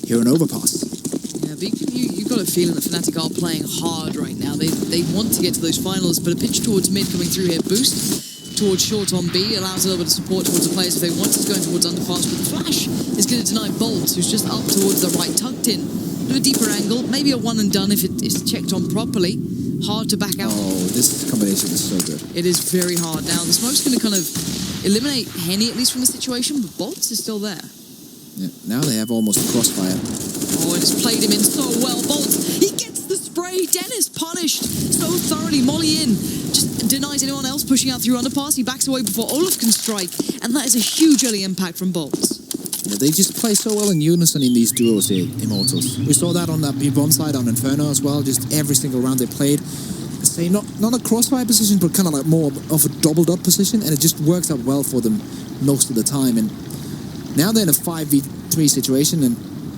Here an overpass. Yeah, but you've got a feeling that Fnatic are playing hard right now. They want to get to those finals, but a pitch towards mid coming through here. Boost towards short on B allows a little bit of support towards the players if they want. He's going towards underpass, but the flash is going to deny Bolts, who's just up towards the right, tucked in. Do a deeper angle, maybe a one and done if it is checked on properly. Hard to back out. Oh, this combination is so good. It is very hard. Now, the smoke's going to kind of eliminate Henny, at least from the situation, but Bolts is still there. Yeah, now they have almost a crossfire. Oh, and it's played him in so well. Bolts, he gets the spray. Dennis punished so thoroughly. Molly in. Just denies anyone else pushing out through underpass. He backs away before Olaf can strike. And that is a huge early impact from Bolts. Yeah, they just play so well in unison in these duos here, Immortals. We saw that on that B-bomb side on Inferno as well. Just every single round they played. Say not a crossfire position, but kind of like more of a double dot position. And it just works out well for them most of the time. And now they're in a 5v3 situation, and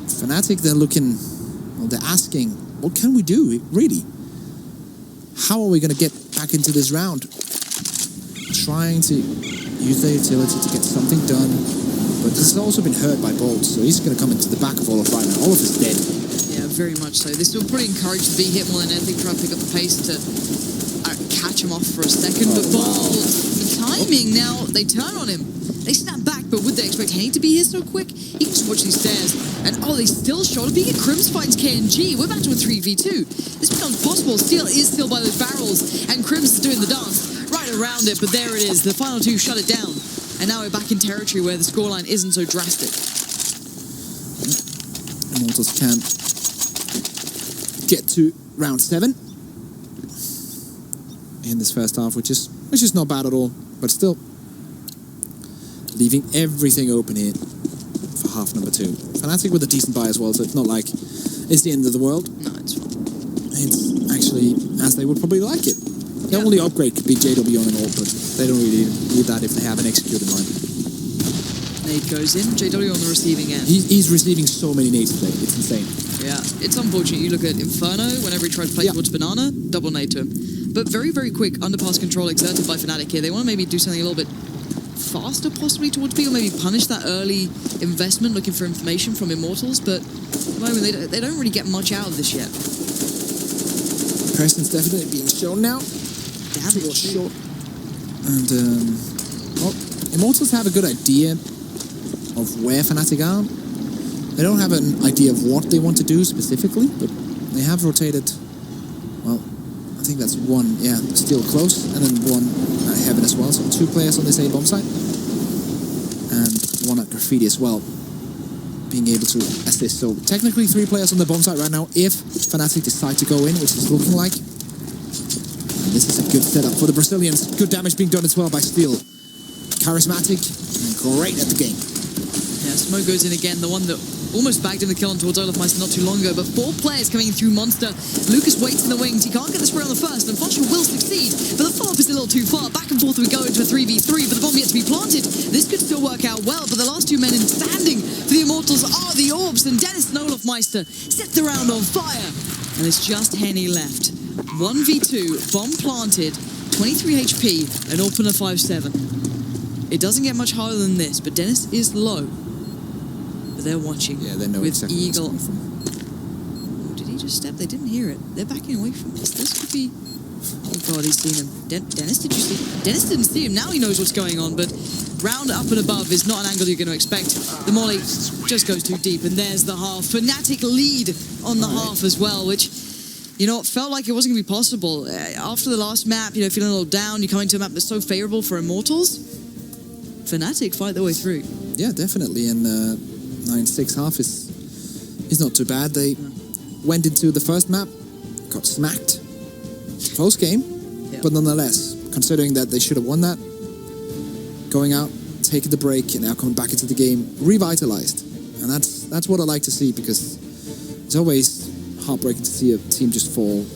Fnatic, they're looking, well, they're asking, what can we do, really? How are we going to get back into this round? Trying to use their utility to get something done, but this has also been hurt by Bolts, so he's going to come into the back of Olaf right now. Olaf is dead. Yeah, very much so. This will probably encourage the B hit more than anything, try to pick up the pace to catch him off for a second, but Bolts, the timing now, they turn on him. They snap back, but would they expect Henny to be here so quick? He can just watch these stairs. And they still shot a beat. Crims finds KNG. We're back to a 3v2. This becomes possible. Steel is still by those barrels. And Crims is doing the dance right around it. But there it is. The final 2 shut it down. And now we're back in territory where the scoreline isn't so drastic. Immortals can get to round 7 in this first half, which is not bad at all, but still leaving everything open here for half number 2. Fnatic with a decent buy as well, so it's not like it's the end of the world. No, it's fine. It's actually as they would probably like it. The only upgrade could be JW on an ult, but they don't really need that if they have an execute in mind. Nade goes in, JW on the receiving end. He's receiving so many nades today, it's insane. Yeah, it's unfortunate. You look at Inferno, whenever he tried to play towards Banana, double nade to him. But very, very quick underpass control exerted by Fnatic here. They want to maybe do something a little bit faster possibly towards B, or maybe punish that early investment looking for information from Immortals, but at the moment they don't really get much out of this yet. Preston's definitely being shown now. Damage. Short. And, well, Immortals have a good idea of where Fnatic are. They don't have an idea of what they want to do specifically, but they have rotated, well, I think that's one, still close, and then one at Heaven as well. So 2 players on this A bomb site, and one at Graffiti as well, being able to assist. So technically 3 players on the bomb site right now if Fnatic decide to go in, which is looking like. And this is a good setup for the Brazilians. Good damage being done as well by Steel. Charismatic and great at the game. Yeah, Smoke goes in again, the one that almost bagged him the kill on towards Olafmeister not too long ago, but 4 players coming in through Monster. Lucas waits in the wings, he can't get the spray on the first, and Foster will succeed, but the follow-up is a little too far. Back and forth we go into a 3v3, but the bomb yet to be planted. This could still work out well, but the last 2 men in standing for the Immortals are the Orbs, and Dennis and Olafmeister set the round on fire. And it's just Henny left. 1v2, bomb planted, 23 HP, and opener 5-7. It doesn't get much harder than this, but Dennis is low. But they're watching. Yeah, they know with exactly Eagle. what's coming from. Oh, did he just step? They didn't hear it. They're backing away from this. This could be... Oh god, he's seen him. Dennis, did you see? Dennis didn't see him. Now he knows what's going on, but round up and above is not an angle you're going to expect. The molly just goes too deep, and there's the half. Fnatic lead on the half as well, which... You know, it felt like it wasn't going to be possible. After the last map, you know, feeling a little down, you come into a map that's so favourable for Immortals. Fnatic fight their way through. Yeah, definitely. And 9-6 half is not too bad. They went into the first map, got smacked. Close game, but nonetheless, considering that they should have won that, going out, taking the break, and now coming back into the game, revitalized. And that's what I like to see, because it's always heartbreaking to see a team just fall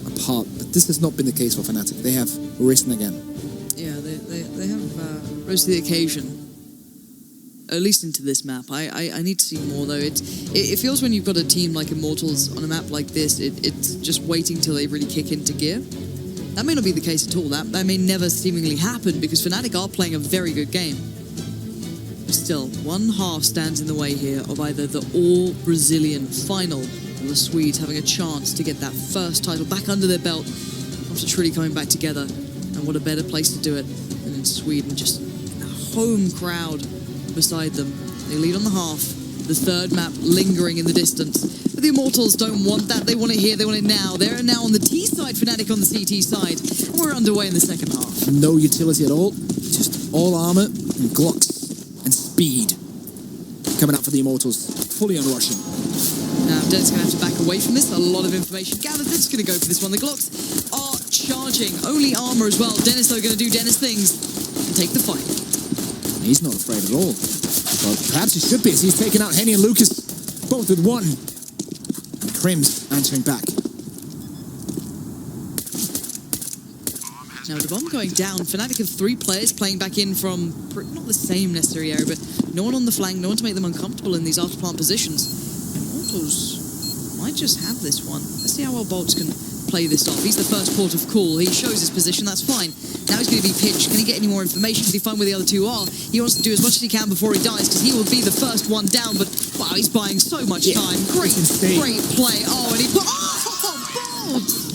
apart. But this has not been the case for Fnatic. They have risen again. Yeah, they have rose to the occasion. At least into this map. I need to see more though. It feels when you've got a team like Immortals on a map like this, it's just waiting till they really kick into gear. That may not be the case at all. That may never seemingly happen, because Fnatic are playing a very good game. But still, one half stands in the way here of either the all-Brazilian final, or the Swedes having a chance to get that first title back under their belt after truly coming back together. And what a better place to do it than in Sweden. Just a home crowd beside them. They lead on the half. The third map lingering in the distance. But the Immortals don't want that. They want it here. They want it now. They're now on the T side, Fnatic on the CT side. And we're underway in the second half. No utility at all. Just all armor and Glocks and speed. Coming out for the Immortals. Fully on rushing. Now, Dennis going to have to back away from this. A lot of information gathered. They're just going to go for this one. The Glocks are charging. Only armor as well. Dennis, though, going to do Dennis things and take the fight. He's not afraid at all. Well, perhaps he should be, as he's taken out Henny and Lucas, both with one. And Crims answering back. Now, the bomb going down. Fnatic have 3 players playing back in from not the same necessary area, but no one on the flank, no one to make them uncomfortable in these after-plant positions. Immortals might just have this one. Let's see how well Bolts can play this off. He's the first port of call. He shows his position, that's fine. Now he's going to be pinched. Can he get any more information? Can he find where the other 2 are? He wants to do as much as he can before he dies, because he will be the first one down, but wow, he's buying so much time. Great play. Oh, and he put... Oh, Bolts!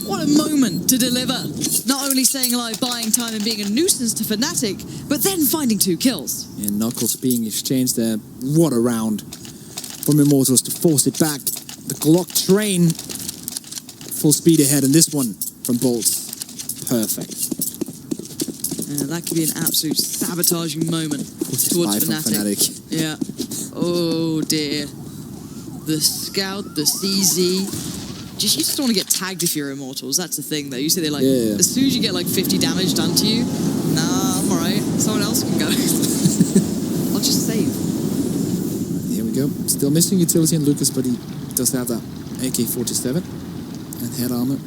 What a moment to deliver. Not only staying alive, buying time, and being a nuisance to Fnatic, but then finding 2 kills. And Knuckles being exchanged there. What a round from Immortals to force it back. The Glock train full speed ahead, and this one from Bolts. Perfect. Yeah, that could be an absolute sabotaging moment towards Fnatic. Fnatic. Yeah. Oh dear. the Scout, the CZ. You just don't want to get tagged if you're Immortals. That's the thing, though. You say they're like, as soon as you get like 50 damage done to you, nah, I'm alright. Someone else can go. I'll just save. Here we go. Still missing utility in Lucas, but he does have that AK-47 and head armor.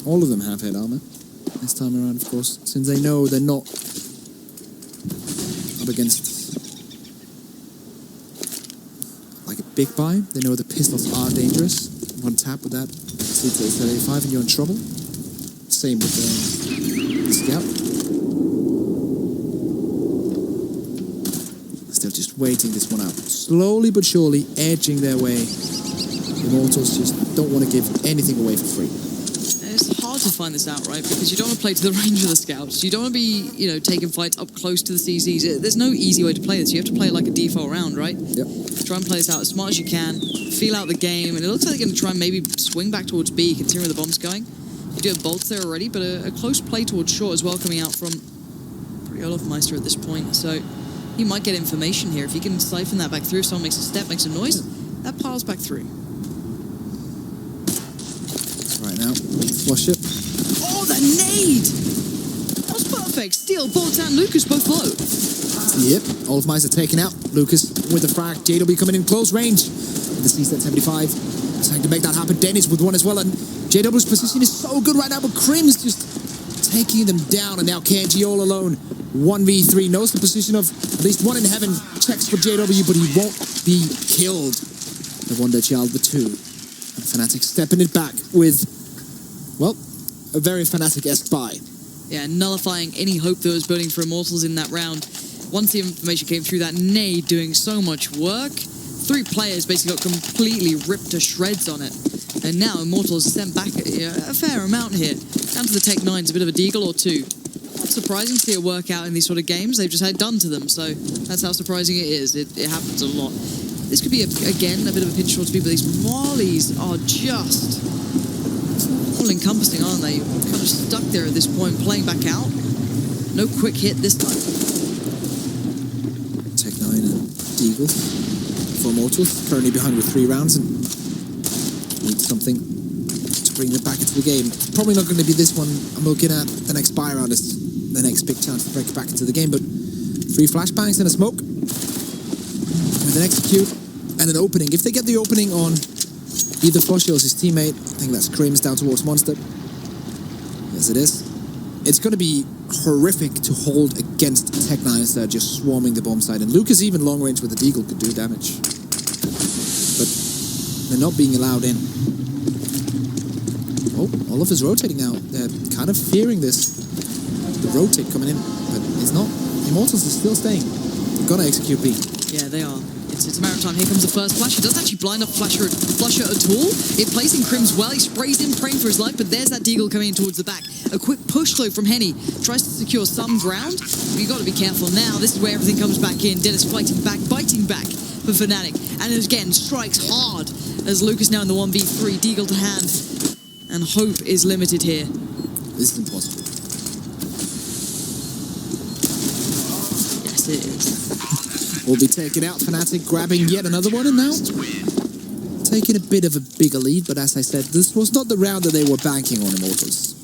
All of them have head armor this time around, of course, since they know they're not up against like a big buy. They know the pistols are dangerous. One tap with that C-85 and you're in trouble. Same with the Scout. Still just waiting this one out. Slowly but surely edging their way. The Immortals just don't want to give anything away for free. It's hard to find this out, right? Because you don't want to play to the range of the Scouts. You don't want to be, taking fights up close to the CZs. There's no easy way to play this. You have to play like a default round, right? Yep. Try and play this out as smart as you can. Feel out the game. And it looks like they're going to try and maybe swing back towards B, considering where the bomb's going. You do have bolts there already, but a close play towards short as well coming out from Olofmeister at this point. So he might get information here. If he can siphon that back through, if someone makes a step, makes a noise, that piles back through. Right now, flush it. Oh, the nade! That was perfect. Steal, Bolt, and Lucas both low. Yep, Olofmeister taken out. Lucas with the frag. JW coming in close range. With the C-set 75. Trying to make that happen. Dennis with one as well. And JW's position is so good right now, but Krim's just taking them down. And now KNG all alone. 1v3. Knows the position of at least one in heaven. Checks for JW, but he won't be killed. The Wonder Child, the 2. And Fnatic stepping it back with, well, a very Fnatic-esque buy. Yeah, nullifying any hope that was building for Immortals in that round. Once the information came through, that nade doing so much work. 3 players basically got completely ripped to shreds on it. And now Immortals sent back a fair amount here. Down to the Tech 9's, a bit of a deagle or 2. Not surprising to see it work out in these sort of games. They've just had it done to them, so that's how surprising it is. It happens a lot. This could be, again, a bit of a pinch towards people. These mollies are just all-encompassing, aren't they? You're kind of stuck there at this point, playing back out. No quick hit this time. Tech 9 and Deagle for Immortals, currently behind with 3 rounds and need something to bring them back into the game. Probably not going to be this one. I'm looking at the next buy round as the next big chance to break it back into the game, but 3 flashbangs and a smoke with an execute and an opening. If they get the opening on either Flush or his teammate, I think that's Krim's down towards Monster. Yes, it is. It's going to be horrific to hold against Tech 9s that are just swarming the bomb side. And Lucas, even long range with the Deagle, could do damage. But they're not being allowed in. Oh, Olaf is rotating now. They're kind of fearing this. The rotate coming in, but it's not. Immortals is still staying. They're going to execute B. Yeah, they are. It's a matter of time. Here comes the first flash. It doesn't actually blind up Flusher at all. It plays in Krim's well. He sprays in, praying for his life, but there's that Deagle coming in towards the back. A quick push though from Henny. Tries to secure some ground. But you've got to be careful now. This is where everything comes back in. Dennis fighting back, biting back for Fnatic. And again, strikes hard as Lucas now in the 1v3. Deagle to hand. And hope is limited here. This is impossible. Yes, it is. Will be taken out. Fnatic grabbing yet another one, and now taking a bit of a bigger lead. But as I said, this was not the round that they were banking on Immortals.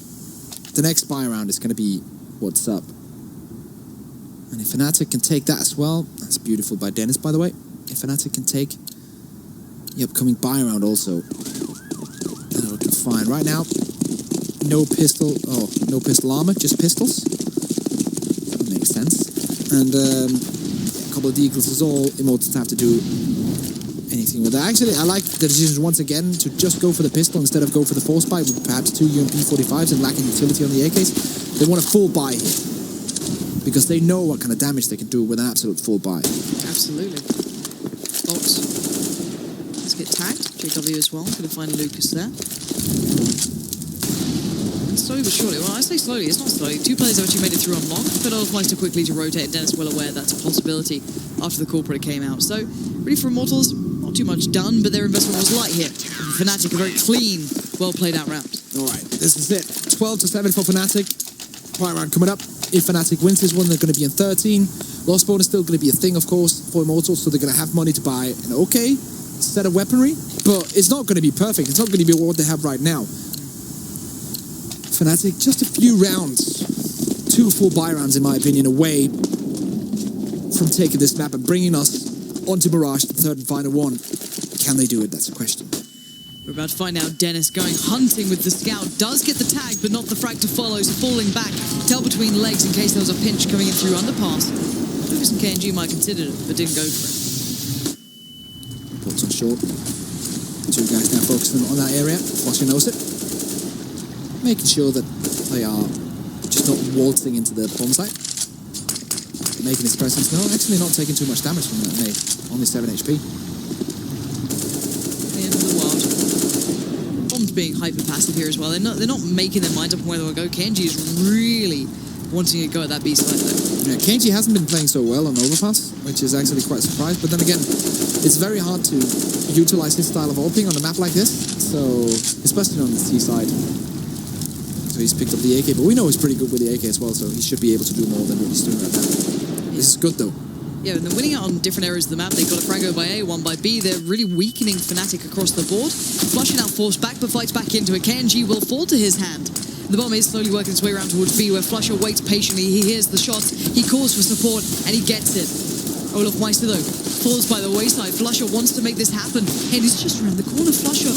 The next buy round is going to be what's up. And if Fnatic can take that as well, that's beautiful by Dennis, by the way. If Fnatic can take the upcoming buy round also, they're looking fine. Right now, no pistol armor, just pistols. That makes sense. And a couple of Deagles is all Immortals have to do anything with that. Actually, I like the decision once again to just go for the pistol instead of go for the force buy with perhaps 2 UMP 45s and lacking utility on the AKs. They want a full buy here because they know what kind of damage they can do with an absolute full buy. Absolutely. Bolts. Let's get tagged. JW as well. Gonna find Lucas there. And slowly but surely, well, I say slowly, it's not slowly. 2 players have actually made it through on long, but Olofmeister quickly to rotate, and Dennis well aware that's a possibility after the corporate came out. So, really for Immortals, not too much done, but their investment was light here. Fnatic, a very clean, well played out round. Alright, this is it. 12-7 for Fnatic. Buy round coming up. If Fnatic wins this one, they're going to be in 13. Lost bonus still going to be a thing, of course, for Immortals, so they're going to have money to buy an okay set of weaponry, but it's not going to be perfect. It's not going to be what they have right now. Fnatic, just a few rounds, 2 full buy rounds, in my opinion, away from taking this map and bringing us onto Mirage, the third and final one. Can they do it? That's the question. We're about to find out. Dennis going hunting with the scout. Does get the tag, but not the frag to follow, so falling back. Tail between legs in case there was a pinch coming in through underpass. Lucas and KNG might have considered it, but didn't go for it. Reports on short. 2 guys now focusing on that area. Flusher knows it. Making sure that they are just not waltzing into the bomb site. Making his presence known. Actually not taking too much damage from that nade. Only 7 HP. The end of the world. Bomb's being hyper passive here as well. They're not making their minds up on where they will go. KNG is really wanting to go at that B site though. Yeah, KNG hasn't been playing so well on Overpass, which is actually quite surprised. But then again, it's very hard to utilize his style of ulting on a map like this. So, especially on the C side. So he's picked up the AK, but we know he's pretty good with the AK as well, so he should be able to do more than what he's doing right now. This is good though. Yeah, and they're winning out on different areas of the map. They've got a frag by A, one by B. They're really weakening Fnatic across the board. Flushing out forced back, but fights back into it. KNG will fall to his hand. The bomb is slowly working its way around towards B, where Flusher waits patiently. He hears the shots, he calls for support, and he gets it. Olaf Meister, though, falls by the wayside. Flusher wants to make this happen, and he's just around the corner. Flusher,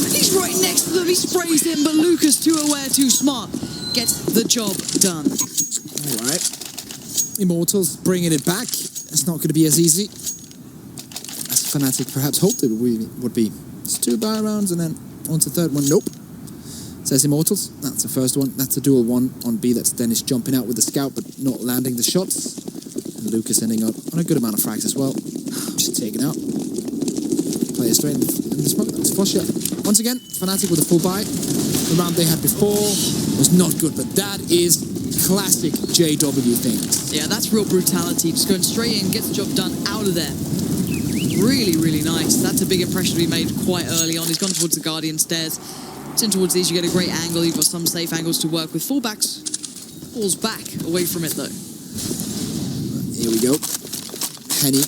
he's right next to them. He sprays him, but Lucas, too aware, too smart, gets the job done. All right. Immortals bringing it back. It's not going to be as easy as Fnatic perhaps hoped it would be. It's 2 buy rounds and then on to the third one. Nope. Says Immortals. That's the first one. That's a dual one on B. That's Dennis jumping out with the scout but not landing the shots. And Lucas ending up on a good amount of frags as well. Just taken out. Player straight in the smoke. That was Flusher. Once again, Fnatic with a full buy. The round they had before was not good, but that is classic JW things. Yeah, that's real brutality. Just going straight in, gets the job done out of there. Really, really nice. That's a big impression to be made quite early on. He's gone towards the Guardian stairs. It's in towards these, you get a great angle. You've got some safe angles to work with. Fullbacks falls back away from it though. Here we go. Henny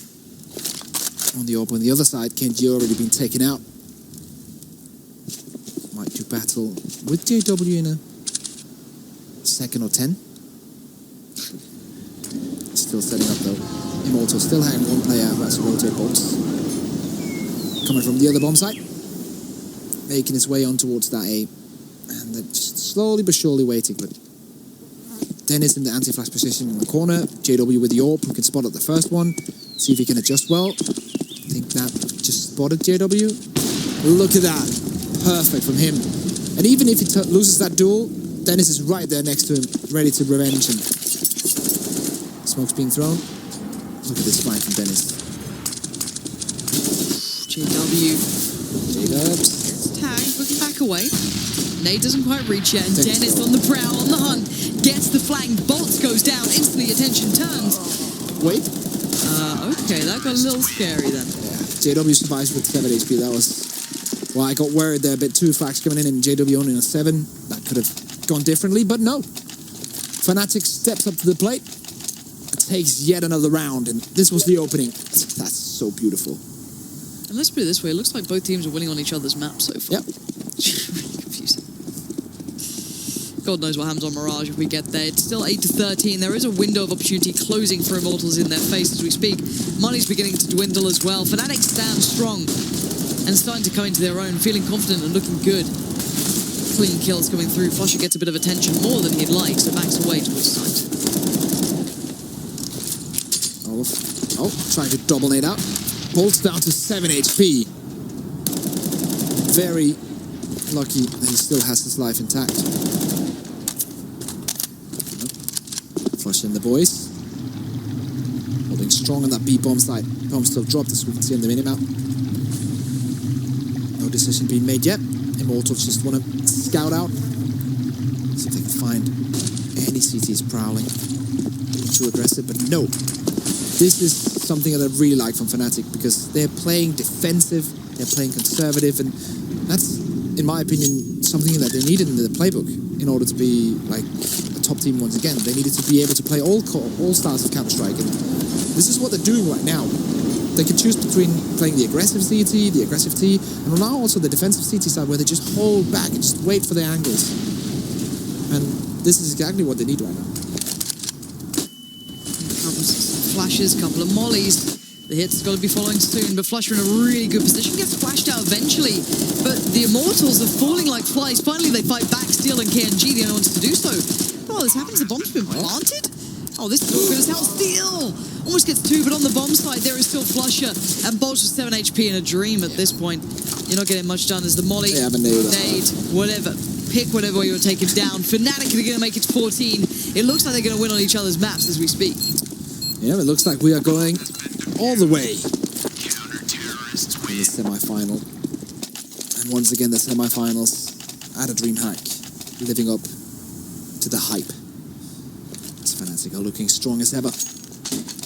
on the open. On the other side, KNG already been taken out. Might do battle with JW in a second or 10. Still setting up though. Immortal still having one player who has to rotate bolts. Coming from the other bomb site. Making his way on towards that A. And then just slowly but surely waiting. But Dennis in the anti-flash position in the corner. JW with the AWP who can spot at the first one. See if he can adjust well. I think that just spotted JW. Look at that. Perfect from him. And even if he loses that duel, Dennis is right there next to him, ready to revenge him. Smoke's being thrown. Look at this fight from Dennis. JW. J-Dubs. Gets tagged, looking back away. Nade doesn't quite reach yet, and Dennis on the prowl, on the hunt. Gets the flank, bolts goes down, instantly attention turns. Wait. Okay, that got a little scary then. Yeah, JW survives with 7 HP. That was... Well, I got worried there a bit too. Flags coming in and JW only on a 7. That could have gone differently, but no. Fnatic steps up to the plate. Takes yet another round, and this was the opening. That's so beautiful. And let's put it this way, it looks like both teams are winning on each other's maps so far. Yep. Really confusing. God knows what happens on Mirage if we get there. It's still 8-13. There is a window of opportunity closing for Immortals in their face as we speak. Money's beginning to dwindle as well. Fnatic stand strong and starting to come into their own, feeling confident and looking good. Clean kills coming through. Flusher gets a bit of attention, more than he'd like, so backs away towards site. Oh, trying to double nade out. Bolts down to 7 HP. Very lucky that he still has his life intact. Flush in the boys. Holding strong on that B bomb site. Bomb still dropped as we can see on the minimap. No decision being made yet. Immortals just want to scout out. See if they can find any CTs prowling. Too aggressive, but no. This is something that I really like from Fnatic because they're playing defensive, they're playing conservative, and that's, in my opinion, something that they needed in the playbook in order to be like a top team once again. They needed to be able to play all styles of Counter-Strike, and this is what they're doing right now. They can choose between playing the aggressive CT, the aggressive T, and now also the defensive CT side where they just hold back and just wait for the angles. And this is exactly what they need right now. Flashes, couple of mollies. The hit's got to be following soon, but Flusher in a really good position. Gets flashed out eventually, but the Immortals are falling like flies. Finally, they fight back. Steel and KNG, the only ones to do so. Oh, this happens. The bomb's been planted. Oh, this is all good as hell. Steel almost gets two, but on the bomb side, there is still Flusher and Bolts with 7 HP in a dream at this point. You're not getting much done as the molly, nade, whatever. Pick whatever way you're taking down. Fnatic are going to make it to 14. It looks like they're going to win on each other's maps as we speak. Yeah, it looks like we are going all the way in the semi-final. And once again, the semi-finals at a DreamHack, living up to the hype. It's Fnatic are looking strong as ever.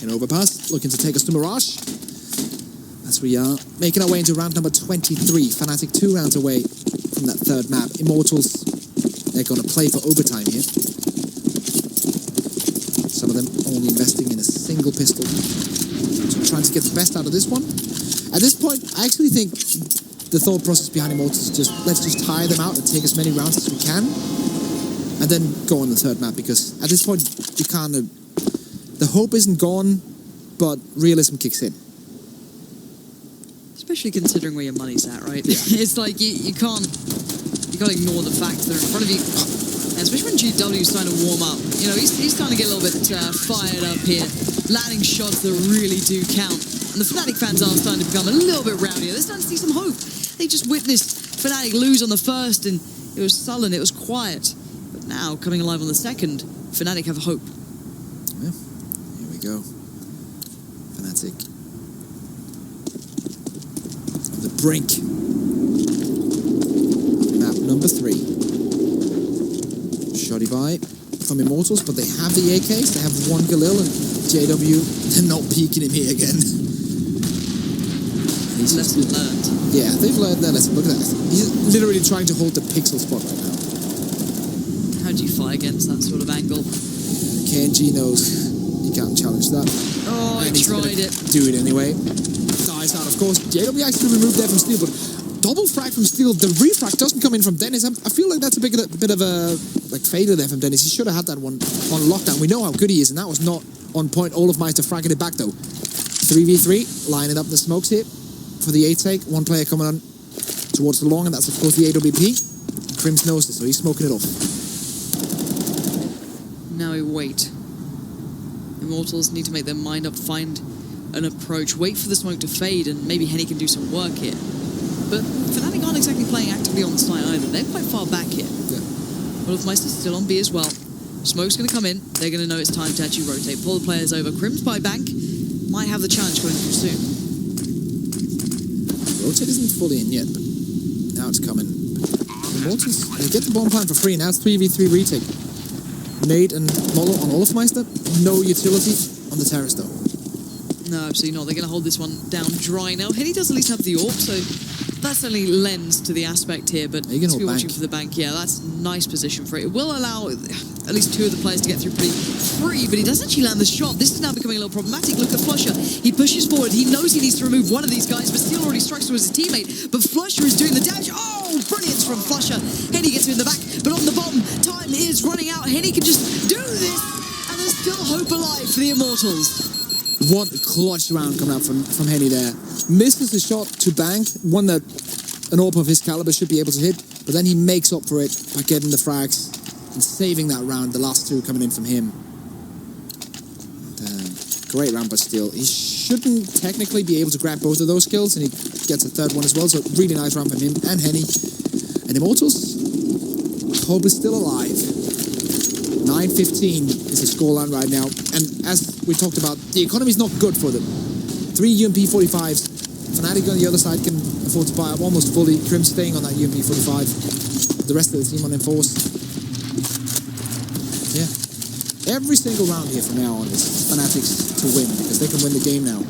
In overpass, looking to take us to Mirage. As we are making our way into round number 23. Fnatic 2 rounds away from that third map. Immortals, they're going to play for overtime here. Some of them only investing in a single pistol. So trying to get the best out of this one. At this point, I actually think the thought process behind Immortals is just, let's just tire them out and take as many rounds as we can. And then go on the third map, because at this point, you can't... the hope isn't gone, but realism kicks in. Especially considering where your money's at, right? Yeah. It's like you can't ignore the fact that they're in front of you. And especially when GW's starting to warm up. You know, he's starting to get a little bit fired up here. Landing shots that really do count. And the Fnatic fans are starting to become a little bit rowdier. They're starting to see some hope. They just witnessed Fnatic lose on the first, and it was sullen, it was quiet. But now, coming alive on the second, Fnatic have hope. Yeah, here we go. Fnatic on the brink. Map number 3. Shoddy by from Immortals, but they have the AKs, they have one Galil, and JW, they're not peeking him here again. Lesson learned. Yeah, they've learned their lesson. Look at that. He's literally trying to hold the pixel spot right now. How do you fight against that sort of angle? KNG knows he can't challenge that. Oh, I tried it. Do it anyway. Dies out, of course. JW actually removed that from Steel, but double frag from Steel. The refrag doesn't come in from Dennis. I feel like that's a bit of a failure there from Dennis. He should have had that one on lockdown. We know how good he is, and that was not on point. Olofmeister fragging it back though. 3v3, lining up the smokes here for the A take. One player coming on towards the long, and that's of course the AWP. Crims knows this, so he's smoking it off. Now we wait. Immortals need to make their mind up, find an approach, wait for the smoke to fade, and maybe Henny can do some work here. But Fnatic aren't exactly playing actively on the site either. They're quite far back here. Yeah. Olofmeister's still on B as well. Smoke's going to come in. They're going to know it's time to actually rotate. Pull the players over. Crims by bank might have the challenge going through soon. Rotate isn't fully in yet, but now it's coming. Immortals, they get the bomb plant for free. Now it's 3v3 retake. Nade and Molo on Olofmeister. No utility on the terrace though. No, absolutely not. They're going to hold this one down dry now. Henny does at least have the AWP, so that certainly lends to the aspect here, but to be watching for the bank, yeah, that's a nice position for it. It will allow at least 2 of the players to get through pretty free, but he doesn't actually land the shot. This is now becoming a little problematic. Look at Flusher. He pushes forward. He knows he needs to remove one of these guys, but Steel already strikes towards his teammate. But Flusher is doing the dash. Oh, brilliance from Flusher. Henny gets him in the back, but on the bomb, time is running out. Henny can just do this, and there's still hope alive for the Immortals. What a clutch round coming out from Henny there. Misses the shot to bank, one that an AWP of his caliber should be able to hit, but then he makes up for it by getting the frags and saving that round, the last 2 coming in from him. Great round by Steel. He shouldn't technically be able to grab both of those kills, and he gets a 3rd one as well, so really nice round from him and Henny. And Immortals, hope is still alive. 9-15 is the scoreline right now, and as we talked about, the economy's not good for them. 3 UMP 45s. Fnatic on the other side can afford to buy up almost fully. Crims staying on that UMP 45. The rest of the team on enforced. Yeah. Every single round here from now on is Fnatic's to win, because they can win the game now.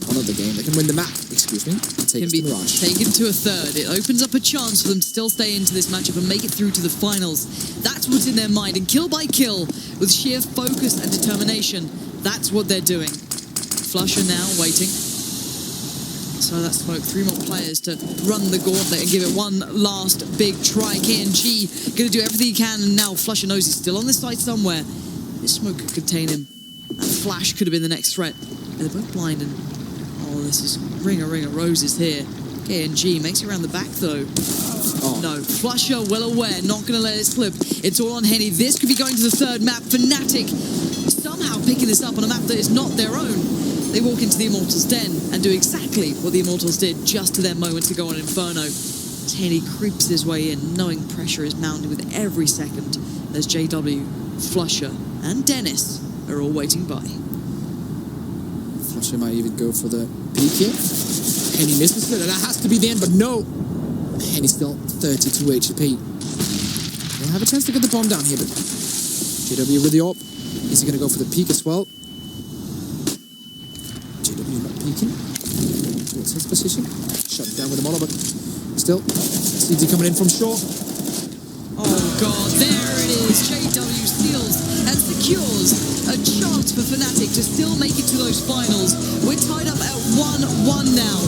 Well, not the game, they can win the map, excuse me, and take it to Mirage. Taken to a 3rd. It opens up a chance for them to still stay into this matchup and make it through to the finals. That's what's in their mind, and kill by kill, with sheer focus and determination, that's what they're doing. Flusher now waiting. So that smoke, 3 more players to run the gauntlet and give it one last big try. KNG going to do everything he can, and now Flusher knows he's still on this side somewhere. This smoke could contain him. That flash could have been the next threat. They're both blind, and oh, this is ring of roses here. KNG makes it around the back though. Oh. No, Flusher well aware, not going to let it slip. It's all on Henny. This could be going to the third map. Fnatic somehow picking this up on a map that is not their own. They walk into the Immortals' den and do exactly what the Immortals did just to their moment to go on Inferno. Henny creeps his way in, knowing pressure is mounting with every second as JW, Flusher, and Dennis are all waiting by. Flusher might even go for the peek here. Henny misses it, and that has to be the end, but no! Henny's still 32 HP. They'll have a chance to get the bomb down here, but JW with the AWP. Is he going to go for the peek as well? JW not peeking. What's his position? Shut it down with the molotov, but still, CT coming in from short. Oh god, there it is! JW steals and secures a chance for Fnatic to still make it to those finals. We're tied up at 1-1 now.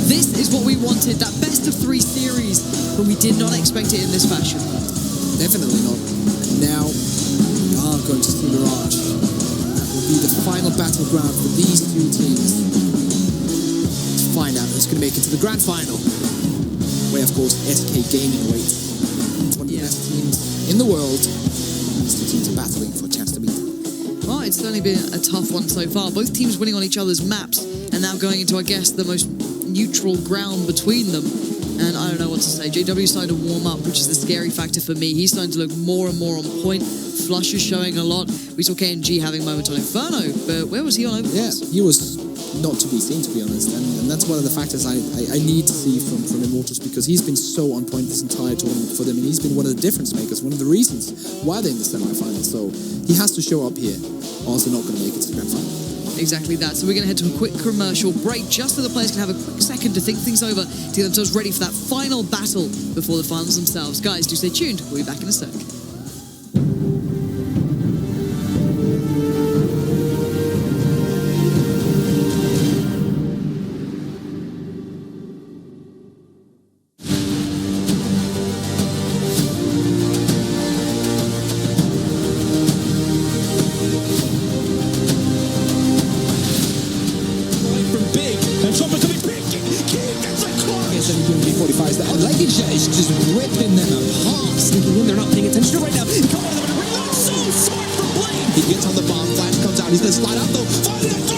This is what we wanted, that best-of-3 series, but we did not expect it in this fashion. Definitely not. And now, we are going to see Mirage. That will be the final battleground for these two teams. To find out who's going to make it to the grand final. Where, of course, SK Gaming waits. One of the best teams in the world. These two teams are battling for a chance to meet. Well, it's certainly been a tough one so far. Both teams winning on each other's maps, and now going into, I guess, the most neutral ground between them. And I don't know what to say. JW's starting to warm up, which is the scary factor for me. He's starting to look more and more on point. Flush is showing a lot. We saw KNG having moments on Inferno, but where was he on Overpass? Yeah, he was not to be seen, to be honest. And that's one of the factors I need to see from Immortals, because he's been so on point this entire tournament for them, and he's been one of the difference makers, one of the reasons why they're in the semi-finals. So he has to show up here, or else they're not going to make it to the grand final. Exactly that. So we're going to head to a quick commercial break just so the players can have a quick second to think things over, to get themselves ready for that final battle before the finals themselves. Guys, do stay tuned. We'll be back in a sec. Is just ripping them apart, sneaking in. They're not paying attention right now. Come on, they're going to reload. So smart from Blade. He gets on the bomb. Flash comes out. He's going to slide out though. Finding a throw.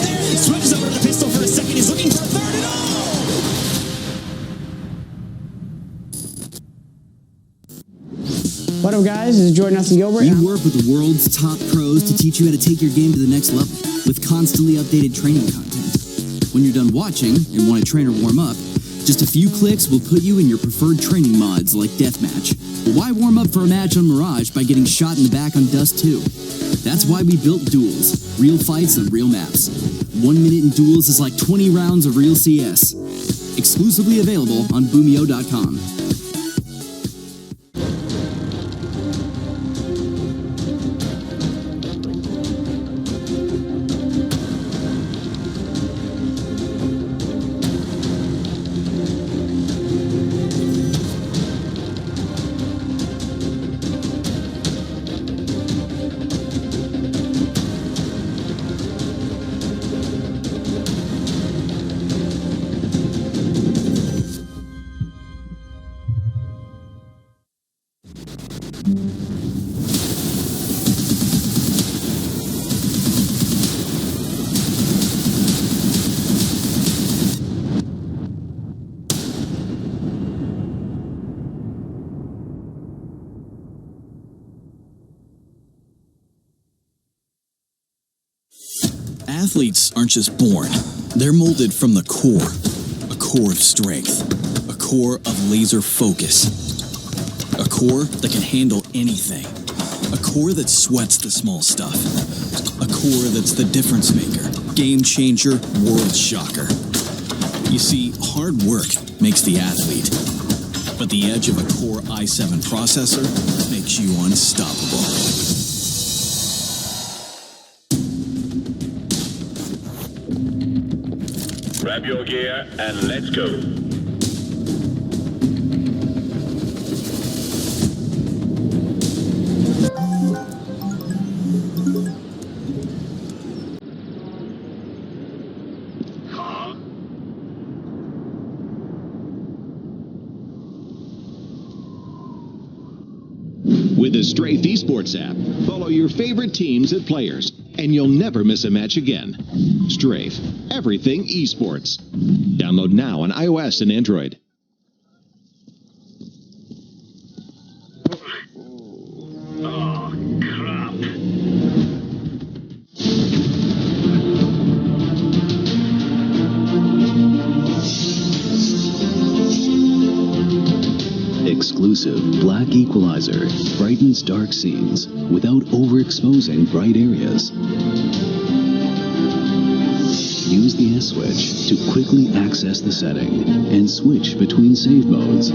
There he switches over to the pistol for a second. He's looking for a third and all. What up, guys? This is Jordan Gilbert. We work with the world's top pros to teach you how to take your game to the next level with constantly updated training content. When you're done watching and want to train or warm up, just a few clicks will put you in your preferred training mods like Deathmatch. But why warm up for a match on Mirage by getting shot in the back on Dust 2? That's why we built Duels, real fights on real maps. 1 minute in Duels is like 20 rounds of real CS. Exclusively available on Boomio.com. Athletes aren't just born. They're molded from the core. A core of strength. A core of laser focus. A core that can handle anything. A core that sweats the small stuff. A core that's the difference maker. Game changer, world shocker. You see, hard work makes the athlete. But the edge of a Core i7 processor makes you unstoppable. Grab your gear and let's go. With the Strafe Esports app, follow your favorite teams and players, and you'll never miss a match again. Strafe, everything esports. Download now on iOS and Android. Oh, crap. Exclusive Black Equalizer brightens dark scenes without overexposing bright areas. Use the S switch to quickly access the setting and switch between save modes.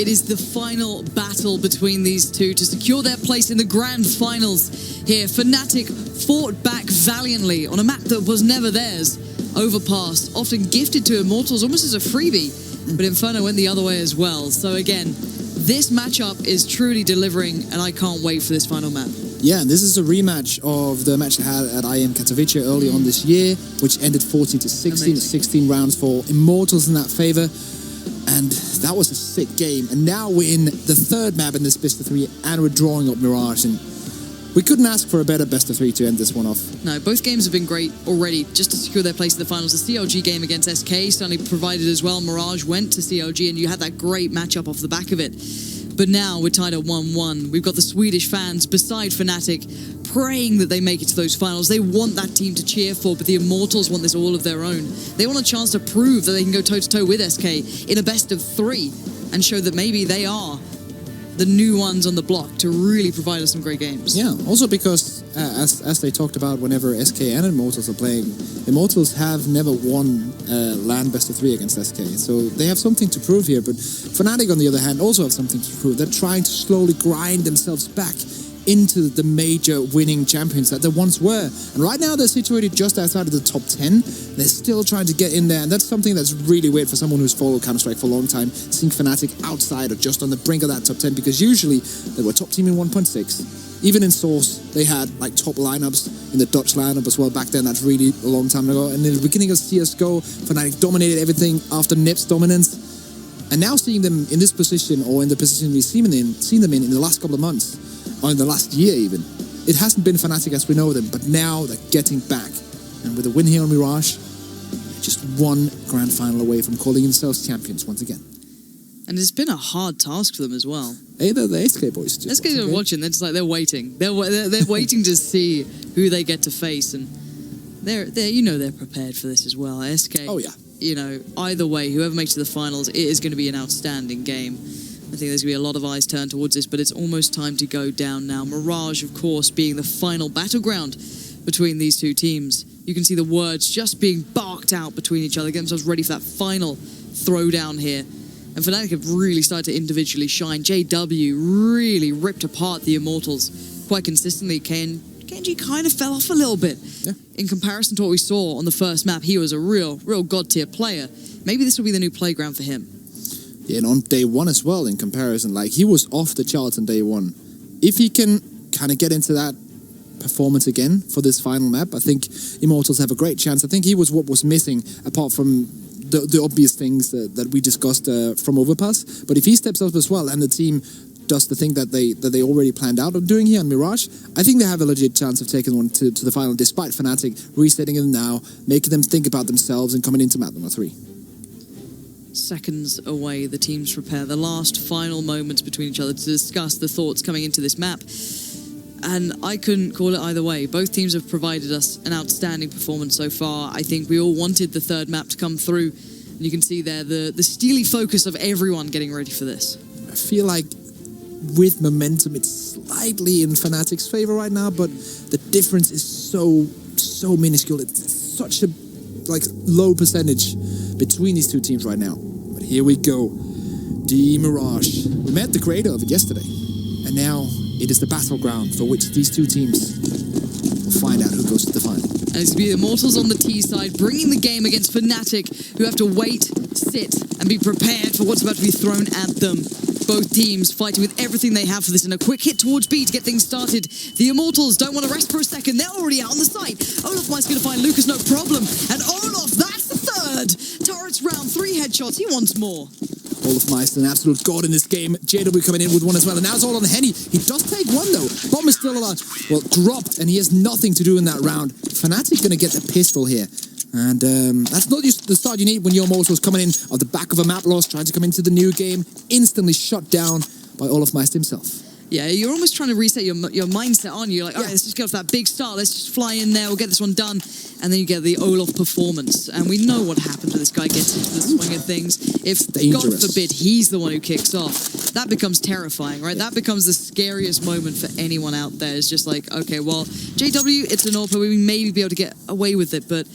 it is the final battle between these two to secure their place in the grand finals here. Fnatic fought back valiantly on a map that was never theirs. Overpass, often gifted to Immortals almost as a freebie, but Inferno went the other way as well. So again, this matchup is truly delivering, and I can't wait for this final map. Yeah, and this is a rematch of the match they had at IM Katowice early on this year, which ended 14-16, 16 rounds for Immortals in that favor. And that was a sick game. And now we're in the third map in this best of three, and we're drawing up Mirage. And we couldn't ask for a better best of three to end this one off. No, both games have been great already, just to secure their place in the finals. The CLG game against SK certainly provided as well. Mirage went to CLG, and you had that great matchup off the back of it. But now we're tied at 1-1. We've got the Swedish fans beside Fnatic praying that they make it to those finals. They want that team to cheer for, but the Immortals want this all of their own. They want a chance to prove that they can go toe-to-toe with SK in a best of three and show that maybe they are the new ones on the block to really provide us some great games. Yeah, also because, as they talked about whenever SK and Immortals are playing, Immortals have never won LAN best of three against SK, so they have something to prove here, but Fnatic, on the other hand, also have something to prove. They're trying to slowly grind themselves back into the major winning champions that they once were. And right now they're situated just outside of the top 10. They're still trying to get in there, and that's something that's really weird for someone who's followed Counter-Strike for a long time, seeing Fnatic outside or just on the brink of that top 10, because usually they were top team in 1.6. Even in Source, they had like top lineups in the Dutch lineup as well back then. That's really a long time ago. And in the beginning of CSGO, Fnatic dominated everything after NIP's dominance. And now seeing them in this position, or in the position we've seen them in the last couple of months, or in the last year even, it hasn't been Fnatic as we know them, but now they're getting back. And with a win here on Mirage, just one grand final away from calling themselves champions once again. And it's been a hard task for them as well. Hey, the SK boys. SK are watching. They're just like, they're waiting. They're waiting to see who they get to face, and they're they're prepared for this as well. SK. Oh yeah. Either way, whoever makes it to the finals, it is going to be an outstanding game. I think there's going to be a lot of eyes turned towards this, but it's almost time to go down now. Mirage, of course, being the final battleground between these two teams. You can see the words just being barked out between each other, getting themselves ready for that final throwdown here. And Fnatic have really started to individually shine. JW really ripped apart the Immortals quite consistently. KNG kind of fell off a little bit. Yeah. In comparison to what we saw on the first map. He was a real god-tier player. Maybe this will be the new playground for him. Yeah, and on day one as well, in comparison, like, he was off the charts on day one. If he can kind of get into that performance again for this final map, I think Immortals have a great chance. I think he was what was missing, apart from the obvious things that we discussed from Overpass. But if he steps up as well, and the team does the thing that they already planned out of doing here on Mirage, I think they have a legit chance of taking one to the final, despite Fnatic resetting them now, making them think about themselves and coming into map number 3. Seconds away, the teams prepare the last final moments between each other to discuss the thoughts coming into this map. And I couldn't call it either way. Both teams have provided us an outstanding performance so far. I think we all wanted the third map to come through. And you can see there the steely focus of everyone getting ready for this. I feel like with momentum, it's slightly in Fnatic's favor right now, but the difference is so minuscule. It's such a low percentage between these two teams right now. But here we go. The Mirage. We met the creator of it yesterday, and now it is the battleground for which these two teams will find out who goes to the final. And it's going to be the Immortals on the T side, bringing the game against Fnatic, who have to wait, sit, and be prepared for what's about to be thrown at them. Both teams fighting with everything they have for this, and a quick hit towards B to get things started. The Immortals don't want to rest for a second. They're already out on the site. Olaf Mike's going to find Lucas, no problem. And Olaf, that's the third. Turrets round, 3 headshots. He wants more. Olaf Meister, an absolute god in this game. JW coming in with one as well, and now it's all on Henny. He does take one though. Bomb is still dropped, and he has nothing to do in that round. Fnatic going to get the pistol here. And that's not just the start you need when your Immortals coming in on the back of a map loss, trying to come into the new game, instantly shut down by Olaf Meister himself. Yeah, you're almost trying to reset your mindset, aren't you? Like, all right, let's just get off that big start. Let's just fly in there. We'll get this one done. And then you get the Olaf performance. And we know what happens when this guy gets into the swing of things. If, God forbid, he's the one who kicks off, that becomes terrifying, right? That becomes the scariest moment for anyone out there. It's just like, okay, well, JW, it's an AWP. We may be able to get away with it, but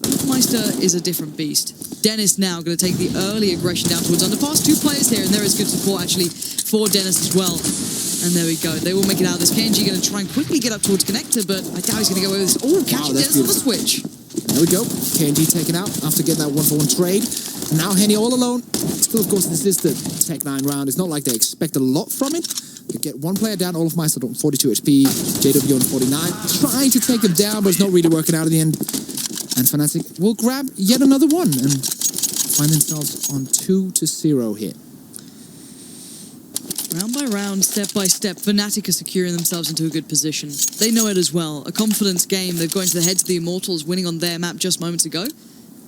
Olaf Meister is a different beast. Dennis now going to take the early aggression down towards underpass. 2 players here, and there is good support actually for Dennis as well. And there we go. They will make it out of this. KNG going to try and quickly get up towards Connector, but I doubt he's going to go away with this. Oh, catching Dennis on the switch. There we go. KNG taken out after getting that 1-for-1 trade. Now Henny all alone. Still, of course, this is the Tech-9 round. It's not like they expect a lot from it. They get 1 player down, Olofmeister on 42 HP, JW on 49. Trying to take them down, but it's not really working out in the end. And Fnatic will grab yet another one and find themselves on 2-0 here. Round by round, step by step, Fnatic are securing themselves into a good position. They know it as well. A confidence game. They're going to the heads of the Immortals, winning on their map just moments ago.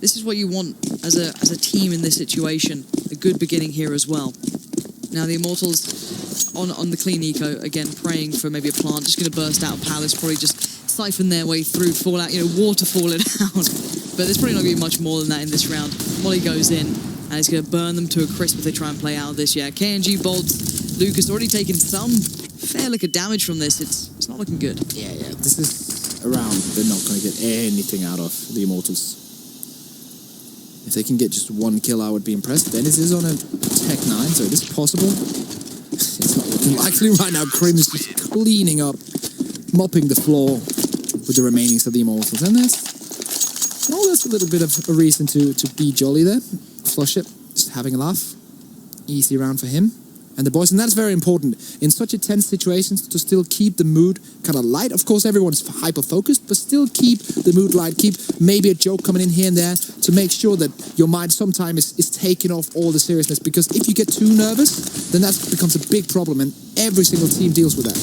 This is what you want as a team in this situation. A good beginning here as well. Now the Immortals on the clean eco, again, praying for maybe a plant. Just going to burst out Palace, probably just siphon their way through, fall out, waterfall it out. But there's probably not going to be much more than that in this round. Molly goes in, and it's going to burn them to a crisp if they try and play out of this. Yeah, KNG bolts. Lucas already taken some fair lick of damage from this. It's not looking good. Yeah. This is a round they're not going to get anything out of, the Immortals. If they can get just 1 kill, I would be impressed. Dennis is on a Tech-9, so it is possible. It's not looking likely right now. Krim is just cleaning up, mopping the floor with the remainings of the Immortals. And that's a little bit of a reason to be jolly there. Flush it, just having a laugh. Easy round for him and the boys, and that's very important in such a tense situation to still keep the mood kind of light. Of course, everyone's hyper-focused, but still keep the mood light. Keep maybe a joke coming in here and there to make sure that your mind sometimes is taking off all the seriousness, because if you get too nervous, then that becomes a big problem, and every single team deals with that.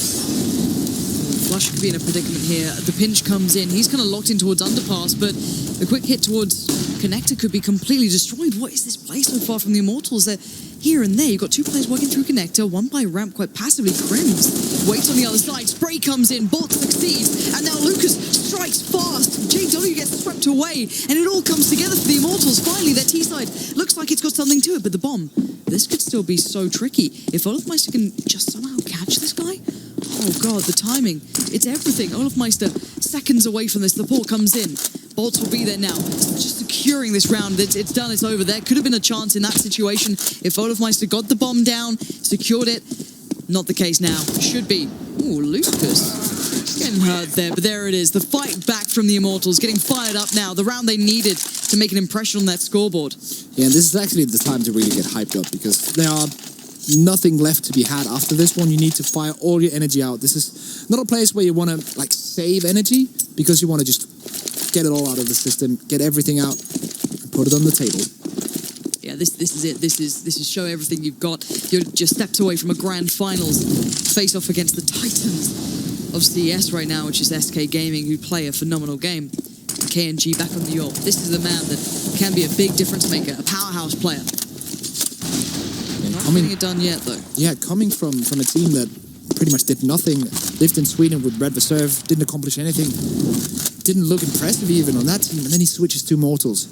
Flush could be in a predicament here. The pinch comes in. He's kind of locked in towards underpass, but the quick hit towards Connector could be completely destroyed. What is this play so far from the Immortals? They're here and there. You've got 2 players working through Connector, 1 by ramp quite passively. Crims waits on the other side. Spray comes in. Bolt succeeds. And now Lucas strikes fast. JW gets swept away. And it all comes together for the Immortals. Finally, their T-side looks like it's got something to it. But the bomb, this could still be so tricky. If Olofmeister can just somehow catch this guy, oh god, the timing. It's everything. Olofmeister seconds away from this. The port comes in. Bolts will be there now. Just securing this round. It's done. It's over. There could have been a chance in that situation if Olofmeister got the bomb down, secured it. Not the case now. Should be. Ooh, Lucas getting hurt there, but there it is. The fight back from the Immortals, getting fired up now. The round they needed to make an impression on that scoreboard. Yeah, and this is actually the time to really get hyped up, because there are nothing left to be had after this one. You need to fire all your energy out. This is not a place where you want to save energy, because you want to just get it all out of the system, get everything out, and put it on the table. Yeah, this is it. This is show everything you've got. You're just steps away from a grand finals face off against the Titans of CS right now, which is SK Gaming, who play a phenomenal game. KNG back on New York. This is a man that can be a big difference maker, a powerhouse player. Not getting it done yet, though. Yeah, coming from a team that pretty much did nothing, lived in Sweden with Red Reserve, didn't accomplish anything, didn't look impressive even on that team, and then he switches to Immortals.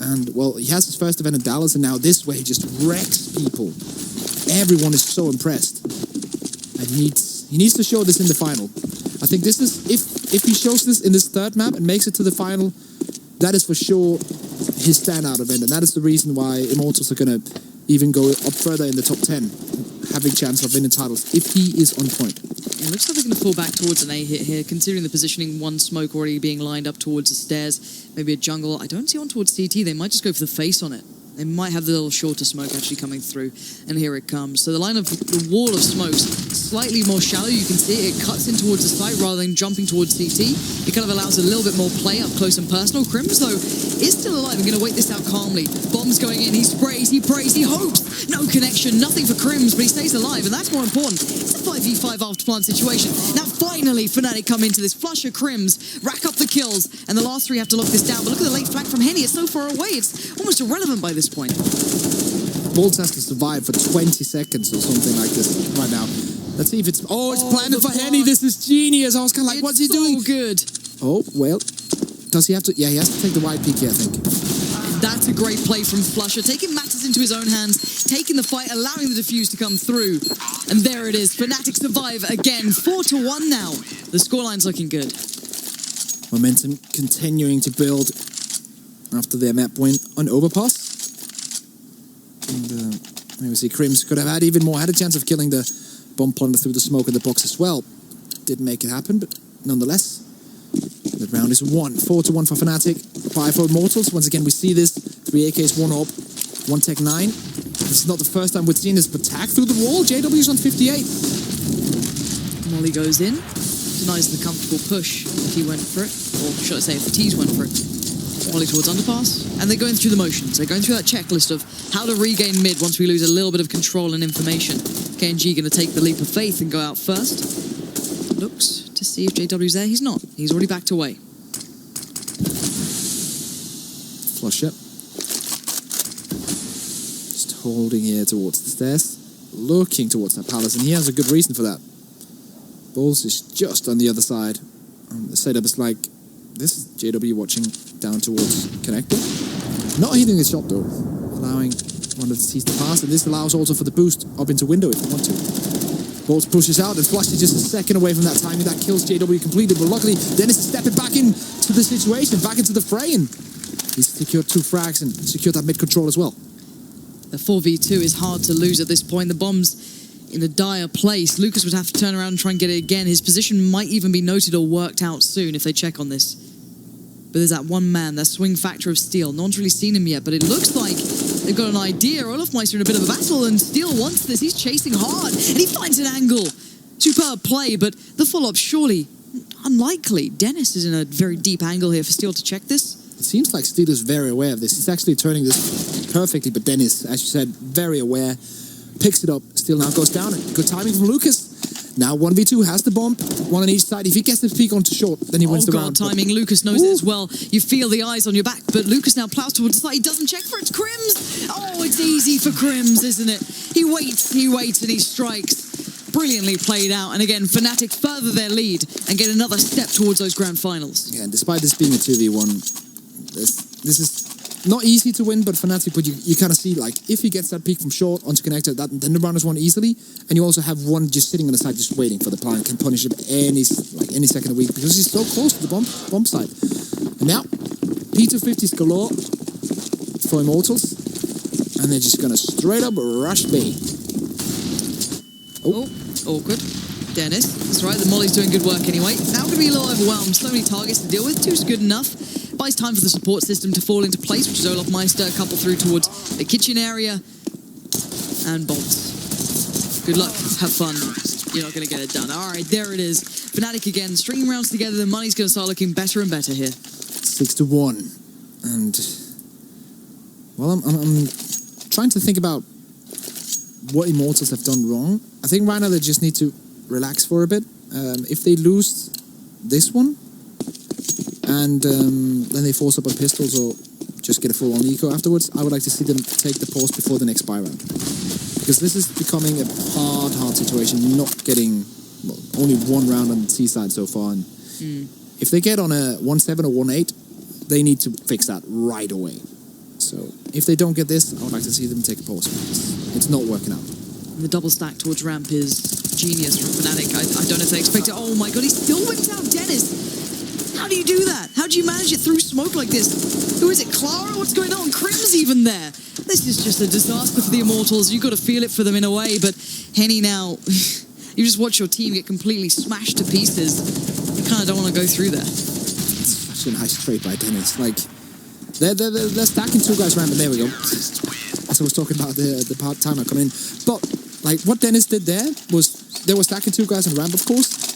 And, well, he has his first event in Dallas, and now this way he just wrecks people. Everyone is so impressed. And he needs to show this in the final. I think this is, if he shows this in this 3rd map and makes it to the final, that is for sure his standout event, and that is the reason why Immortals are going to even go up further in the top 10, having chance of winning titles, if he is on point. It looks like they're going to fall back towards an A hit here, considering the positioning. 1 smoke already being lined up towards the stairs, maybe a jungle. I don't see one towards CT. They might just go for the face on it. They might have the little shorter smoke actually coming through, and here it comes. So the line of the wall of smokes, slightly more shallow. You can see it cuts in towards the site rather than jumping towards CT. It kind of allows a little bit more play up close and personal. Crims, though, is still alive. I'm going to wait this out calmly. Bombs going in. He sprays, he prays, he hopes. No connection, nothing for Crims, but he stays alive, and that's more important. It's a 5v5 after plant situation. Now finally, Fnatic come into this. Flush of Crims, rack up the kills, and the last 3 have to lock this down. But look at the late flank from Henny. It's so far away. It's almost irrelevant by this point. Bolts has to survive for 20 seconds or something like this right now. Let's see if it's... Oh, it's planted for Henny. This is genius. I was kind of like, what's he doing? Good. Oh, well. Does he have to... Yeah, he has to take the wide peak here, I think. That's a great play from Flusher, taking matters into his own hands, taking the fight, allowing the defuse to come through. And there it is. Fnatic survive again. 4-1 now. The scoreline's looking good. Momentum continuing to build. after their map win on Overpass. And we see Crims could have had even more, had a chance of killing the bomb plunder through the smoke in the box as well. Didn't make it happen, but nonetheless, the round is won. 4-1 for Fnatic, 5 for Immortals. Once again, we see this. 3 AKs, 1 AWP, 1 Tech 9. This is not the first time we've seen this, but tag through the wall. JW's on 58. Molly goes in, denies the comfortable push if he went for it, or should I say if Tees went for it. Molly towards underpass, and they're going through the motions. They're going through that checklist of how to regain mid once we lose a little bit of control and information. KNG going to take the leap of faith and go out first. Looks to see if JW's there. He's not. He's already backed away. Flush it. Just holding here towards the stairs. Looking towards that palace, and he has a good reason for that. Balls is just on the other side. The setup is like, this is JW watching down towards connector. Not hitting the shot though, allowing one of the T's to pass, and this allows also for the boost up into window if you want to. Balls pushes out, and Flush is just a second away from that timing. That kills JW completely, but luckily Dennis is stepping back into the situation, back into the fray, and he's secured 2 frags and secured that mid control as well. The 4v2 is hard to lose at this point. The bomb's in a dire place. Lucas would have to turn around and try and get it again. His position might even be noted or worked out soon if they check on this. But there's that one man, that swing factor of Steel. No one's really seen him yet, but it looks like they've got an idea. Olofmeister in a bit of a battle, and Steel wants this. He's chasing hard, and he finds an angle. Superb play, but the follow-up surely unlikely. Dennis is in a very deep angle here for Steel to check this. It seems like Steel is very aware of this. He's actually turning this perfectly, but Dennis, as you said, very aware. Picks it up. Steel now goes down. Good timing from Lucas. Now 1v2 has the bomb, 1 on each side. If he gets the peak onto short, then he wins the round. Timing. Lucas knows it as well. You feel the eyes on your back, but Lucas now plows towards the side. He doesn't check for it. It's Crims. Oh, it's easy for Crims, isn't it? He waits, and he strikes. Brilliantly played out. And again, Fnatic further their lead and get another step towards those grand finals. Yeah, and despite this being a 2v1, this is not easy to win, but Fnatic, but you kind of see, like, if he gets that peak from short onto connector, then the round is won easily, and you also have one just sitting on the side, just waiting for the plan, can punish him any second of the week, because he's so close to the bomb side. And now, P250s galore for Immortals, and they're just going to straight up rush B. Oh, awkward. Dennis, that's right, the Molly's doing good work anyway. Now going to be a little overwhelmed, so many targets to deal with, 2's good enough. Buys time for the support system to fall into place, which is Olofmeister, a couple through towards the kitchen area, and bombs. Good luck, have fun, you're not going to get it done. Alright, there it is. Fnatic again, stringing rounds together, the money's going to start looking better and better here. 6-1, and, well, I'm trying to think about what Immortals have done wrong. I think right now they just need to relax for a bit. If they lose this one, and then they force up on pistols or just get a full-on eco afterwards, I would like to see them take the pause before the next buy round. Because this is becoming a hard situation, not getting only 1 round on the C side so far. And if they get on a 1-7 or 1-8, they need to fix that right away. So if they don't get this, I would like to see them take a pause. It's not working out. The double stack towards ramp is genius from Fnatic. I don't know if they expect it. Oh my god, he still went out Dennis! How do you do that? How do you manage it through smoke like this? Who is it? Clara? What's going on? Crims even there. This is just a disaster for the Immortals. You've got to feel it for them in a way, but Henny now, you just watch your team get completely smashed to pieces. You kind of don't want to go through there. It's such a nice trade by Dennis. Like, they're stacking 2 guys around, but there we go. As I was talking about the part time I come in. But, like, what Dennis did there was, they were stacking 2 guys on ramp, of course.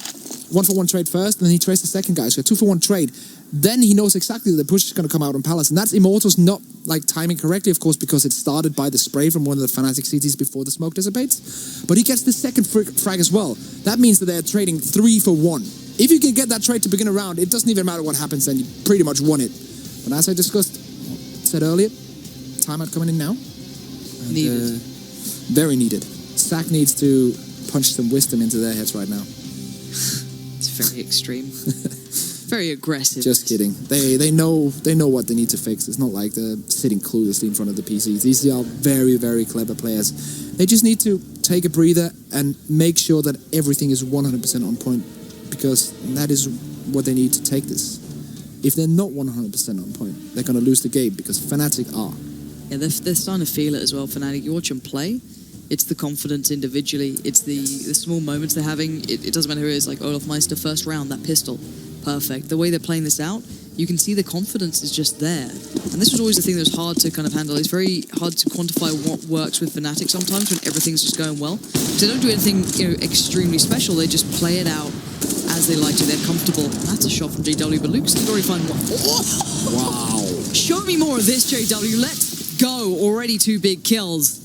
1-for-1 trade first, and then he trades the second guy. So 2-for-1 trade. Then he knows exactly that the push is going to come out on Palace. And that's Immortals not, like, timing correctly, of course, because it started by the spray from one of the Fnatic CTs before the smoke dissipates. But he gets the second frag as well. That means that they're trading 3-for-1. If you can get that trade to begin a round, it doesn't even matter what happens, then you pretty much won it. But as I said earlier, timeout coming in now. And, needed. Very needed. Sack needs to punch some wisdom into their heads right now. It's very extreme. Very aggressive. Just kidding. They know what they need to fix. It's not like they're sitting cluelessly in front of the PCs. These are very, very clever players. They just need to take a breather and make sure that everything is 100% on point, because that is what they need to take this. if they're not 100% on point, they're going to lose the game because Fnatic are. Yeah, they're starting to feel it as well, Fnatic. You watch them play, it's the confidence individually, it's the small moments they're having. It doesn't matter who it is, like Olofmeister, first round, that pistol, perfect. The way they're playing this out, you can see the confidence is just there. And this was always the thing that was hard to kind of handle. It's very hard to quantify what works with Fnatic sometimes when everything's just going well. Because they don't do anything, extremely special. They just play it out as they like to. They're comfortable. That's a shot from JW, but Luke's already find one. Oh! Wow. Show me more of this, JW. Let's go. Already 2 big kills.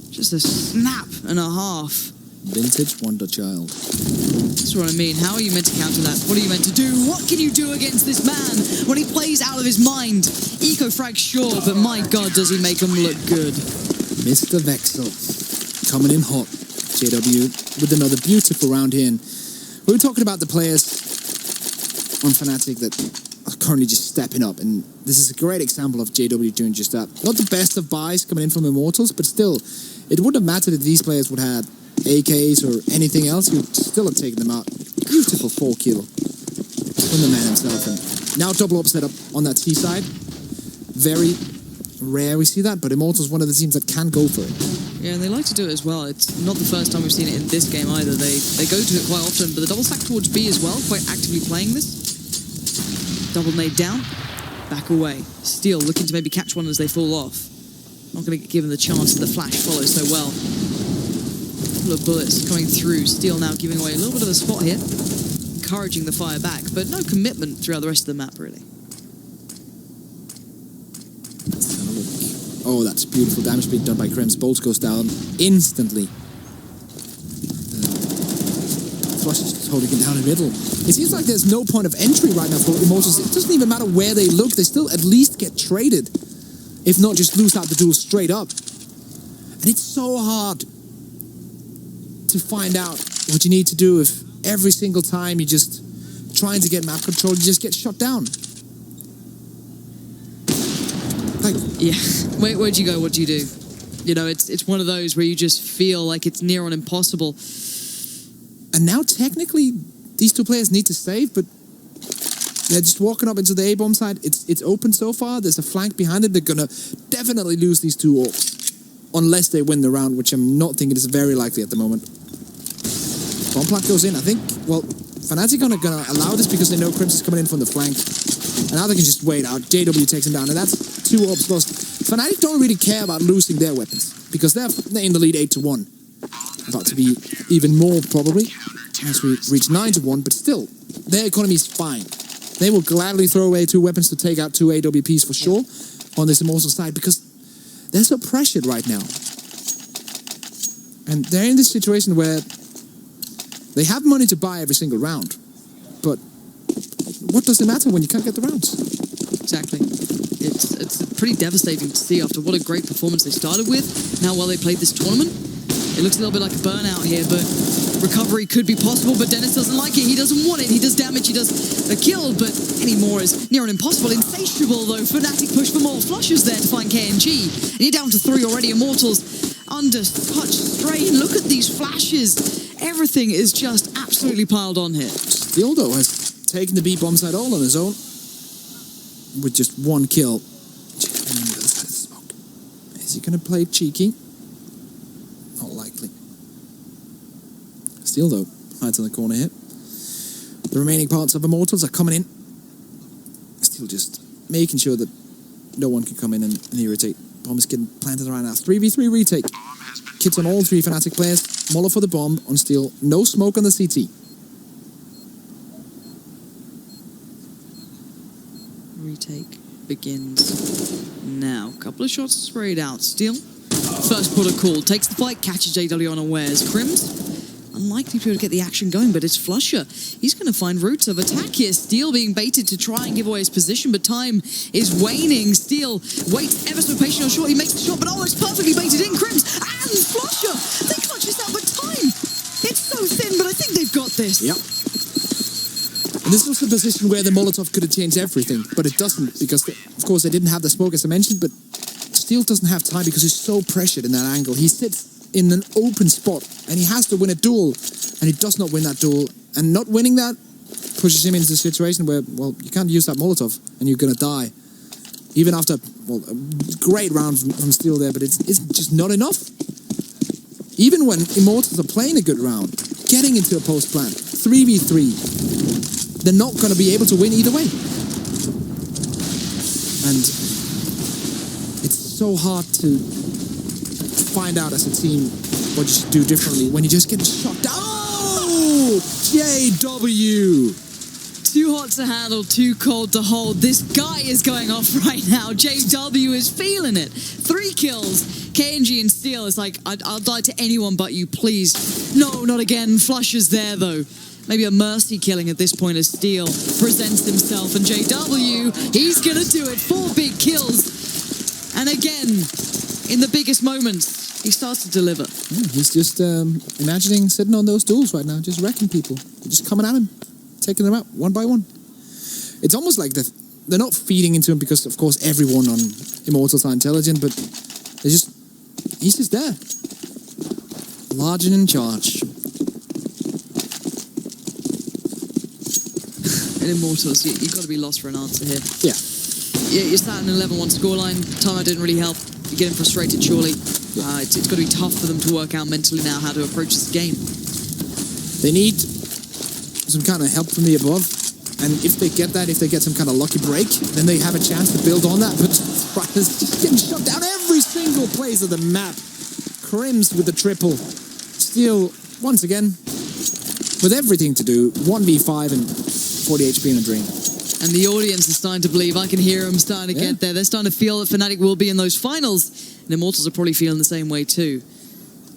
Just a snap and a half. Vintage Wonder Child. That's what I mean. How are you meant to counter that? What are you meant to do? What can you do against this man when he plays out of his mind? Eco frag, sure, but my God, does he make him look good. Mr. Vexel coming in hot. JW with another beautiful round here. And we were talking about the players on Fnatic that are currently just stepping up. And this is a great example of JW doing just that. Not the best of buys coming in from Immortals, but still, it wouldn't have mattered if these players would have AKs or anything else, you'd still have taken them out. Beautiful 4 kill from the man himself. And now double up setup on that T side. Very rare we see that, but Immortals one of the teams that can go for it. Yeah, and they like to do it as well. It's not the first time we've seen it in this game either. They go to it quite often, but the double stack towards B as well, quite actively playing this. Double nade down, back away. Steel looking to maybe catch one as they fall off. Not going to get given the chance that the flash follows so well. Couple of bullets coming through. Steel now giving away a little bit of a spot here, encouraging the fire back, but no commitment throughout the rest of the map, really. Oh, that's beautiful damage being done by Krems. Bolts goes down instantly. Flush is just holding it down in the middle. It seems like there's no point of entry right now for Immortals. It doesn't even matter where they look. They still at least get traded. If not, just lose out the duel straight up. And it's so hard to find out what you need to do if every single time you're just trying to get map control, you just get shut down. Like, yeah, where'd you go? What do you do? It's one of those where you just feel like it's near on impossible. And now technically these two players need to save, but they're just walking up into the A-bomb side. It's open so far. There's a flank behind it. They're gonna definitely lose these 2 orbs unless they win the round, which I'm not thinking is very likely at the moment. Bomb plant goes in. I think, well, Fnatic are gonna allow this because they know Crimson is coming in from the flank. And now they can just wait out. JW takes him down, and that's 2 orbs lost. Fnatic don't really care about losing their weapons because they're in the lead 8-1. About to be even more probably as we reach 9-1, but still, their economy is fine. They will gladly throw away 2 weapons to take out 2 AWPs for sure on this Immortal side because they're so pressured right now. And they're in this situation where they have money to buy every single round, but what does it matter when you can't get the rounds? Exactly. It's pretty devastating to see after what a great performance they started with. Now, while they played this tournament, it looks a little bit like a burnout here, but recovery could be possible, but Dennis doesn't like it. He doesn't want it. He does damage, he does a kill, but any more is near on impossible. Insatiable, though. Fnatic push for more flushes there to find KNG. And you're down to 3 already. Immortals under such strain. Look at these flashes. Everything is just absolutely piled on here. Steel, though, has taken the B bomb side all on his own with just 1 kill. Is he going to play cheeky? Not likely. Steel, though, hides in the corner here. The remaining parts of Immortals are coming in. Steel just making sure that no one can come in and irritate. Bomb is getting planted right now. 3v3 retake. Kits on all 3 Fnatic players. Moller for the bomb on Steel. No smoke on the CT. Retake begins now. Couple of shots sprayed out. Steel, first put a call. Takes the fight, catches JW unawares. Crims, unlikely to be able to get the action going, but it's Flusher. He's going to find routes of attack here. Steel being baited to try and give away his position, but time is waning. Steel waits ever so patient or short. He makes the shot, but oh, it's perfectly baited in. Crims and Flusher. They clutch this out, but time. It's so thin, but I think they've got this. Yep. And this was the position where the Molotov could have changed everything, but it doesn't because, of course, they didn't have the smoke, as I mentioned, but Steel doesn't have time because he's so pressured in that angle. He sits in an open spot, and he has to win a duel, and he does not win that duel. And not winning that pushes him into a situation where, well, you can't use that Molotov and you're going to die. Even after, well, a great round from Steel there, but it's just not enough. Even when Immortals are playing a good round, getting into a post plant, 3v3, they're not going to be able to win either way. And it's so hard to find out as a team what you should do differently when you just get shot down. Oh! JW! Too hot to handle, too cold to hold. This guy is going off right now. JW is feeling it. 3 kills. KNG and Steel is like, I'll die to anyone but you, please. No, not again. Flush is there, though. Maybe a mercy killing at this point as Steel presents himself. And JW, he's going to do it. 4 big kills. And again, in the biggest moments, he starts to deliver. Yeah, he's just imagining sitting on those duels right now, just wrecking people. Just coming at him, taking them out one by one. It's almost like they're not feeding into him because, of course, everyone on Immortals are intelligent, but he's just there. Large and in charge. In Immortals, you've got to be lost for an answer here. Yeah. You're sat in an 11-1 scoreline. Timeout didn't really help. You're getting frustrated, surely. It's got to be tough for them to work out mentally now how to approach this game. They need some kind of help from the above. And if they get that, if they get some kind of lucky break, then they have a chance to build on that. But Brian's just getting shut down every single place of the map. Crims with the triple. Steel, once again, with everything to do. 1v5 and 40 HP in a dream. And the audience is starting to believe. I can hear them starting to get there. They're starting to feel that Fnatic will be in those finals. And Immortals are probably feeling the same way too.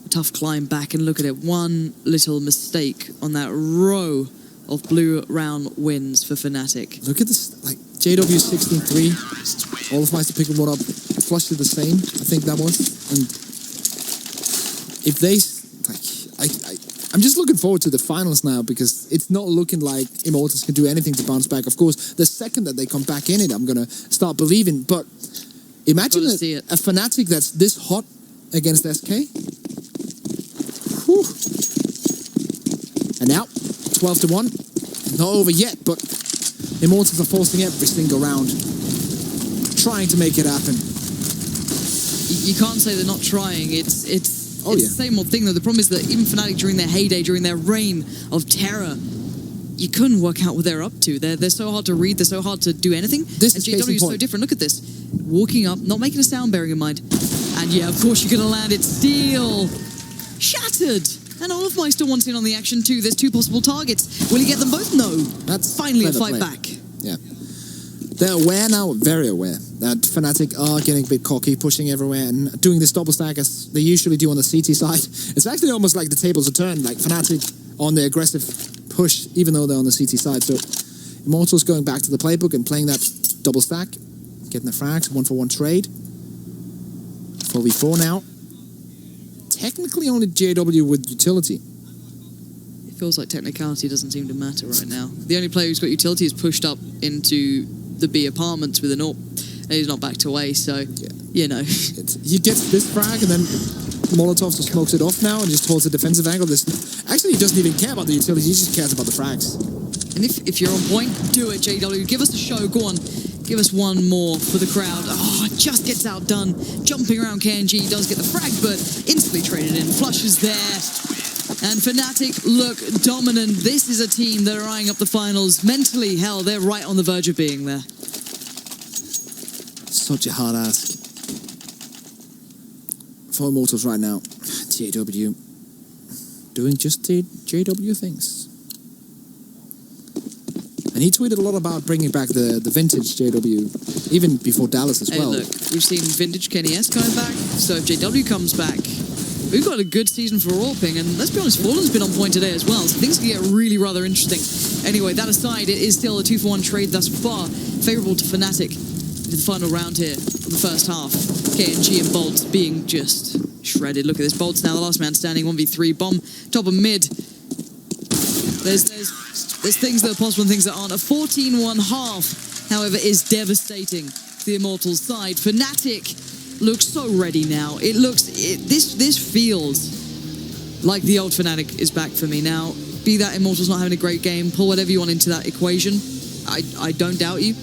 A tough climb back, and look at it. One little mistake on that row of blue round wins for Fnatic. Look at this, like JW 16-3. All of Meister picking one up. Flush did the same, I think that was. And if they, I'm just looking forward to the finals now because it's not looking like Immortals can do anything to bounce back. Of course, the second that they come back in it, I'm going to start believing. But imagine a Fnatic that's this hot against SK. Whew. And now, 12-1. Not over yet, but Immortals are forcing every single round. Trying to make it happen. You can't say they're not trying. It's the same old thing, though. The problem is that even Fnatic, during their heyday, during their reign of terror, you couldn't work out what they're up to. They're so hard to read. They're so hard to do anything. This and is JW is so different. Look at this. Walking up, not making a sound, bearing in mind. And yeah, of course you're going to land it. Steel. Shattered. And Olofmeister wants in on the action too. There's 2 possible targets. Will he get them both? No. That's finally a fight back. Yeah. They're aware now, very aware, that Fnatic are getting a bit cocky, pushing everywhere, and doing this double stack as they usually do on the CT side. It's actually almost like the tables are turned, like Fnatic on the aggressive push, even though they're on the CT side. So Immortals going back to the playbook and playing that double stack, getting the frags, 1-for-1 trade. 4v4 now. Technically only JW with utility. It feels like technicality doesn't seem to matter right now. The only player who's got utility is pushed up into the B apartments with an AWP, and he's not backed away, so, you know. He gets this frag, and then Molotov just smokes it off now and just holds a defensive angle. Actually, he doesn't even care about the utility, he just cares about the frags. And if you're on point, do it, JW. Give us a show, go on. Give us one more for the crowd. Oh, it just gets outdone. Jumping around KNG, he does get the frag, but instantly traded in. Flush is there. And Fnatic look dominant. This is a team that are eyeing up the finals. Mentally, hell, they're right on the verge of being there. Such a hard ask. For Immortals right now. JW doing just JW things. And he tweeted a lot about bringing back the vintage JW, even before Dallas as well. Hey, look, we've seen vintage Kenny S coming back, so if JW comes back, we've got a good season for AWPing, and let's be honest, Fallen's been on point today as well, so things can get really rather interesting. Anyway, that aside, it is still a 2-for-1 trade thus far, favourable to Fnatic in the final round here of the first half. KNG and Bolts being just shredded. Look at this, Bolts now the last man standing, 1v3, bomb, top of mid. There's things that are possible and things that aren't. A 14-1 half, however, is devastating to the Immortals side. Fnatic looks so ready now. This feels like the old Fnatic is back for me now. be that Immortals not having a great game, pull whatever you want into that equation. I don't doubt you.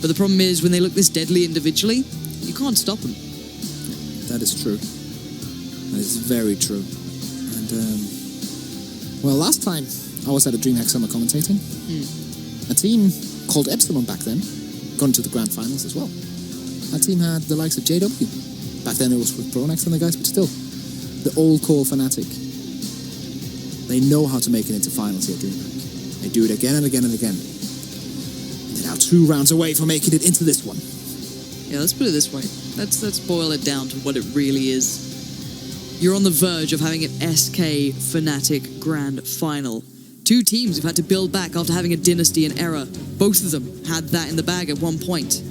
But the problem is, when they look this deadly individually, you can't stop them. That is true. That is very true. And, well, last time I was at a DreamHack Summer commentating, a team called Epsilon back then got into the grand finals as well. That team had the likes of JW. Back then it was with Pronax and the guys, but still, the old core Fnatic. They know how to make it into finals here at DreamHack. They do it again and again and again. They're now 2 rounds away from making it into this one. Yeah, let's put it this way. Let's boil it down to what it really is. You're on the verge of having an SK Fnatic grand final. 2 teams who've had to build back after having a dynasty and era. Both of them had that in the bag at one point.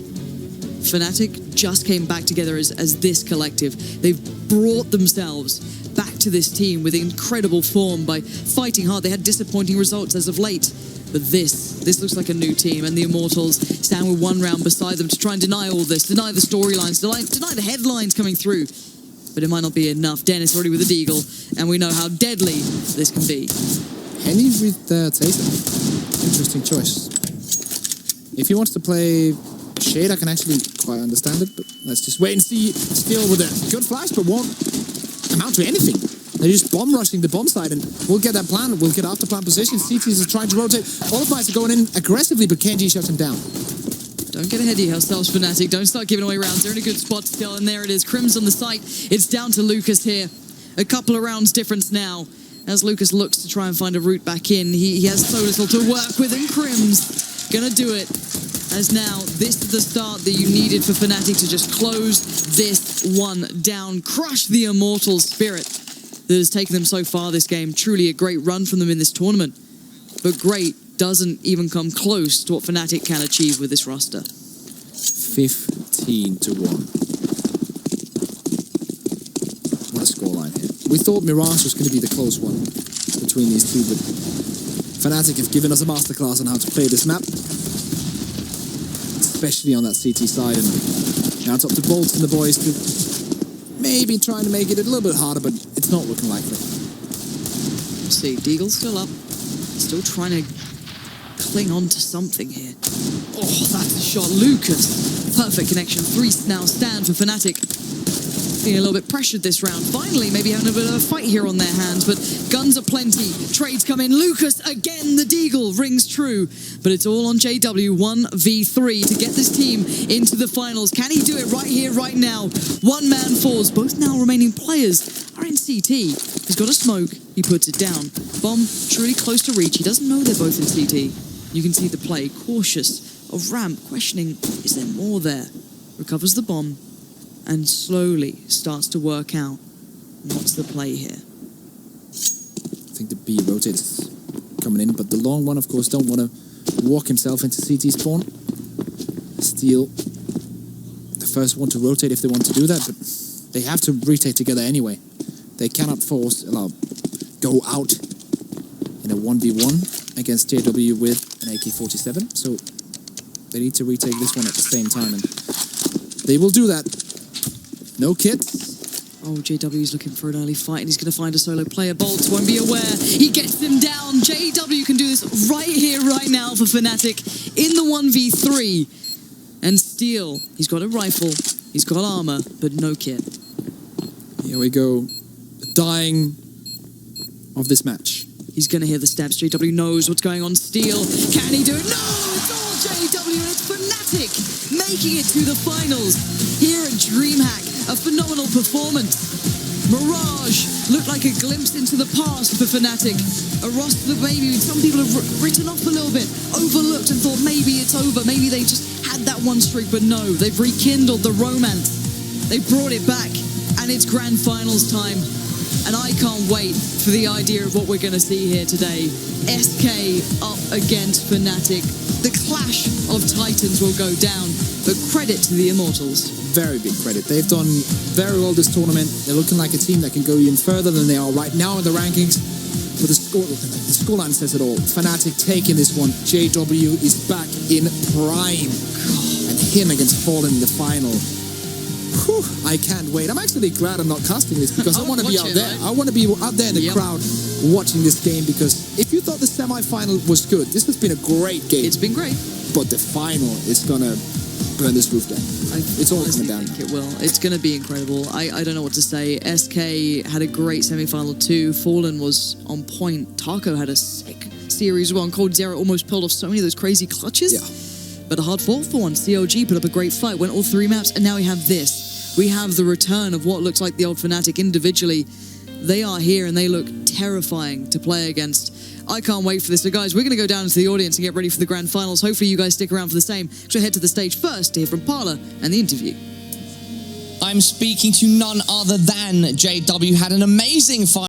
Fnatic just came back together as this collective. They've brought themselves back to this team with incredible form by fighting hard. They had disappointing results as of late. But this looks like a new team, and the Immortals stand with 1 round beside them to try and deny all this, deny the storylines, deny the headlines coming through. But it might not be enough. Dennis already with a deagle, and we know how deadly this can be. Henny with Taser. Interesting choice. If he wants to play Shade, I can actually quite understand it, but let's just wait and see. Still with a good flash, but won't amount to anything. They're just bomb rushing the bomb side, and we'll get that plan. We'll get after plan position. CTs are trying to rotate. All of us are going in aggressively, but KNG shuts him down. Don't get ahead of yourselves, Fnatic. Don't start giving away rounds. They're in a good spot still, and there it is. Crim's on the site. It's down to Lucas here. A couple of rounds difference now. As Lucas looks to try and find a route back in, he has so little to work with, and Crim's gonna do it. As now, this is the start that you needed for Fnatic to just close this one down. Crush the Immortals spirit that has taken them so far this game. Truly a great run from them in this tournament. But great doesn't even come close to what Fnatic can achieve with this roster. 15-1. What a scoreline here. We thought Mirage was going to be the close one between these two, but Fnatic have given us a masterclass on how to play this map, especially on that CT side, and now it's up to Bolts and the boys to maybe trying to make it a little bit harder, but it's not looking likely. Let's see, Deagle's still up, still trying to cling on to something here. Oh, that's a shot. Lucas, perfect connection. 3 now stand for Fnatic. Feeling a little bit pressured this round. Finally, maybe having a bit of a fight here on their hands, but guns are plenty. Trades come in. Lucas, again, the Deagle rings true. But it's all on JW, 1v3 to get this team into the finals. Can he do it right here, right now? 1 man falls. Both now remaining players are in CT. He's got a smoke. He puts it down. Bomb truly close to reach. He doesn't know they're both in CT. You can see the play. Cautious of ramp, questioning, is there more there? Recovers the bomb and slowly starts to work out what's the play here. I think the B rotates coming in, but the long one, of course, don't want to walk himself into CT spawn. Steel, the first one to rotate if they want to do that, but they have to rotate together anyway. They cannot go out in a 1v1 against JW with an AK-47, so they need to retake this one at the same time, and they will do that. No kits. Oh, JW's looking for an early fight, and he's going to find a solo player. Bolts won't be aware. He gets him down. JW can do this right here, right now for Fnatic in the 1v3. And Steel, he's got a rifle, he's got armor, but no kit. Here we go. Dying of this match. He's going to hear the steps. JW knows what's going on. Steel, can he do it? No! It's all JW, and it's Fnatic making it to the finals here at DreamHack. A phenomenal performance. Mirage looked like a glimpse into the past for Fnatic. A roster that maybe some people have written off a little bit, overlooked and thought maybe it's over. Maybe they just had that one streak, but no, they've rekindled the romance. They brought it back, and it's grand finals time. And I can't wait for the idea of what we're going to see here today. SK up against Fnatic. The clash of titans will go down, but credit to the Immortals. Very big credit. They've done very well this tournament. They're looking like a team that can go even further than they are right now in the rankings. But the scoreline says it all. Fnatic taking this one. JW is back in prime. And him against Fallen in the final. I can't wait. I'm actually glad I'm not casting this because I want to be out there. Right? I want to be out there in the crowd watching this game because if you thought the semi-final was good, this has been a great game. It's been great. But the final is going to burn this roof down. It's all coming down. I think it will. It's going to be incredible. I don't know what to say. SK had a great semi-final too. Fallen was on point. Taco had a sick series one. Cold Zero almost pulled off so many of those crazy clutches. Yeah. But a hard fought for one. COG put up a great fight, went all 3 maps, and now we have this. We have the return of what looks like the old Fnatic individually. They are here and they look terrifying to play against. I can't wait for this. So guys, we're going to go down into the audience and get ready for the grand finals. Hopefully you guys stick around for the same. So head to the stage first to hear from Parla and the interview. I'm speaking to none other than JW. Had an amazing fight.